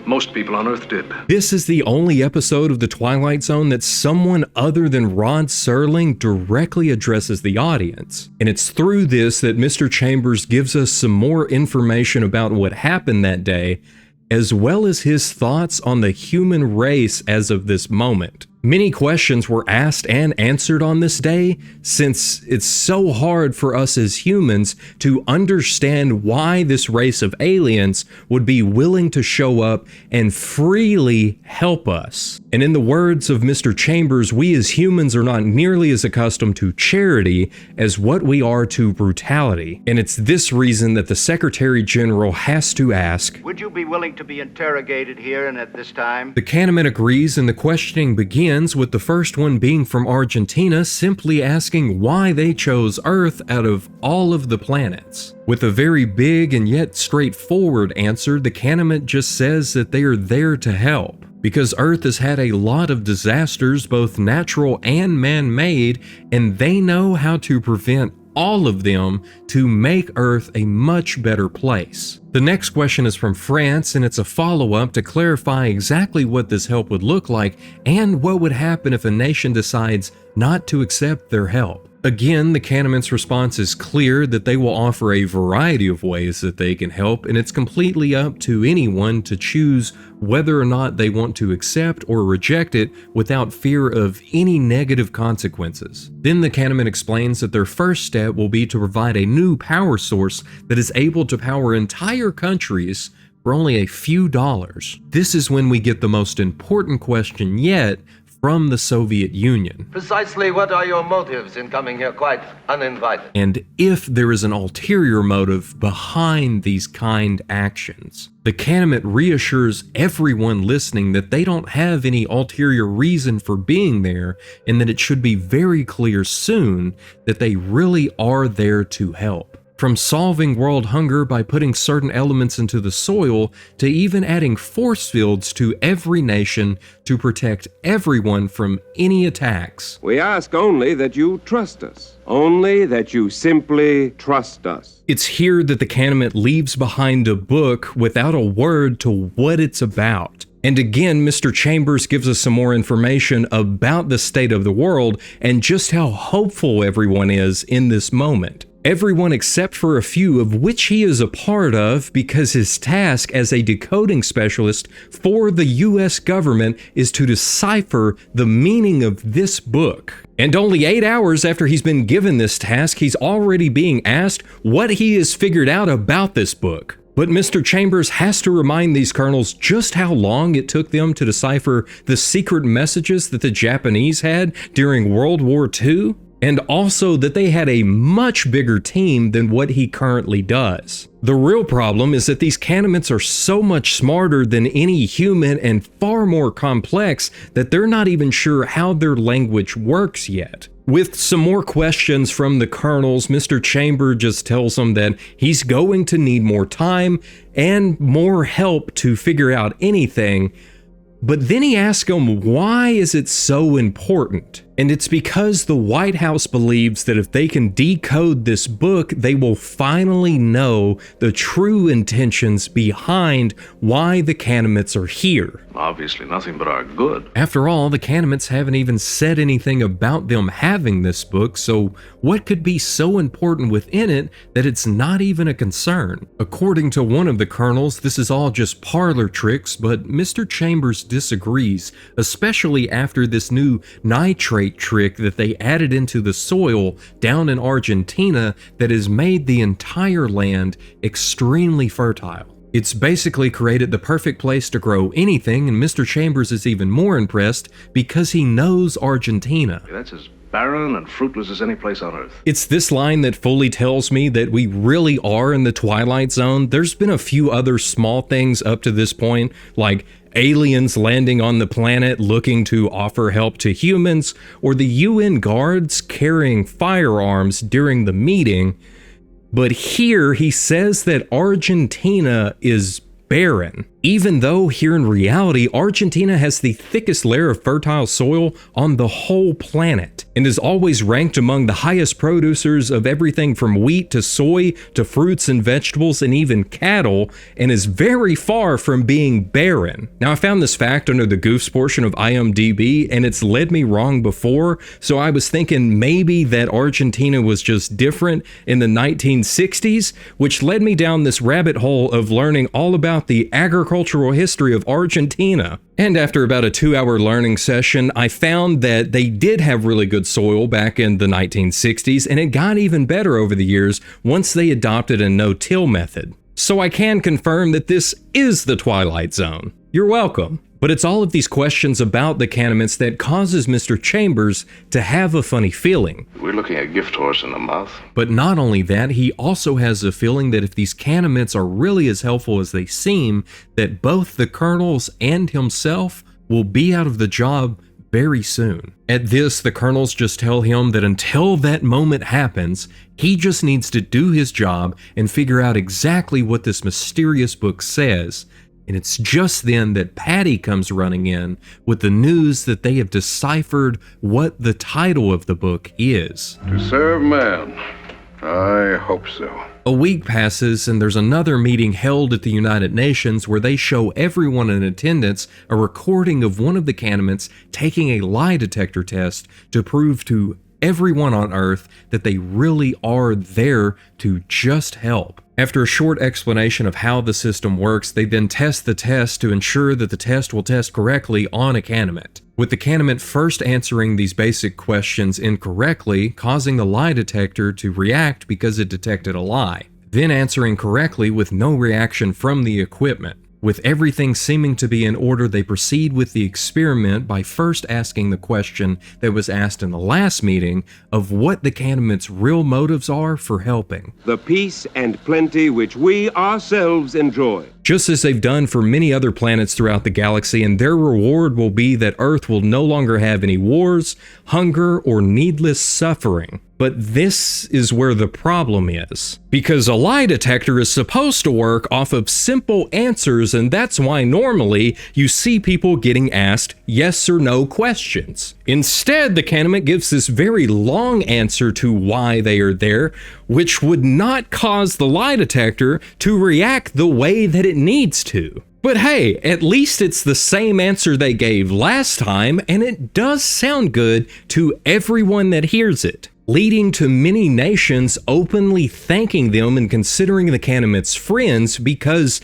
Most people on Earth did. This is the only episode of The Twilight Zone that someone other than Rod Serling directly addresses the audience. And it's through this that Mr. Chambers gives us some more information about what happened that day, as well as his thoughts on the human race as of this moment. Many questions were asked and answered on this day, since it's so hard for us as humans to understand why this race of aliens would be willing to show up and freely help us. And in the words of Mr. Chambers, we as humans are not nearly as accustomed to charity as what we are to brutality. And it's this reason that the Secretary General has to ask, would you be willing to be interrogated here and at this time? The Canamint agrees, and the questioning begins, with the first one being from Argentina, simply asking why they chose Earth out of all of the planets. With a very big and yet straightforward answer, the Canamint just says that they are there to help, because Earth has had a lot of disasters, both natural and man-made, and they know how to prevent all of them to make Earth a much better place. The next question is from France, and it's a follow-up to clarify exactly what this help would look like and what would happen if a nation decides not to accept their help. Again, the Canaan's response is clear that they will offer a variety of ways that they can help, and it's completely up to anyone to choose whether or not they want to accept or reject it without fear of any negative consequences. Then the Canaanman explains that their first step will be to provide a new power source that is able to power entire countries for only a few dollars. This is when we get the most important question yet from the Soviet Union. Precisely what are your motives in coming here quite uninvited? And if there is an ulterior motive behind these kind actions. The Canaanite reassures everyone listening that they don't have any ulterior reason for being there, and that it should be very clear soon that they really are there to help. From solving world hunger by putting certain elements into the soil, to even adding force fields to every nation to protect everyone from any attacks. We ask only that you trust us. Only that you simply trust us. It's here that the Canaanite leaves behind a book without a word to what it's about. And again, Mr. Chambers gives us some more information about the state of the world and just how hopeful everyone is in this moment. Everyone except for a few, of which he is a part of, because his task as a decoding specialist for the US government is to decipher the meaning of this book. And only 8 hours after he's been given this task, he's already being asked what he has figured out about this book. But Mr. Chambers has to remind these colonels just how long it took them to decipher the secret messages that the Japanese had during World War II. And also that they had a much bigger team than what he currently does. The real problem is that these Canaanites are so much smarter than any human and far more complex that they're not even sure how their language works yet. With some more questions from the colonels, Mr. Chambers just tells them that he's going to need more time and more help to figure out anything. But then he asks them, why is it so important? And it's because the White House believes that if they can decode this book, they will finally know the true intentions behind why the Canaanites are here. Obviously nothing but our good. After all, the Canaanites haven't even said anything about them having this book, so what could be so important within it that it's not even a concern? According to one of the colonels, this is all just parlor tricks, but Mr. Chambers disagrees, especially after this new nitrate trick that they added into the soil down in Argentina that has made the entire land extremely fertile. It's basically created the perfect place to grow anything, and Mr. Chambers is even more impressed because he knows Argentina. That's as barren and fruitless as any place on Earth. It's this line that fully tells me that we really are in the Twilight Zone. There's been a few other small things up to this point, like aliens landing on the planet looking to offer help to humans, or the UN guards carrying firearms during the meeting. But here he says that Argentina is barren, even though here in reality, Argentina has the thickest layer of fertile soil on the whole planet and is always ranked among the highest producers of everything from wheat to soy to fruits and vegetables and even cattle, and is very far from being barren. Now, I found this fact under the Goofs portion of IMDb, and it's led me wrong before, so I was thinking maybe that Argentina was just different in the 1960s, which led me down this rabbit hole of learning all about the agricultural history of Argentina. And after about a 2-hour learning session, I found that they did have really good soil back in the 1960s, and it got even better over the years once they adopted a no-till method. So I can confirm that this is the Twilight Zone. You're welcome. But it's all of these questions about the Canaanites that causes Mr. Chambers to have a funny feeling. We're looking at a gift horse in the mouth. But not only that, he also has a feeling that if these Canaanites are really as helpful as they seem, that both the colonels and himself will be out of the job very soon. At this, the colonels just tell him that until that moment happens, he just needs to do his job and figure out exactly what this mysterious book says. And it's just then that Patty comes running in with the news that they have deciphered what the title of the book is. To serve man. I hope so. A week passes and there's another meeting held at the United Nations where they show everyone in attendance a recording of one of the Canaanites taking a lie detector test to prove to everyone on Earth that they really are there to just help. After a short explanation of how the system works, they then test the test to ensure that the test will test correctly on a Canaanite, with the Canaanite first answering these basic questions incorrectly, causing the lie detector to react because it detected a lie, then answering correctly with no reaction from the equipment. With everything seeming to be in order, they proceed with the experiment by first asking the question that was asked in the last meeting of what the Canaanites' real motives are for helping. The peace and plenty which we ourselves enjoy. Just as they've done for many other planets throughout the galaxy, and their reward will be that Earth will no longer have any wars, hunger, or needless suffering. But this is where the problem is. Because a lie detector is supposed to work off of simple answers, and that's why normally you see people getting asked yes or no questions. Instead, the Canaanite gives this very long answer to why they are there, which would not cause the lie detector to react the way that it needs to. But hey, at least it's the same answer they gave last time, and it does sound good to everyone that hears it, leading to many nations openly thanking them and considering the Canaanites friends because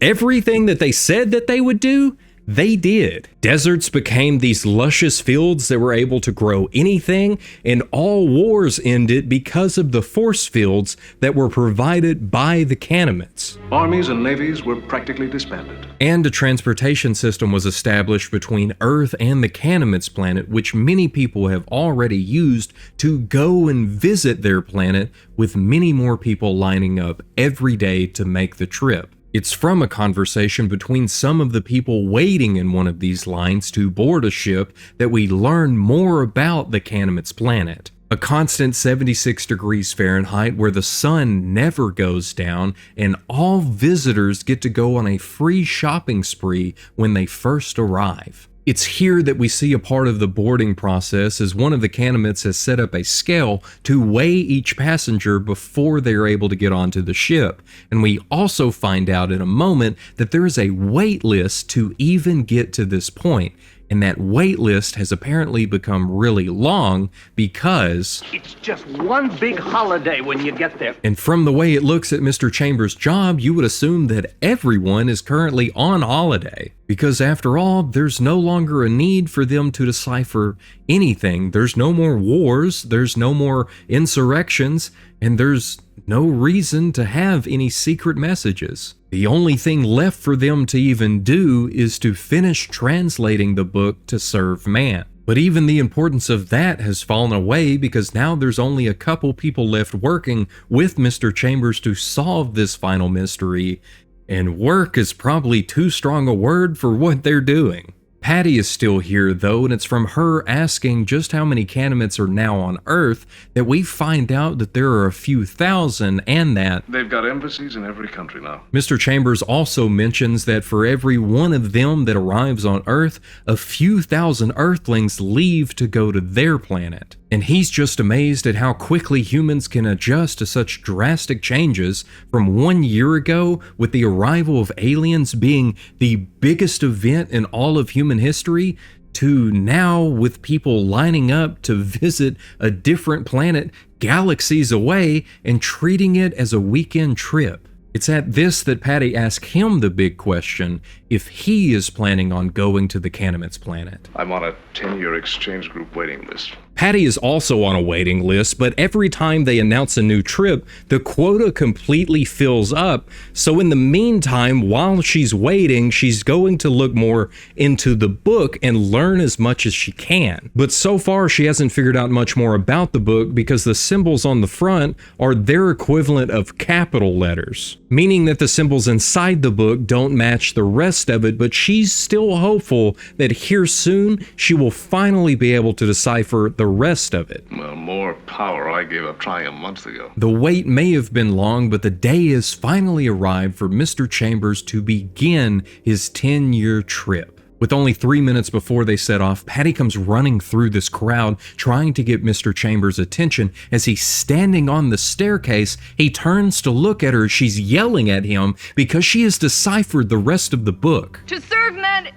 everything that they said that they would do, they did. Deserts became these luscious fields that were able to grow anything, and all wars ended because of the force fields that were provided by the Canaanites. Armies and navies were practically disbanded. And a transportation system was established between Earth and the Canaanites planet, which many people have already used to go and visit their planet, with many more people lining up every day to make the trip. It's from a conversation between some of the people waiting in one of these lines to board a ship that we learn more about the Canaanites planet. A constant 76 degrees Fahrenheit where the sun never goes down, and all visitors get to go on a free shopping spree when they first arrive. It's here that we see a part of the boarding process as one of the Canaanites has set up a scale to weigh each passenger before they are able to get onto the ship. And we also find out in a moment that there is a wait list to even get to this point. And that wait list has apparently become really long because it's just one big holiday when you get there. And from the way it looks at Mr. Chambers' job, you would assume that everyone is currently on holiday. Because after all, there's no longer a need for them to decipher anything. There's no more wars, there's no more insurrections, and there's no reason to have any secret messages. The only thing left for them to even do is to finish translating the book to serve man. But even the importance of that has fallen away because now there's only a couple people left working with Mr. Chambers to solve this final mystery, and work is probably too strong a word for what they're doing. Patty is still here though, and it's from her asking just how many Canaanites are now on Earth that we find out that there are a few thousand, and that they've got embassies in every country now. Mr. Chambers also mentions that for every one of them that arrives on Earth, a few thousand Earthlings leave to go to their planet. And he's just amazed at how quickly humans can adjust to such drastic changes from 1 year ago, with the arrival of aliens being the biggest event in all of human history, to now with people lining up to visit a different planet galaxies away and treating it as a weekend trip. It's at this that Patty asks him the big question, if he is planning on going to the Canaanites planet. I'm on a 10-year exchange group waiting list. Patty is also on a waiting list, but every time they announce a new trip, the quota completely fills up. So in the meantime, while she's waiting, she's going to look more into the book and learn as much as she can. But so far, she hasn't figured out much more about the book because the symbols on the front are their equivalent of capital letters, meaning that the symbols inside the book don't match the rest of it, but she's still hopeful that here soon, she will finally be able to decipher the the rest of it. Well, more power I gave up trying months ago. The wait may have been long, but the day has finally arrived for Mr. Chambers to begin his 10-year trip. With only 3 minutes before they set off, Patty comes running through this crowd, trying to get Mr. Chambers' attention. As he's standing on the staircase, he turns to look at her. She's yelling at him because she has deciphered the rest of the book. To serve men,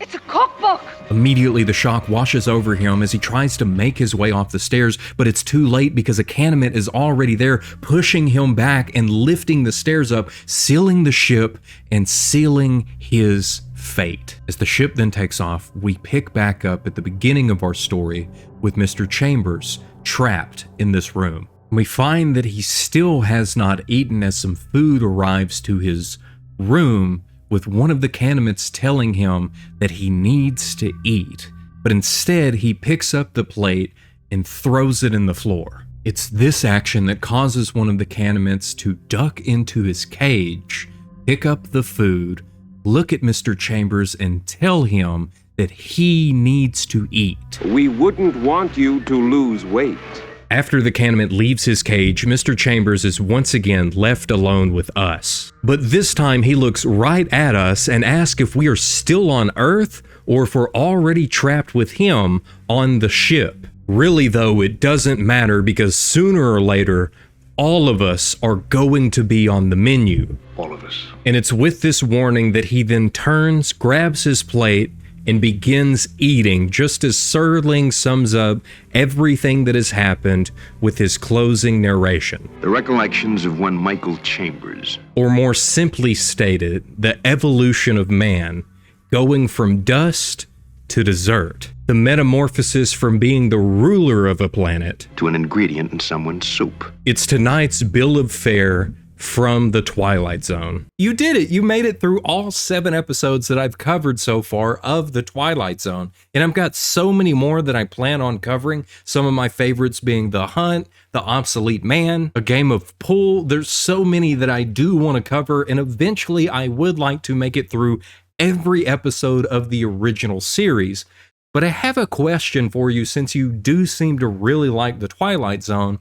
it's a cookbook. Immediately, the shock washes over him as he tries to make his way off the stairs, but it's too late because a Canaanite is already there, pushing him back and lifting the stairs up, sealing the ship and sealing his fate. As the ship then takes off, we pick back up at the beginning of our story with Mr. Chambers trapped in this room. We find that he still has not eaten as some food arrives to his room, with one of the Canaanites telling him that he needs to eat, but instead he picks up the plate and throws it in the floor. It's this action that causes one of the Canaanites to duck into his cage, pick up the food, look at Mr. Chambers and tell him that he needs to eat. We wouldn't want you to lose weight. After the Canaanite leaves his cage, Mr. Chambers is once again left alone with us. But this time he looks right at us and asks if we are still on Earth or if we're already trapped with him on the ship. Really though, it doesn't matter because sooner or later, all of us are going to be on the menu. All of us. And it's with this warning that he then turns, grabs his plate, and begins eating, just as Serling sums up everything that has happened with his closing narration. The recollections of one Michael Chambers. Or more simply stated, the evolution of man, going from dust to dessert. The metamorphosis from being the ruler of a planet to an ingredient in someone's soup. It's tonight's bill of fare from the Twilight Zone. You did it! You made it through all 7 episodes that I've covered so far of the Twilight Zone. And I've got so many more that I plan on covering. Some of my favorites being The Hunt, The Obsolete Man, A Game of Pool. There's so many that I do want to cover, and eventually I would like to make it through every episode of the original series. But I have a question for you, since you do seem to really like the Twilight Zone.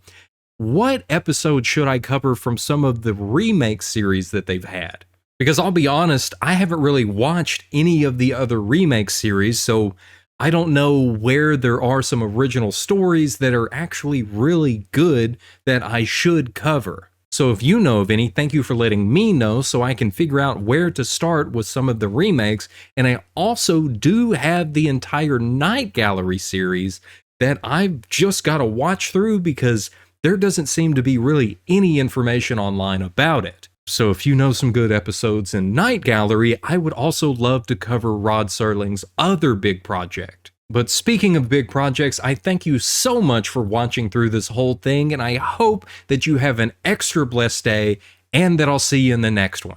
What episode should I cover from some of the remake series that they've had? Because I'll be honest, I haven't really watched any of the other remake series, so I don't know where there are some original stories that are actually really good that I should cover. So if you know of any, thank you for letting me know so I can figure out where to start with some of the remakes. And I also do have the entire Night Gallery series that I've just got to watch through because there doesn't seem to be really any information online about it. So if you know some good episodes in Night Gallery, I would also love to cover Rod Serling's other big project. But speaking of big projects, I thank you so much for watching through this whole thing, and I hope that you have an extra blessed day and that I'll see you in the next one.